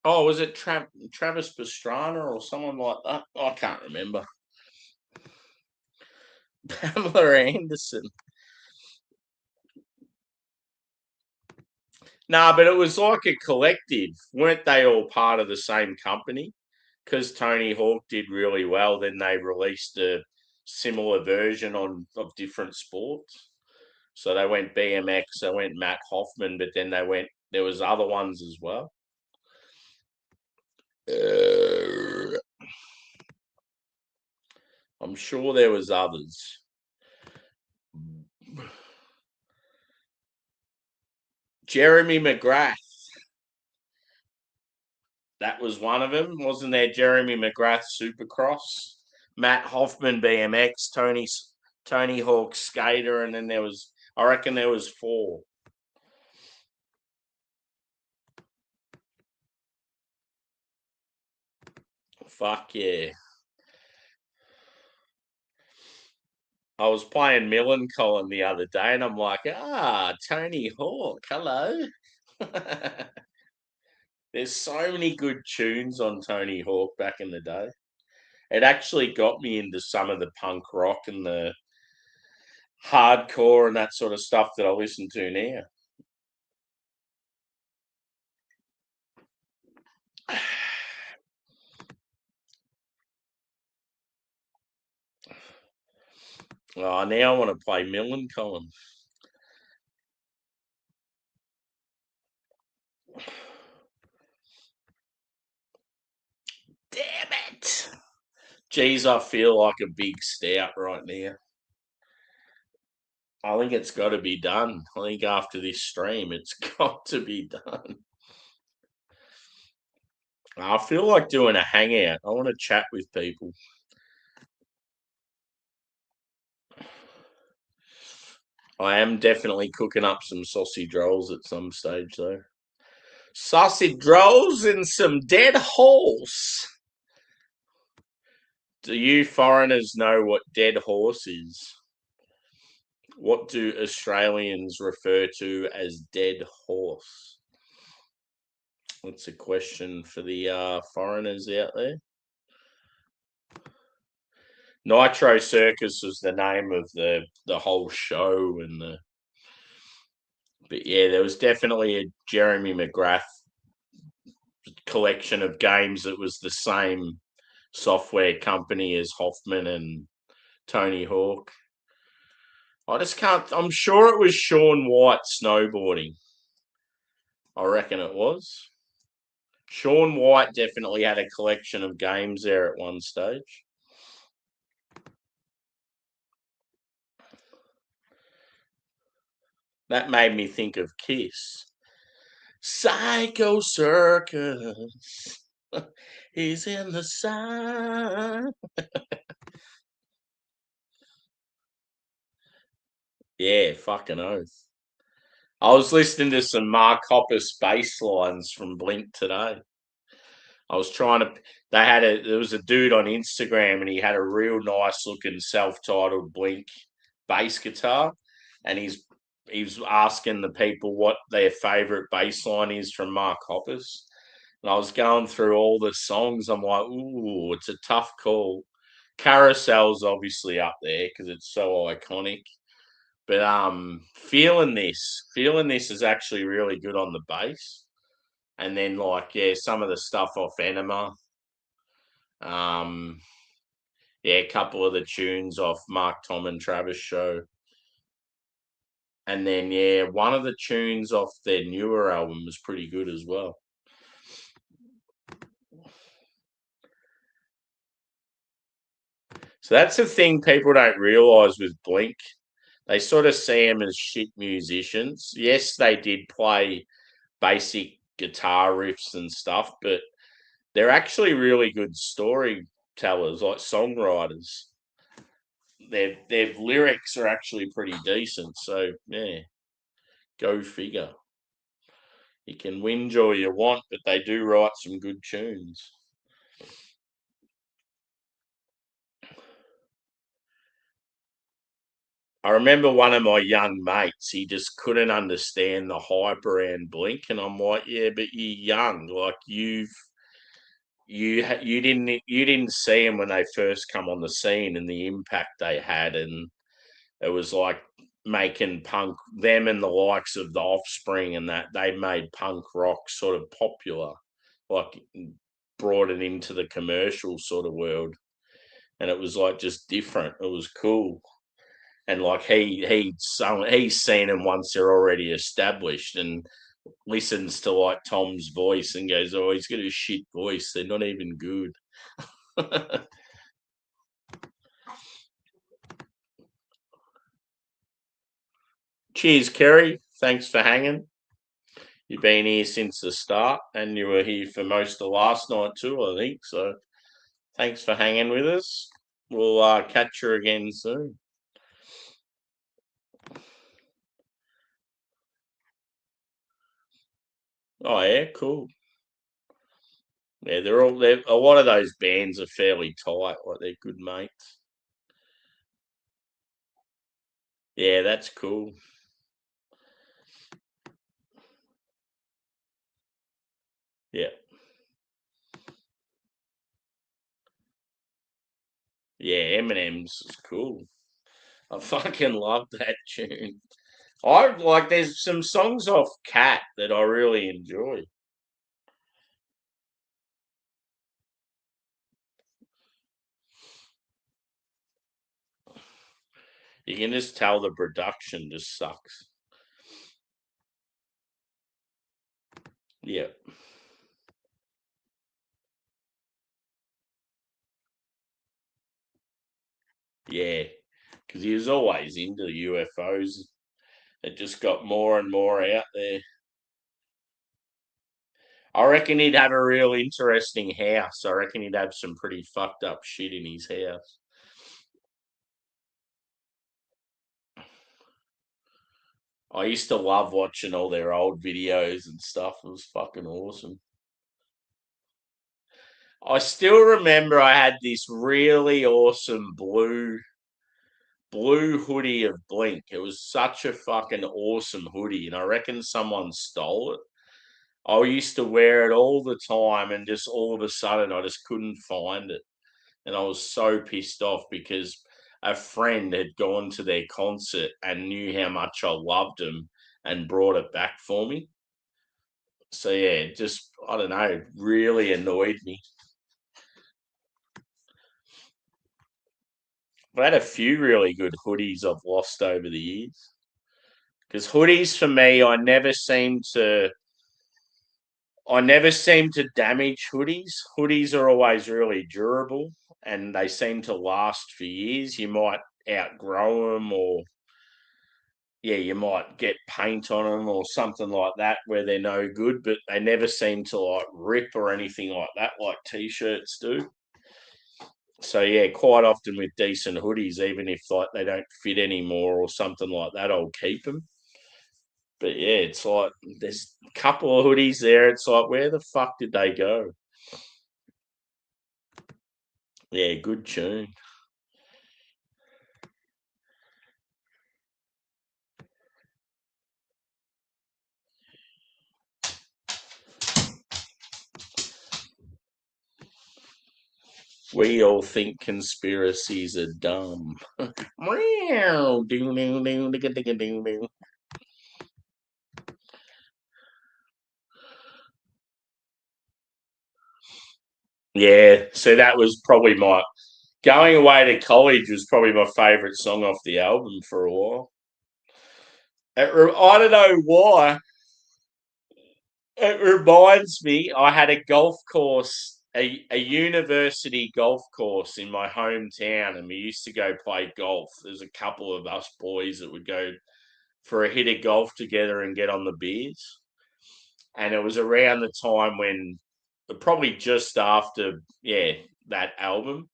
Oh, was it Travis Pastrana or someone like that? I can't remember. Pamela Anderson. Nah, but it was like a collective. Weren't they all part of the same company? Because Tony Hawk did really well, then they released a similar version of different sports. So they went BMX, they went Matt Hoffman, but then there was other ones as well. I'm sure there was others. Jeremy McGrath. That was one of them, wasn't there? Jeremy McGrath Supercross, Matt Hoffman BMX, Tony Hawk Skater, and then I reckon there was 4. Fuck yeah. I was playing Millencolin the other day and I'm like, Tony Hawk, hello. There's so many good tunes on Tony Hawk back in the day. It actually got me into some of the punk rock and the hardcore and that sort of stuff that I listen to now. Oh, now I want to play Millencolin. Damn it. Geez, I feel like a big stout right now. I think it's got to be done. I think after this stream, it's got to be done. I feel like doing a hangout. I want to chat with people. I am definitely cooking up some sausage rolls at some stage, though. Sausage rolls and some dead horse. Do you foreigners know what dead horse is? What do Australians refer to as dead horse? That's a question for the foreigners out there. Nitro Circus was the name of the whole show, but yeah, there was definitely a Jeremy McGrath collection of games that was the same software company as Hoffman and Tony Hawk. I just can't. I'm sure it was Sean White snowboarding. I reckon it was. Sean White definitely had a collection of games there at one stage. That made me think of Kiss. Psycho Circus. He's in the sun. Yeah, fucking oath. I was listening to some Mark Hoppus bass lines from Blink today. I was trying to. There was a dude on Instagram and he had a real nice looking self-titled Blink bass guitar, and he was asking the people what their favorite bass line is from Mark Hoppus. And I was going through all the songs. I'm like, ooh, it's a tough call. Carousel's obviously up there because it's so iconic. But feeling this is actually really good on the bass. And then some of the stuff off Enema. Um, yeah, a couple of the tunes off Mark Tom and Travis show. And then one of the tunes off their newer album was pretty good as well. So that's the thing people don't realise with Blink. They sort of see them as shit musicians. Yes, they did play basic guitar riffs and stuff, but they're actually really good storytellers, like songwriters. Their lyrics are actually pretty decent. So yeah, go figure. You can whinge all you want, but they do write some good tunes. I remember one of my young mates, he just couldn't understand the hype around Blink, and I'm like, yeah, but you're young, like you didn't see them when they first come on the scene and the impact they had, and it was like making punk them and the likes of the Offspring and that they made punk rock sort of popular, like brought it into the commercial sort of world, and it was like just different. It was cool. And like he's seen them once they're already established and listens to like Tom's voice and goes, "Oh, he's got a shit voice. They're not even good." Cheers, Kerry. Thanks for hanging. You've been here since the start, and you were here for most of last night too, I think. So thanks for hanging with us. We'll catch you again soon. Oh yeah, cool. Yeah, they're a lot of those bands are fairly tight, like they're good mates. Yeah, that's cool. Yeah. Yeah, Eminem's is cool. I fucking love that tune. I like there's some songs off Cat that I really enjoy. You can just tell the production just sucks. Yeah. Yeah. Because he was always into UFOs. It just got more and more out there. I reckon he'd have a real interesting house. I reckon he'd have some pretty fucked up shit in his house. I used to love watching all their old videos and stuff. It was fucking awesome. I still remember I had this really awesome blue hoodie of Blink. It was such a fucking awesome hoodie, and I reckon someone stole it. I used to wear it all the time, and just all of a sudden, I just couldn't find it, and I was so pissed off because a friend had gone to their concert and knew how much I loved them and brought it back for me. So yeah, just I don't know, really annoyed me. I've had a few really good hoodies I've lost over the years. Because hoodies for me, I never seem to damage hoodies. Hoodies are always really durable and they seem to last for years. You might outgrow them, or yeah, you might get paint on them or something like that where they're no good, but they never seem to like rip or anything like that, like t-shirts do. So yeah, quite often with decent hoodies, even if like they don't fit anymore or something like that, I'll keep them. But yeah, it's like there's a couple of hoodies there. It's like, where the fuck did they go? Yeah, good tune. We all think conspiracies are dumb. Meow, doo, doo, doo, digga, digga, doo, doo. Yeah, so that was probably my going away to college was probably my favourite song off the album for a while. I don't know why. It reminds me, I had a golf course, a university golf course in my hometown, and we used to go play golf. There's a couple of us boys that would go for a hit of golf together and get on the beers. And it was around the time when, probably just after, yeah, that album.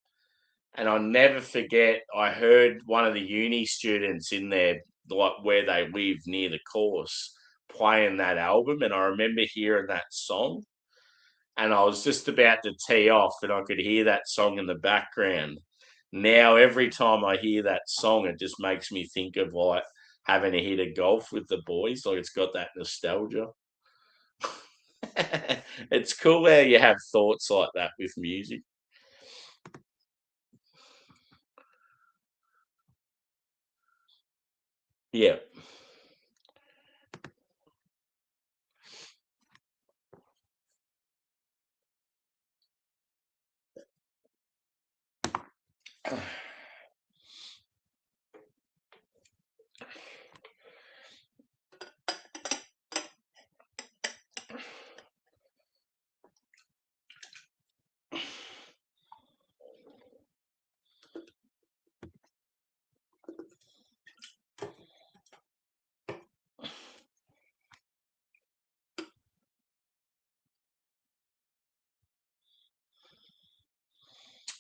And I'll never forget, I heard one of the uni students in there, like where they live near the course, playing that album. And I remember hearing that song. And I was just about to tee off, and I could hear that song in the background. now every time I hear that song, it just makes me think of like having a hit of golf with the boys. Like it's got that nostalgia. It's cool how you have thoughts like that with music. Yeah,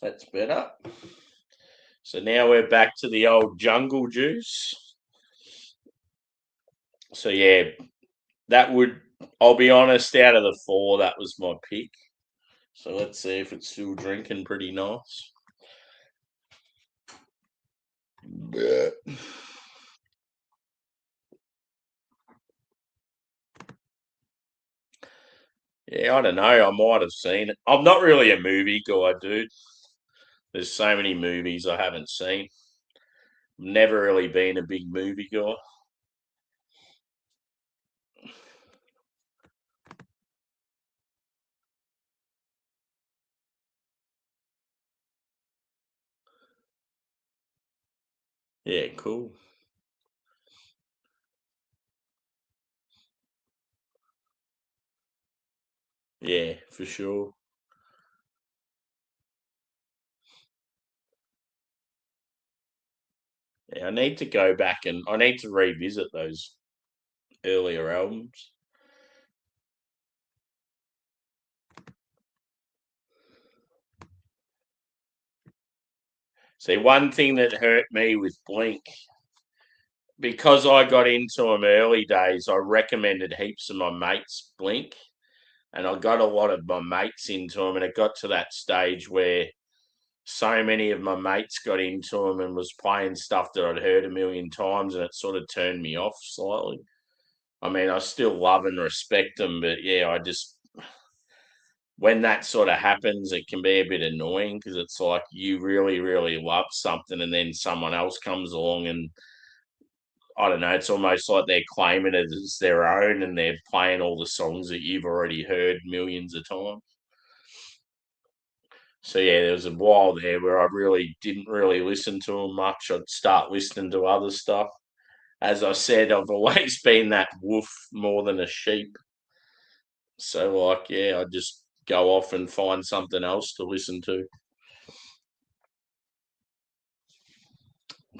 that's better. So now we're back to the old jungle juice. So yeah, that would, I'll be honest, out of the four, that was my pick. So let's see if it's still drinking pretty nice. Yeah. Yeah, I don't know. I might have seen it. I'm not really a movie guy, dude. There's so many movies I haven't seen. Never really been a big movie guy. Yeah, cool. Yeah, for sure. Yeah, I need to go back and I need to revisit those earlier albums. See, one thing that hurt me with Blink, because I got into them early days, I recommended heaps of my mates Blink, and I got a lot of my mates into them, and it got to that stage where so many of my mates got into them and was playing stuff that I'd heard a million times, and it sort of turned me off slightly. I mean, I still love and respect them, but yeah, I just when that sort of happens, it can be a bit annoying because it's like you really, really love something, and then someone else comes along and I don't know, it's almost like they're claiming it as their own and they're playing all the songs that you've already heard millions of times. So yeah, there was a while there where I really didn't really listen to them much. I'd start listening to other stuff. As I said, I've always been that wolf more than a sheep. So like, yeah, I just go off and find something else to listen to.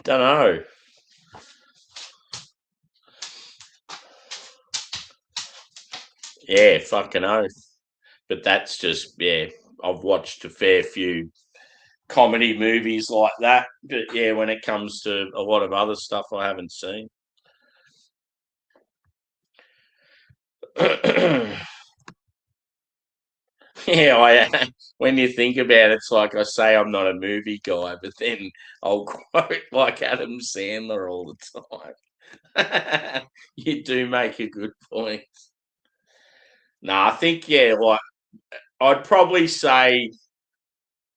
Don't know. Yeah, fucking oath. But that's just yeah. I've watched a fair few comedy movies like that. But yeah, when it comes to a lot of other stuff, I haven't seen. Yeah, when you think about it, it's like I say I'm not a movie guy, but then I'll quote like Adam Sandler all the time. You do make a good point. No, I think yeah, like I'd probably say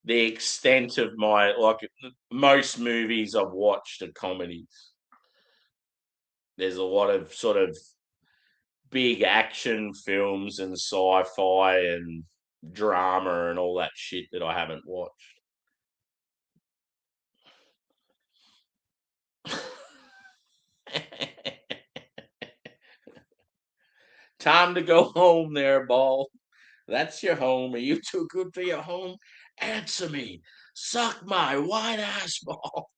the extent of my like most movies I've watched are comedies. There's a lot of sort of big action films and sci-fi and drama and all that shit that I haven't watched. Time to go home there, ball. That's your home. Are you too good for your home? Answer me. Suck my white ass ball.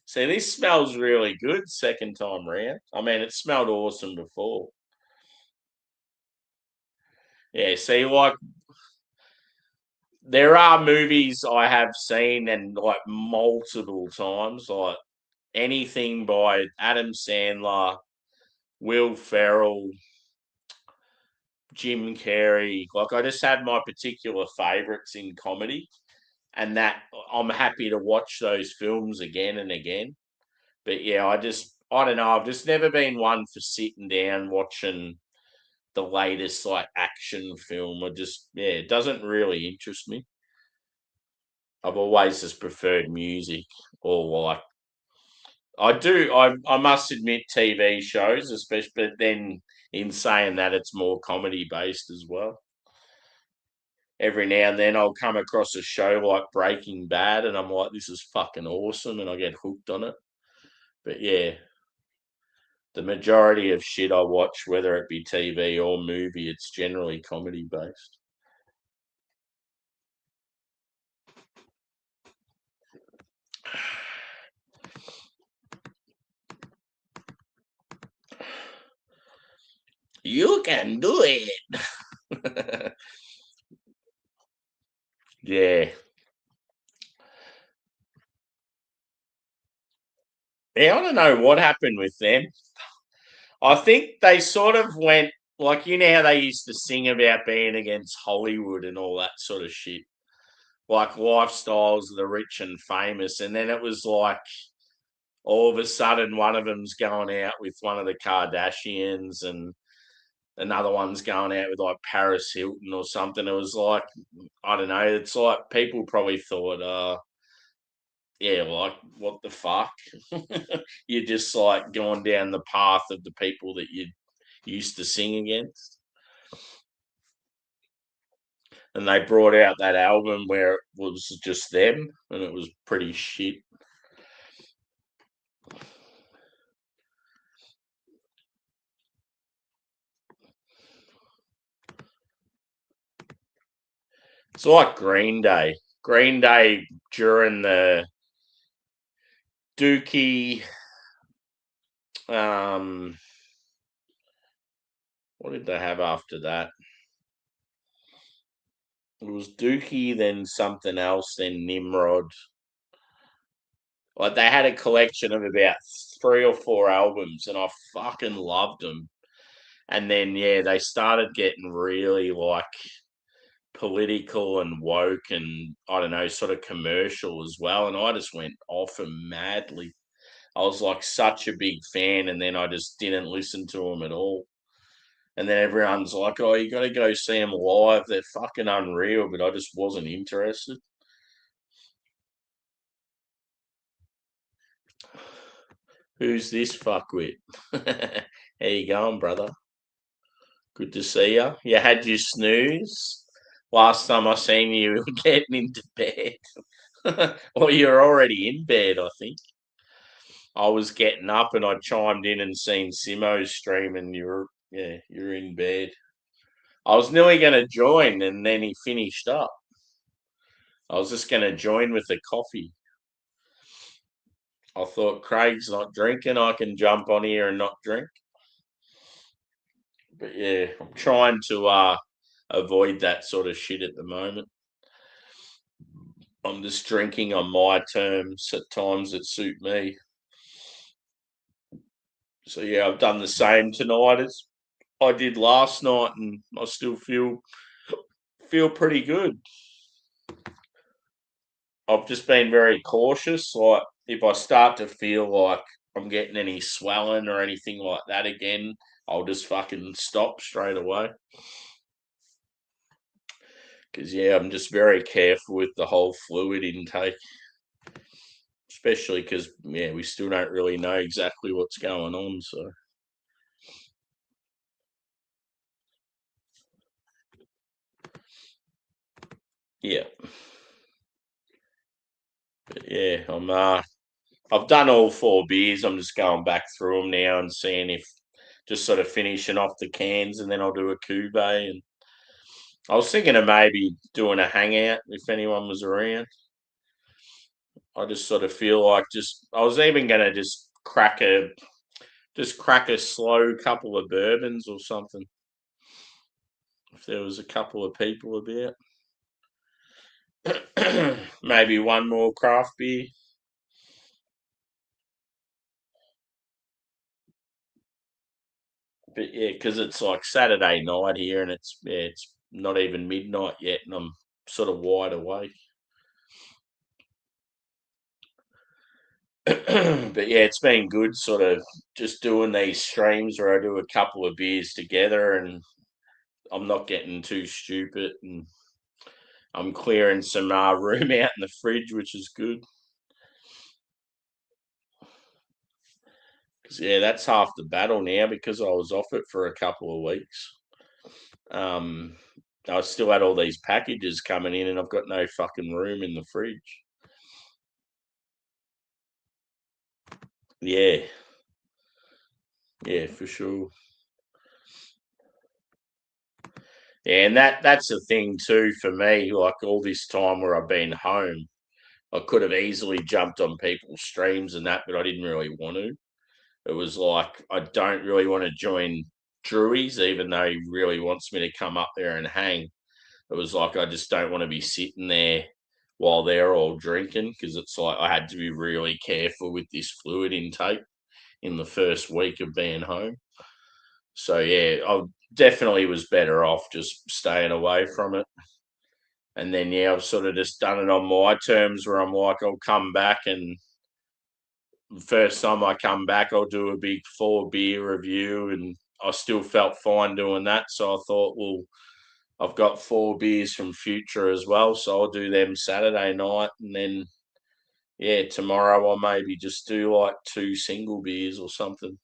See, this smells really good second time round. I mean, it smelled awesome before. Yeah, see, like there are movies I have seen and like multiple times, like anything by Adam Sandler, Will Ferrell, Jim Carrey. Like I just had my particular favourites in comedy, and that I'm happy to watch those films again and again. But yeah, I don't know. I've just never been one for sitting down watching the latest like action film. It doesn't really interest me. I've always just preferred music or like I must admit TV shows, especially, but then in saying that it's more comedy based as well. Every now and then I'll come across a show like Breaking Bad and I'm like, this is fucking awesome, and I get hooked on it. But yeah, the majority of shit I watch, whether it be TV or movie, it's generally comedy based. You can do it. Yeah. Yeah, I don't know what happened with them. I think they sort of went like you know how they used to sing about being against Hollywood and all that sort of shit. Like lifestyles of the rich and famous. And then it was like all of a sudden one of them's going out with one of the Kardashians and another one's going out with like Paris Hilton or something. It was like I don't know. It's like people probably thought, yeah, like what the fuck? You're just like going down the path of the people that you used to sing against. And they brought out that album where it was just them, and it was pretty shit. It's like Green Day. Green Day during the Dookie. Um, what did they have after that? It was Dookie, then something else, then Nimrod. Like they had a collection of about 3 or 4 albums, and I fucking loved them. And then yeah, they started getting really like political and woke, and I don't know, sort of commercial as well. And I just went off them madly. I was like such a big fan, and then I just didn't listen to them at all. And then everyone's like, "Oh, you got to go see them live. They're fucking unreal." But I just wasn't interested. Who's this fuckwit? How you going, brother? Good to see you. You had your snooze. Last time I seen you, you were getting into bed. Well, you're already in bed, I think. I was getting up and I chimed in and seen Simo's stream, and you're in bed. I was nearly going to join, and then he finished up. I was just going to join with a coffee. I thought Craig's not drinking. I can jump on here and not drink. But yeah, I'm trying to avoid that sort of shit at the moment. I'm just drinking on my terms at times that suit me. So yeah, I've done the same tonight as I did last night, and I still feel pretty good. I've just been very cautious. Like if I start to feel like I'm getting any swelling or anything like that again, I'll just fucking stop straight away. Because yeah, I'm just very careful with the whole fluid intake, especially because yeah, we still don't really know exactly what's going on. So yeah, but yeah, I've done all 4 beers. I'm just going back through them now and seeing if just sort of finishing off the cans, and then I'll do a cube. And I was thinking of maybe doing a hangout if anyone was around. I just sort of feel like just I was even gonna just crack a slow couple of bourbons or something if there was a couple of people about. Maybe one more craft beer. But yeah, because it's like Saturday night here, and it's not even midnight yet, and I'm sort of wide awake. But yeah, it's been good, sort of just doing these streams where I do a couple of beers together, and I'm not getting too stupid, and I'm clearing some room out in the fridge, which is good. 'Cause, yeah, that's half the battle now because I was off it for a couple of weeks. Um, I still had all these packages coming in, and I've got no fucking room in the fridge. Yeah, yeah, for sure. Yeah, and that's the thing too for me. Like all this time where I've been home, I could have easily jumped on people's streams and that, but I didn't really want to. It was like I don't really want to join Drewy's, even though he really wants me to come up there and hang. It was like I just don't want to be sitting there while they're all drinking because it's like I had to be really careful with this fluid intake in the first week of being home. So yeah, I definitely was better off just staying away from it. And then yeah, I've sort of just done it on my terms where I'm like, I'll come back, and first time I come back, I'll do a big 4 beer review, and I still felt fine doing that. So I thought, well, I've got 4 beers from Future as well, so I'll do them Saturday night, and then yeah, tomorrow I'll maybe just do like 2 single beers or something.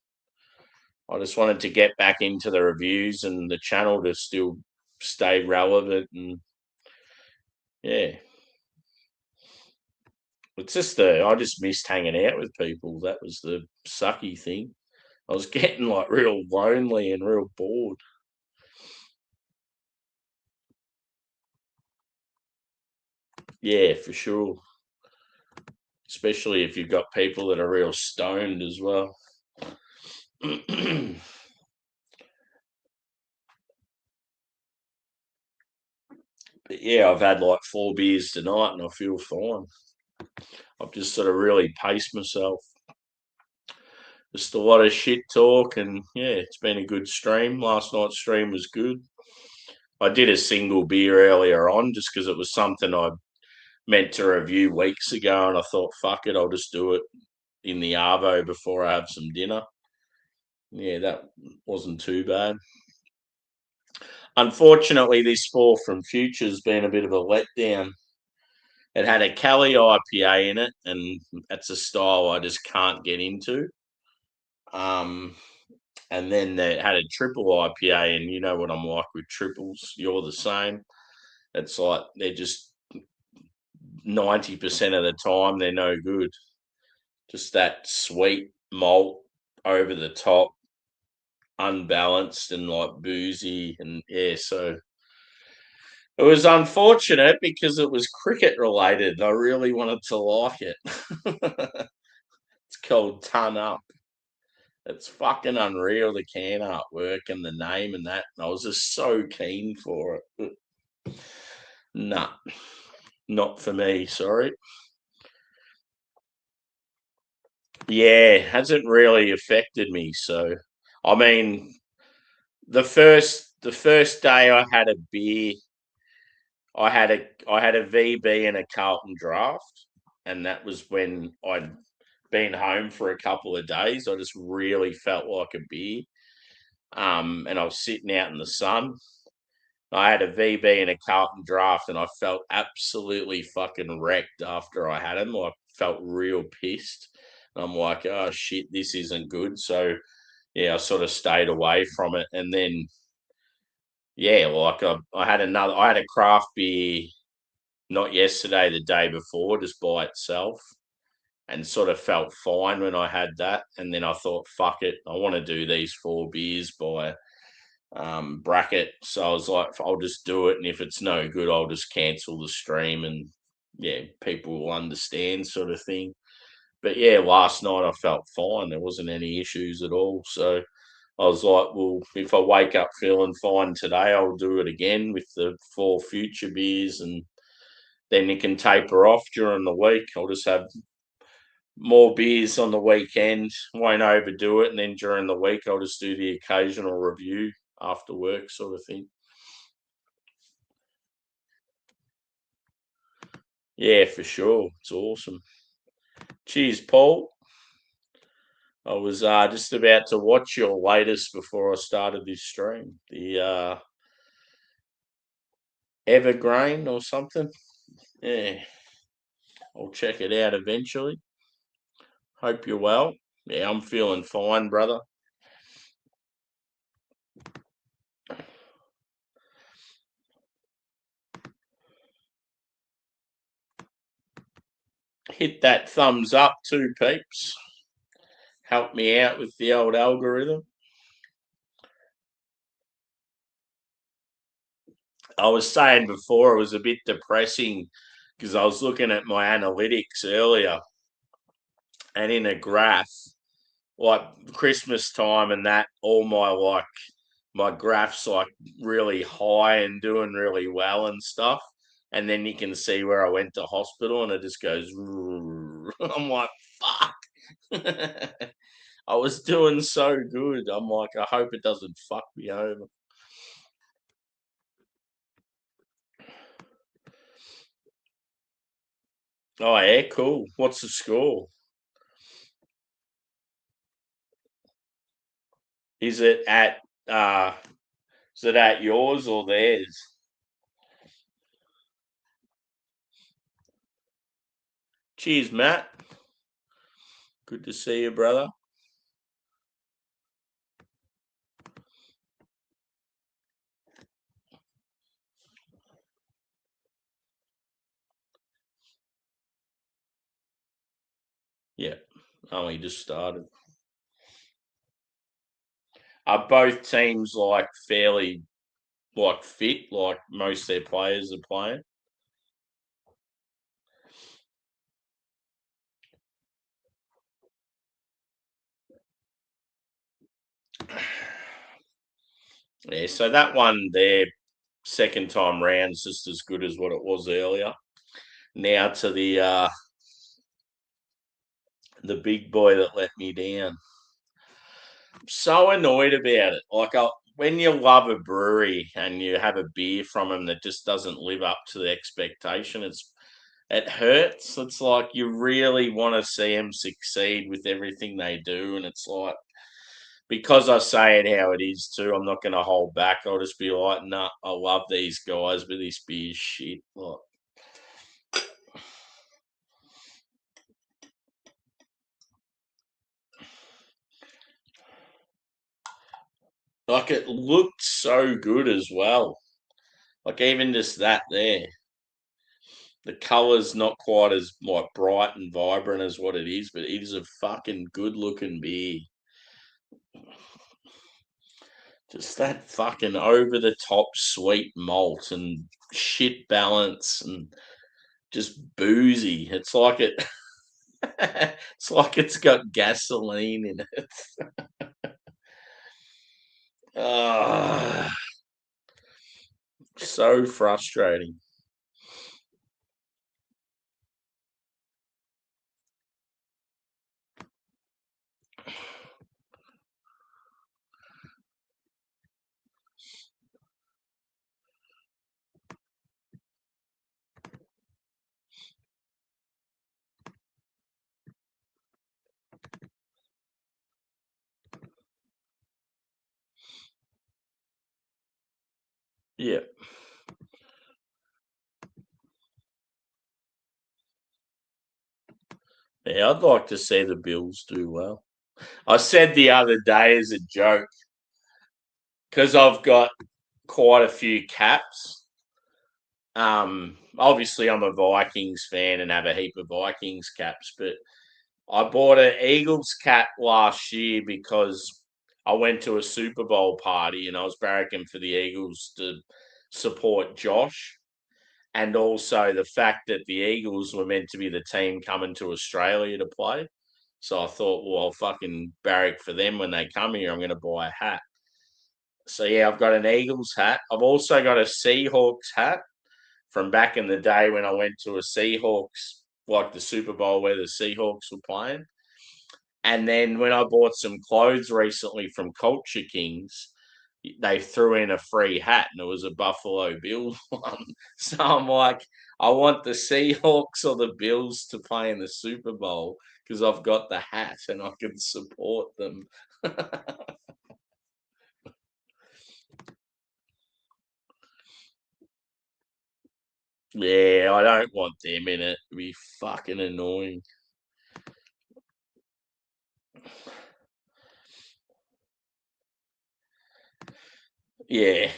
I just wanted to get back into the reviews and the channel to still stay relevant, and yeah, it's just I just missed hanging out with people. That was the sucky thing. I was getting like real lonely and real bored. Yeah, for sure. Especially if you've got people that are real stoned as well. But yeah, I've had like 4 beers tonight and I feel fine. I've just sort of really paced myself. Just a lot of shit talk, and yeah, it's been a good stream. Last night's stream was good. I did a single beer earlier on just because it was something I meant to review weeks ago, and I thought, fuck it, I'll just do it in the arvo before I have some dinner. Yeah, that wasn't too bad. Unfortunately, this 4 from Future's been a bit of a letdown. It had a Cali IPA in it, and that's a style I just can't get into. And then they had a triple IPA, and you know what I'm like with triples. You're the same. It's like they're just 90% of the time they're no good. Just that sweet malt over the top, unbalanced and like boozy, and yeah. So it was unfortunate because it was cricket related. I really wanted to like it. It's called Ton Up. It's fucking unreal, the can artwork and the name and that. And I was just so keen for it. But nah, not for me, sorry. Yeah, hasn't really affected me. So I mean, the first day I had a beer, I had a VB and a Carlton draft, and that was when I'd been home for a couple of days. I just really felt like a beer. And I was sitting out in the sun. I had a VB and a Carlton draft, and I felt absolutely fucking wrecked after I had them. I felt real pissed. And I'm like, oh shit, this isn't good. So yeah, I sort of stayed away from it. And then yeah, like I had a craft beer not yesterday, the day before, just by itself, and sort of felt fine when I had that. And then I thought, fuck it, I want to do these 4 beers by bracket. So I was like, I'll just do it, and if it's no good, I'll just cancel the stream, and yeah, people will understand, sort of thing. But yeah, last night I felt fine. There wasn't any issues at all. So I was like, well, if I wake up feeling fine today, I'll do it again with the 4 Future beers, and then you can taper off during the week. I'll just have more beers on the weekend. Won't overdo it, and then during the week I'll just do the occasional review after work, sort of thing. Yeah, for sure. It's awesome. Cheers, Paul. I was just about to watch your latest before I started this stream. The Evergreen or something. Yeah, I'll check it out eventually. Hope you're well. Yeah, I'm feeling fine, brother. Hit that thumbs up too, peeps. Help me out with the old algorithm. I was saying before it was a bit depressing because I was looking at my analytics earlier, and in a graph, like Christmas time and that, all my graphs like really high and doing really well and stuff. And then you can see where I went to hospital and it just goes. I'm like, fuck. I was doing so good. I'm like, I hope it doesn't fuck me over. Oh yeah, cool. What's the score? Is it at uh is it at yours or theirs? Cheers, Matt. Good to see you, brother. Yeah, only just started. Are both teams like fairly like fit, like most of their players are playing? Yeah, so that one there, second time round, is just as good as what it was earlier. Now to the big boy that let me down. I'm so annoyed about it. When you love a brewery and you have a beer from them that just doesn't live up to the expectation, it hurts. It's like you really want to see them succeed with everything they do, and it's like because I say it how it is too. I'm not going to hold back. I'll just be like, nah, I love these guys, but this beer's shit. Like it looked so good as well. Like even just that there, the color's not quite as like bright and vibrant as what it is, but it is a fucking good looking beer. Just that fucking over the top sweet malt and shit balance and just boozy. It's like it. It's like it's got gasoline in it. Ah, so frustrating. Yeah. Yeah, I'd like to see the Bills do well. I said the other day as a joke, because I've got quite a few caps. Obviously, I'm a Vikings fan and have a heap of Vikings caps, but I bought an Eagles cap last year because I went to a Super Bowl party and I was barracking for the Eagles to support Josh. And also the fact that the Eagles were meant to be the team coming to Australia to play. So I thought, well, I'll fucking barrack for them when they come here. I'm going to buy a hat. So yeah, I've got an Eagles hat. I've also got a Seahawks hat from back in the day when I went to a Seahawks like the Super Bowl where the Seahawks were playing. And then when I bought some clothes recently from Culture Kings, they threw in a free hat and it was a Buffalo Bills one. So I'm like, I want the Seahawks or the Bills to play in the Super Bowl because I've got the hat and I can support them. Yeah, I don't want them in it. It'd be fucking annoying. Yeah.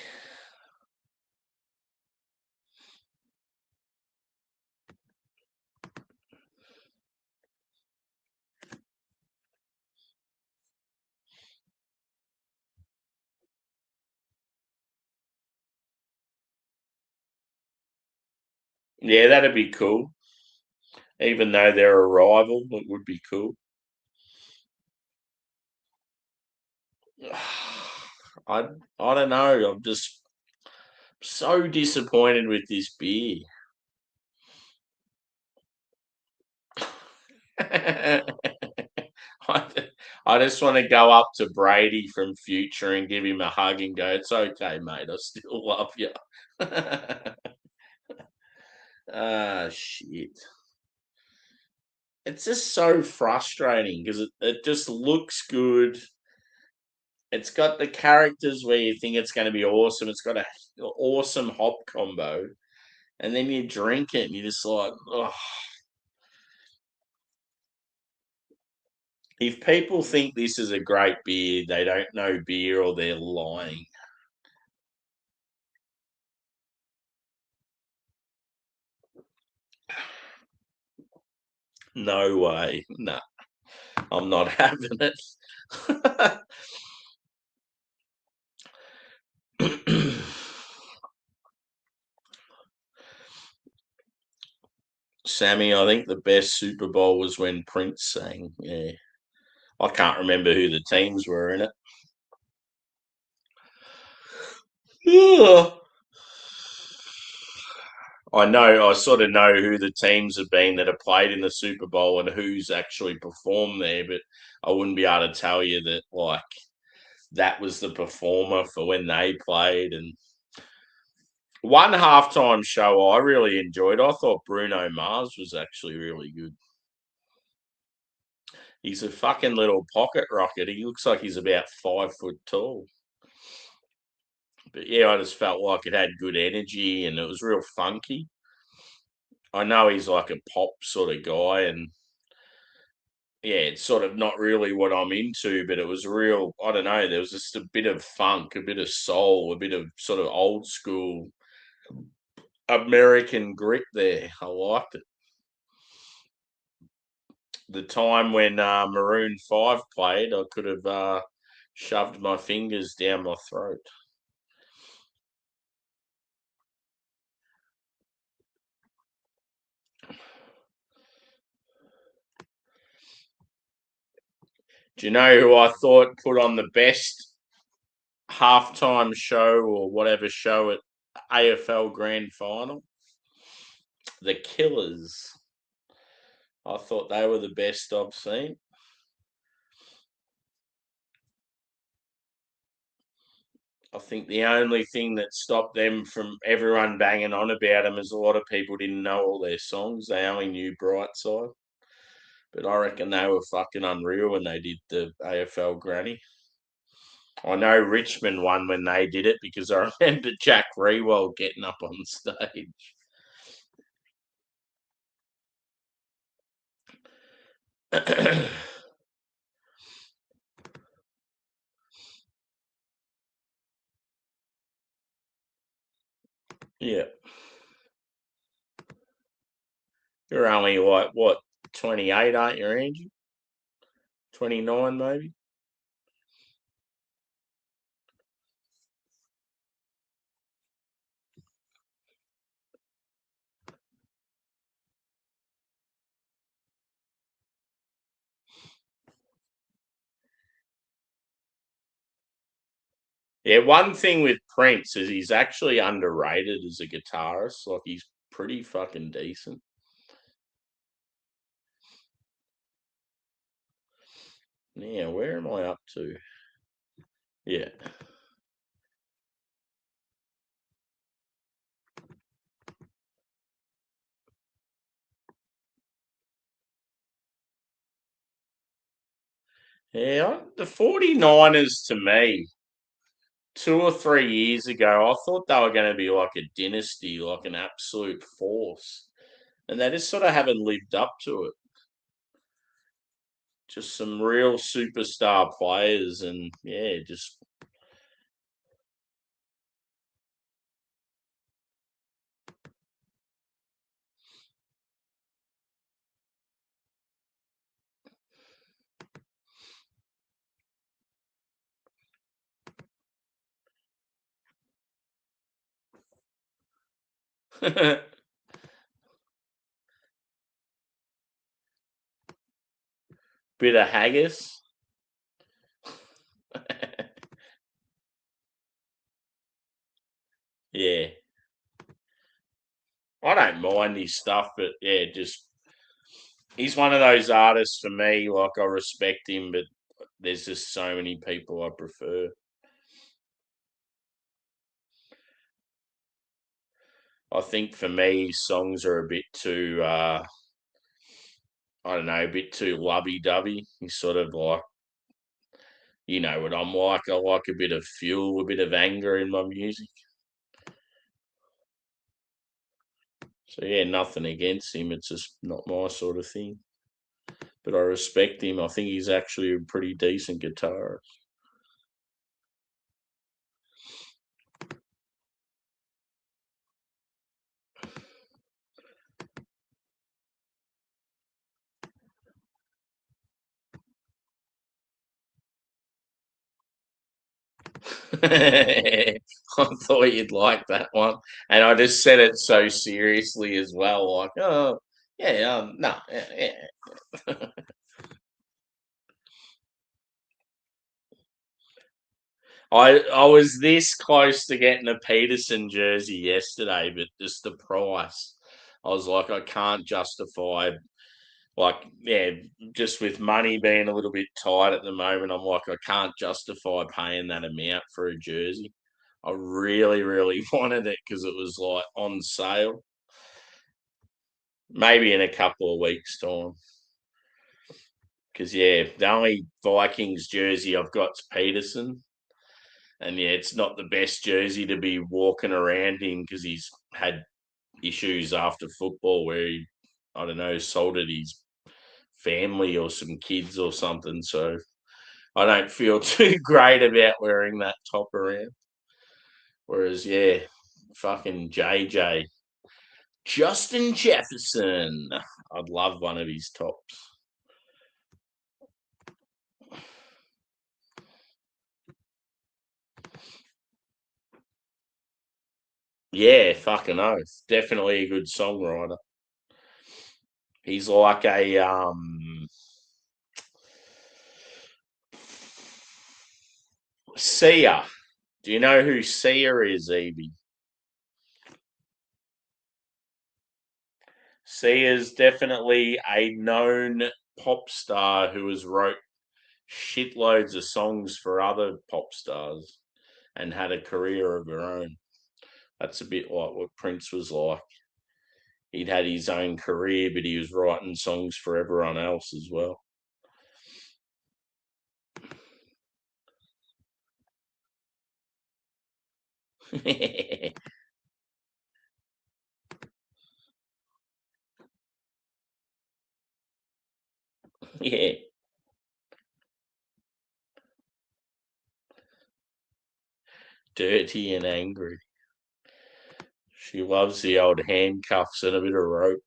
Yeah, that'd be cool. Even though they're a rival, it would be cool. I I don't know. I'm just so disappointed with this beer. I, I just want to go up to Brady from Future and give him a hug and go, "It's okay, mate. I still love you." Ah, shit. It's just so frustrating because it just looks good. It's got the characters where you think it's going to be awesome. It's got a awesome hop combo, and then you drink it and you're just like, oh. If people think this is a great beer, they don't know beer or they're lying. No way. No, I'm not having it. Sammy, I think the best Super Bowl was when Prince sang. Yeah. I can't remember who the teams were in it. Ugh. I sort of know who the teams have been that have played in the Super Bowl and who's actually performed there, but I wouldn't be able to tell you that like that was the performer for when they played. And one halftime show I really enjoyed. I thought Bruno Mars was actually really good. He's a fucking little pocket rocket. He looks like he's about 5 foot tall. But yeah, I just felt like it had good energy and it was real funky. I know he's like a pop sort of guy, and yeah, it's sort of not really what I'm into, but it was real. I don't know. There was just a bit of funk, a bit of soul, a bit of sort of old school American grit there. I liked it. The time when Maroon 5 played, I could have shoved my fingers down my throat. Do you know who I thought put on the best halftime show or whatever show at AFL Grand Final? The Killers. I thought they were the best I've seen. I think the only thing that stopped them from everyone banging on about them is a lot of people didn't know all their songs. They only knew Brightside. But I reckon they were fucking unreal when they did the AFL Granny. I know Richmond won when they did it because I remember Jack Rewell getting up on stage. Yeah. You're only like, what, 28, aren't you, Angie? 29, maybe? Yeah, one thing with Prince is he's actually underrated as a guitarist. Like, he's pretty fucking decent. Now, where am I up to? Yeah. Yeah, the 49ers to me, 2 or 3 years ago, I thought they were going to be like a dynasty, like an absolute force. And they just sort of haven't lived up to it. Just some real superstar players, and yeah, just bit of haggis. Yeah, I don't mind his stuff, but yeah, just he's one of those artists for me. Like I respect him, but there's just so many people I prefer. I think for me, songs are a bit too, I don't know, a bit too lovey dovey. He's sort of like, you know what I'm like. I like a bit of fuel, a bit of anger in my music. So yeah, nothing against him. It's just not my sort of thing. But I respect him. I think he's actually a pretty decent guitarist. I thought you'd like that one, and I just said it so seriously as well. Like, oh yeah, no, yeah, yeah. I was this close to getting a Peterson jersey yesterday, but just the price. I was like, I can't justify, like, yeah, just with money being a little bit tight at the moment, I'm like, I can't justify paying that amount for a jersey. I really, really wanted it because it was like on sale. Maybe in a couple of weeks' time. Because yeah, the only Vikings jersey I've got is Peterson, and yeah, it's not the best jersey to be walking around in because he's had issues after football where he, I don't know, assaulted his family or some kids or something. So I don't feel too great about wearing that top around. Whereas, yeah, fucking JJ, Justin Jefferson, I'd love one of his tops. Yeah, fucking oath. Definitely a good songwriter. He's like a Sia. Do you know who Sia is, Evie? Sia's definitely a known pop star who has wrote shitloads of songs for other pop stars and had a career of her own. That's a bit like what Prince was like. He'd had his own career, but he was writing songs for everyone else as well. Yeah, dirty and angry. She loves the old handcuffs and a bit of rope.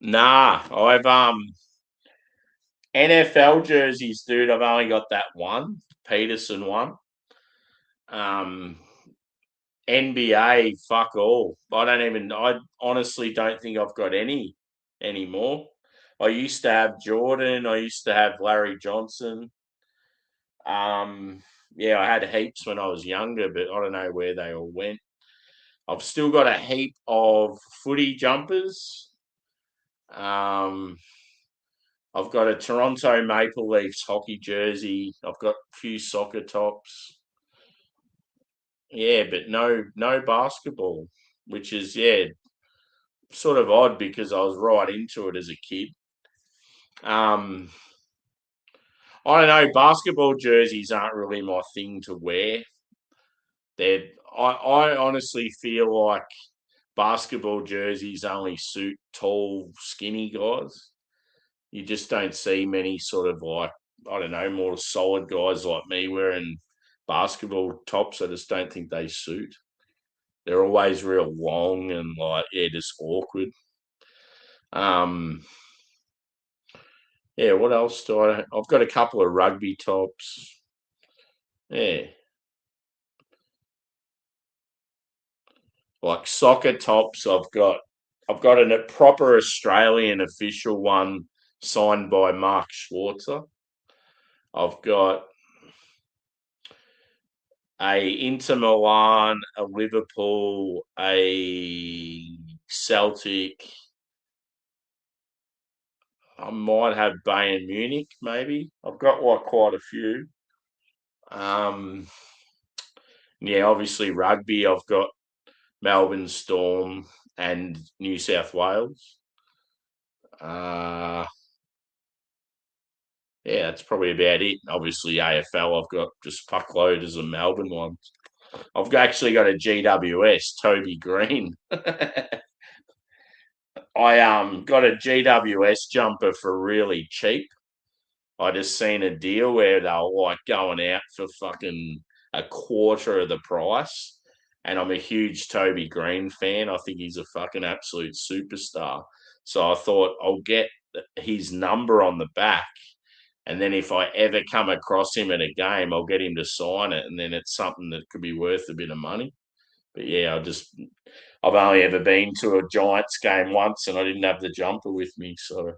Nah, I've NFL jerseys, dude. I've only got that one, Peterson one. Um, NBA, fuck all. I honestly don't think I've got any anymore. I used to have Jordan. I used to have Larry Johnson. Yeah, I had heaps when I was younger, but I don't know where they all went. I've still got a heap of footy jumpers. Um, I've got a Toronto Maple Leafs hockey jersey. I've got a few soccer tops. Yeah, but no basketball, which is sort of odd because I was right into it as a kid. Um, I don't know. Basketball jerseys aren't really my thing to wear. I honestly feel like basketball jerseys only suit tall, skinny guys. You just don't see many sort of like, I don't know, more solid guys like me wearing basketball tops. I just don't think they suit. They're always real long and like, just awkward. Um, yeah, what else do I? I've got a couple of rugby tops. Yeah, like soccer tops. I've got a proper Australian official one signed by Mark Schwarzer. I've got a Inter Milan, a Liverpool, a Celtic. I might have Bayern Munich, maybe. I've got like quite a few. Um, yeah, obviously rugby. I've got Melbourne Storm and New South Wales. Uh, yeah, that's probably about it. Obviously AFL. I've got just fuckloads of Melbourne ones. I've actually got a GWS Toby Green. I got a GWS jumper for really cheap. I just seen a deal where they were like going out for fucking a quarter of the price. And I'm a huge Toby Green fan. I think he's a fucking absolute superstar. So I thought I'll get his number on the back. And then if I ever come across him at a game, I'll get him to sign it. And then it's something that could be worth a bit of money. But yeah, I've only ever been to a Giants game once and I didn't have the jumper with me. So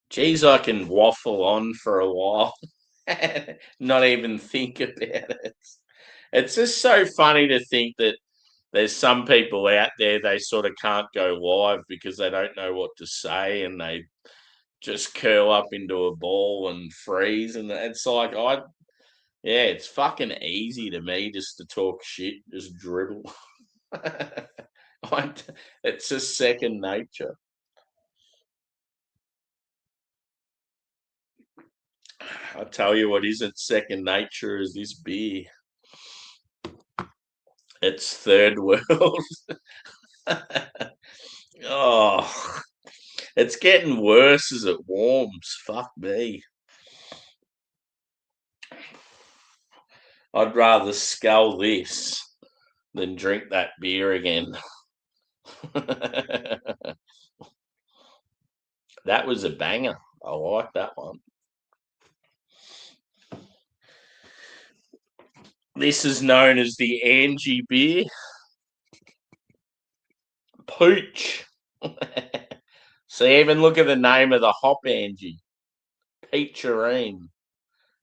geez, I can waffle on for a while, not even think about it. It's just so funny to think that there's some people out there they sort of can't go live because they don't know what to say and they just curl up into a ball and freeze. And it's like it's fucking easy to me just to talk shit, just dribble. It's just second nature. I tell you what isn't second nature is this beer. It's third world. Oh, it's getting worse as it warms. Fuck me. I'd rather scull this than drink that beer again. That was a banger. I like that one. This is known as the Angie beer. Pooch. So even look at the name of the hop, Angie. Peacherine.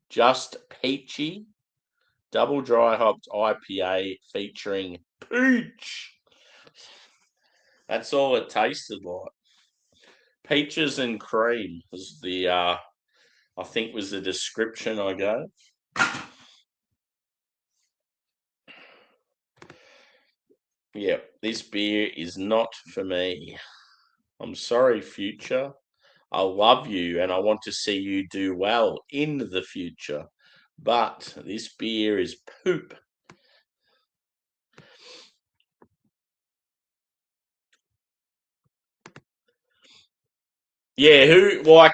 Just peachy. Double dry hopped IPA featuring Pooch. That's all it tasted like. Peaches and cream was I think was the description I gave. Yeah, this beer is not for me. I'm sorry, future. I love you and I want to see you do well in the future. But this beer is poop. Yeah, who like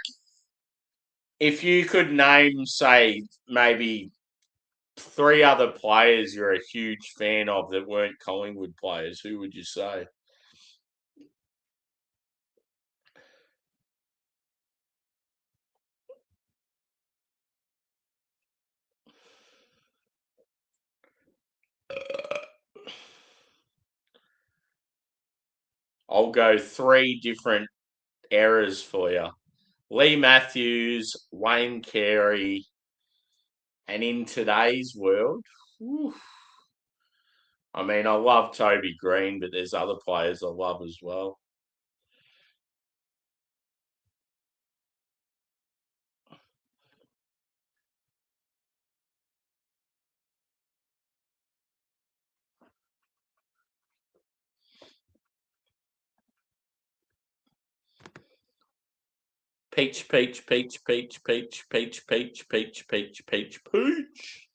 if you could name, say, maybe three other players you're a huge fan of that weren't Collingwood players, who would you say? I'll go 3 different errors for you. Lee Matthews, Wayne Carey, and in today's world, whew, I mean, I love Toby Green, but there's other players I love as well. Peach, peach, peach, peach, peach, peach, peach, peach, peach, peach, peach.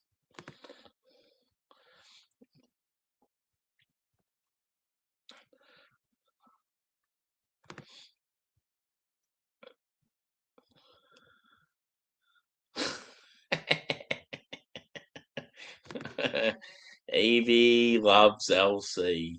Evie loves LC.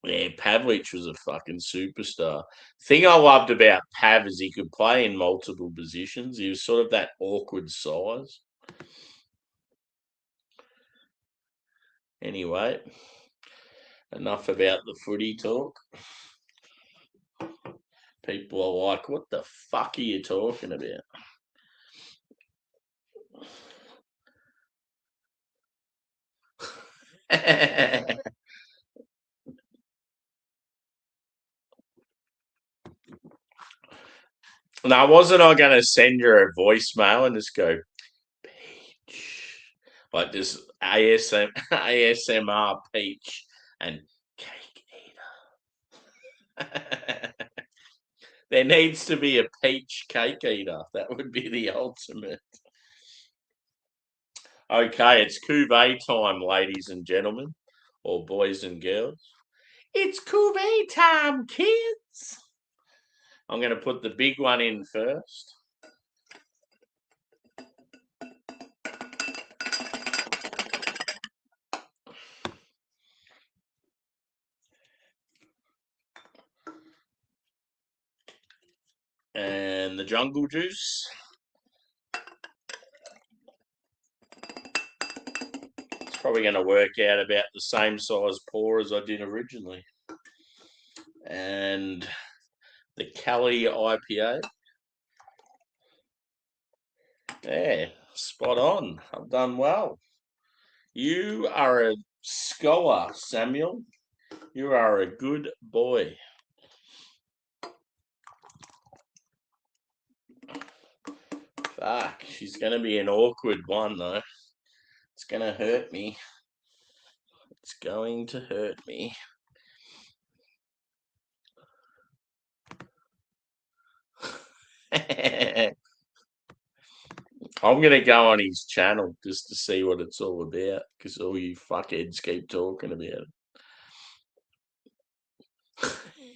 Yeah, Pavlich was a fucking superstar. Thing I loved about Pav is he could play in multiple positions. He was sort of that awkward size. Anyway, enough about the footy talk. People are like, what the fuck are you talking about? Now, wasn't I going to send you a voicemail and just go, peach, like this ASMR peach and cake eater? There needs to be a peach cake eater. That would be the ultimate. Okay, it's cuvee time, ladies and gentlemen, or boys and girls. It's cuvee time, kids. I'm going to put the big one in first. And the jungle juice. It's probably going to work out about the same size pour as I did originally. And the Cali IPA. Yeah, spot on. I've done well. You are a scholar, Samuel. You are a good boy. Fuck, she's going to be an awkward one, though. It's going to hurt me. It's going to hurt me. I'm going to go on his channel just to see what it's all about because all you fuckheads keep talking about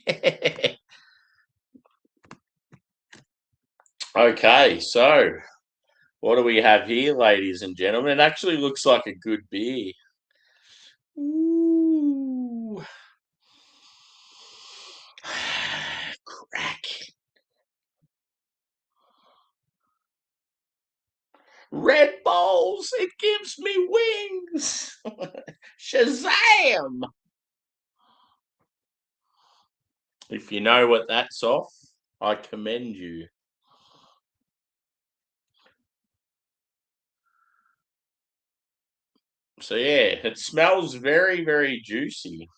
it. Okay, so what do we have here, ladies and gentlemen? It actually looks like a good beer. Ooh. Crack. Red Balls, it gives me wings. Shazam! If you know what that's off, I commend you. So yeah, it smells very, very juicy.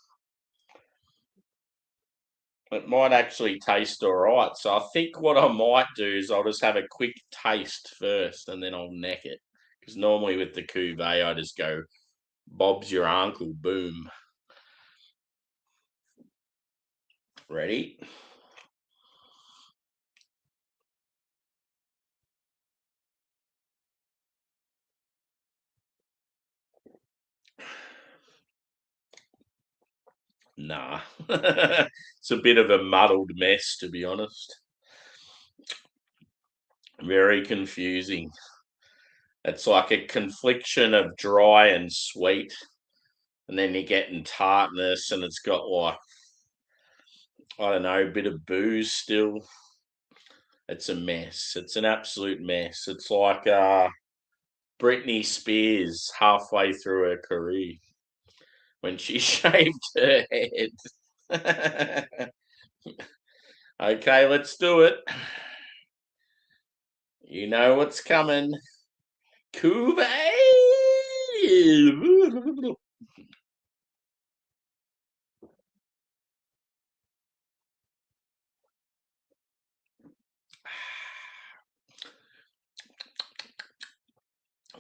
It might actually taste all right. So I think what I might do is I'll just have a quick taste first and then I'll neck it. Because normally with the cuvee, I just go, Bob's your uncle, boom. Ready? Nah. It's a bit of a muddled mess, to be honest. Very confusing. It's like a confliction of dry and sweet. And then you're getting tartness, and it's got like, I don't know, a bit of booze still. It's a mess. It's an absolute mess. It's like Britney Spears halfway through her career. when she shaved her head. Okay, let's do it. You know what's coming. Kuwait.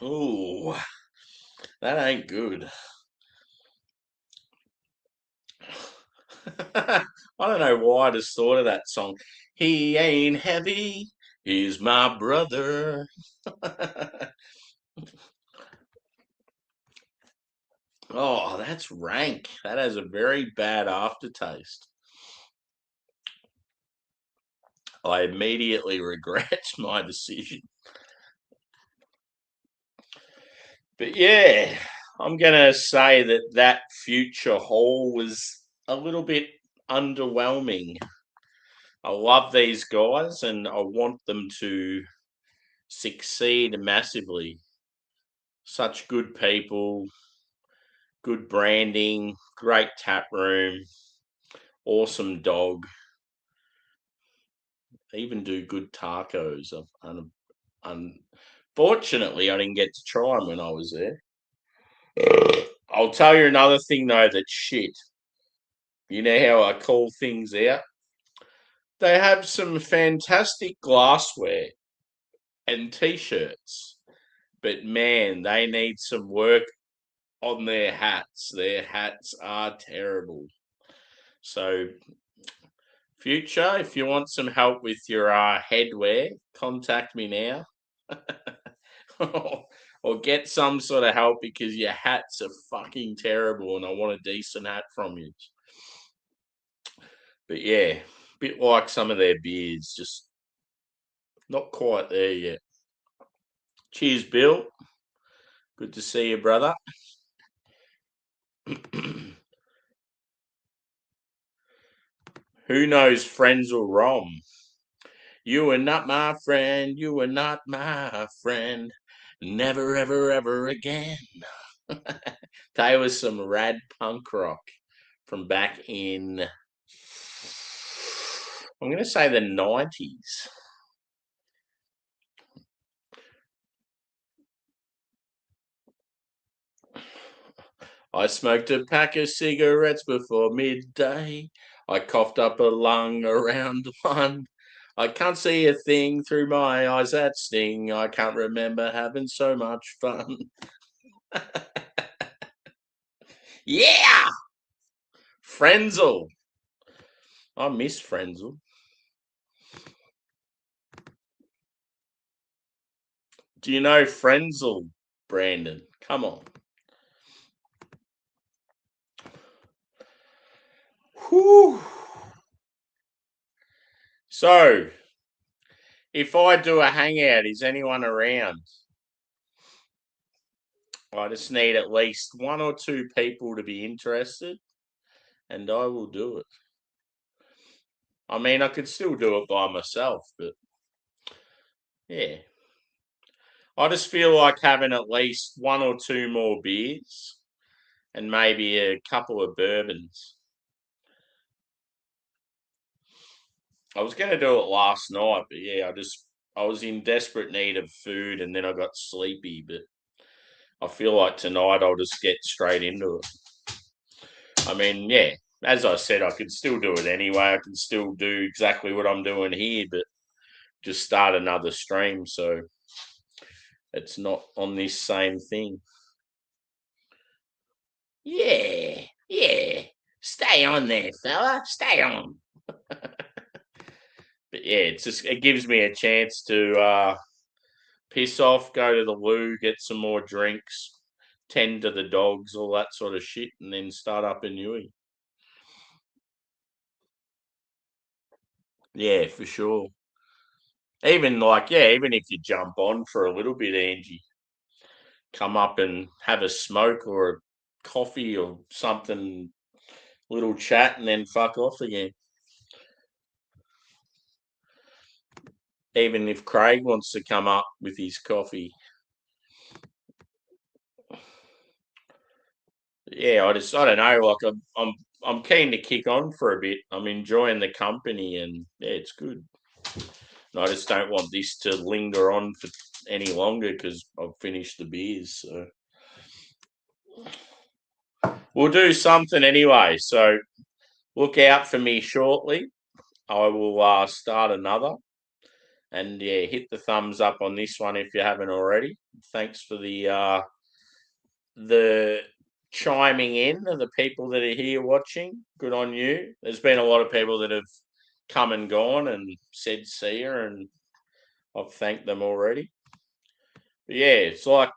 Ooh, that ain't good. I don't know why I just thought of that song. He ain't heavy, he's my brother. Oh, that's rank. That has a very bad aftertaste. I immediately regret my decision. But yeah, I'm going to say that that future haul was a little bit underwhelming. I love these guys and I want them to succeed massively. Such good people, good branding, great tap room, awesome dog. They even do good tacos. Unfortunately, I didn't get to try them when I was there. I'll tell you another thing though that's shit. You know how I call things out? They have some fantastic glassware and t-shirts, but man, they need some work on their hats. Their hats are terrible. So, future, if you want some help with your headwear, contact me now. Or get some sort of help because your hats are fucking terrible and I want a decent hat from you. But yeah, bit like some of their beers, just not quite there yet. Cheers, Bill. Good to see you, brother. Who knows Frenzel Rom? You are not my friend, you are not my friend. Never, ever, ever again. They was some rad punk rock from back in, I'm going to say the 90s. I smoked a pack of cigarettes before midday. I coughed up a lung around one. I can't see a thing through my eyes that sting. I can't remember having so much fun. Yeah! Frenzel. I miss Frenzel. Do you know Frenzel, Brandon? Come on. Whew. So, if I do a hangout, is anyone around? I just need at least one or two people to be interested, and I will do it. I mean, I could still do it by myself, but yeah. I just feel like having at least one or two more beers and maybe a couple of bourbons. I was going to do it last night, but yeah, I was in desperate need of food and then I got sleepy, but I feel like tonight I'll just get straight into it. I mean, yeah, as I said, I could still do it anyway. I can still do exactly what I'm doing here, but just start another stream so it's not on this same thing. Yeah, yeah. Stay on there, fella. Stay on. But yeah, it gives me a chance to piss off, go to the loo, get some more drinks, tend to the dogs, all that sort of shit, and then start up a newie. Yeah, for sure. Even like, yeah, even if you jump on for a little bit, Angie, come up and have a smoke or a coffee or something, little chat, and then fuck off again. Even if Craig wants to come up with his coffee. Yeah, I don't know. Like I'm keen to kick on for a bit. I'm enjoying the company, and yeah, it's good. And I just don't want this to linger on for any longer because I've finished the beers. So we'll do something anyway. So look out for me shortly. I will start another. And yeah, hit the thumbs up on this one if you haven't already. Thanks for the chiming in of the people that are here watching. Good on you. There's been a lot of people that have come and gone and said see you, and I've thanked them already. But yeah, it's like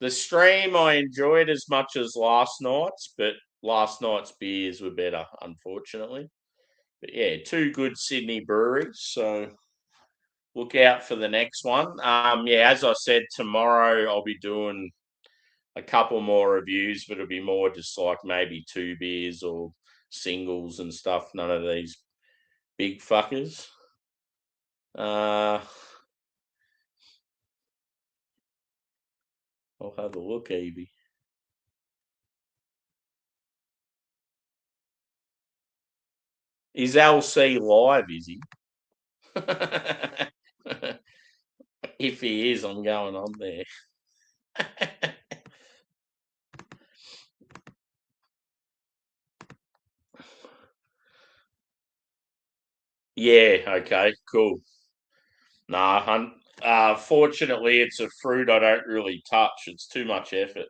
the stream I enjoyed as much as last night's, but last night's beers were better, unfortunately. But yeah, two good Sydney breweries, so look out for the next one. Yeah, as I said, tomorrow I'll be doing a couple more reviews, but it'll be more just like maybe two beers or singles and stuff. None of these big fuckers. I'll have a look, Evie. Is LC live, is he? If he is, I'm going on there. Yeah, okay, cool. Nah, fortunately, it's a fruit I don't really touch. It's too much effort.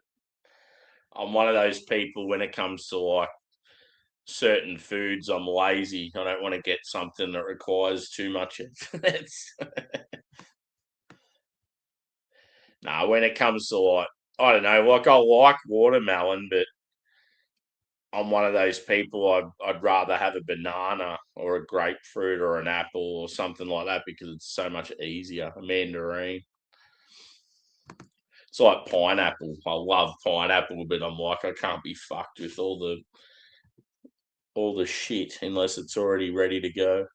I'm one of those people when it comes to like certain foods, I'm lazy. I don't want to get something that requires too much effort. Nah, when it comes to like, I don't know, like I like watermelon, but I'm one of those people I'd rather have a banana or a grapefruit or an apple or something like that because it's so much easier. A mandarin. It's like pineapple. I love pineapple, but I'm like I can't be fucked with all the shit unless it's already ready to go.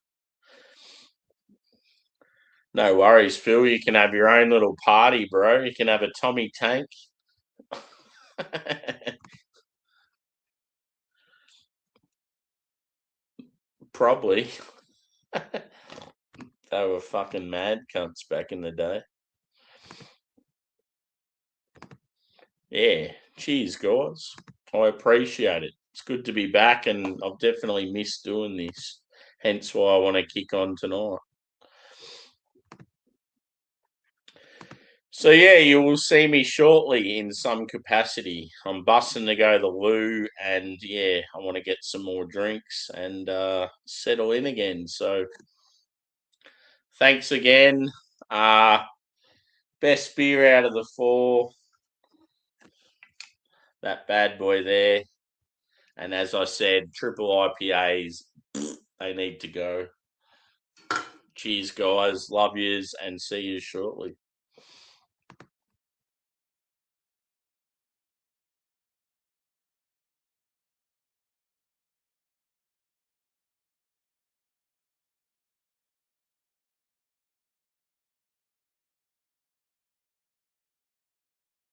No worries, Phil. You can have your own little party, bro. You can have a Tommy Tank. Probably. They were fucking mad cunts back in the day. Yeah. Cheers, guys. I appreciate it. It's good to be back, and I've definitely missed doing this. Hence why I want to kick on tonight. So yeah, you will see me shortly in some capacity. I'm bussing to go to the loo, and yeah, I want to get some more drinks and settle in again. So thanks again. Uh Best beer out of the four. That bad boy there. And as I said, triple IPAs, they need to go. Cheers, guys. Love yous, and see you shortly.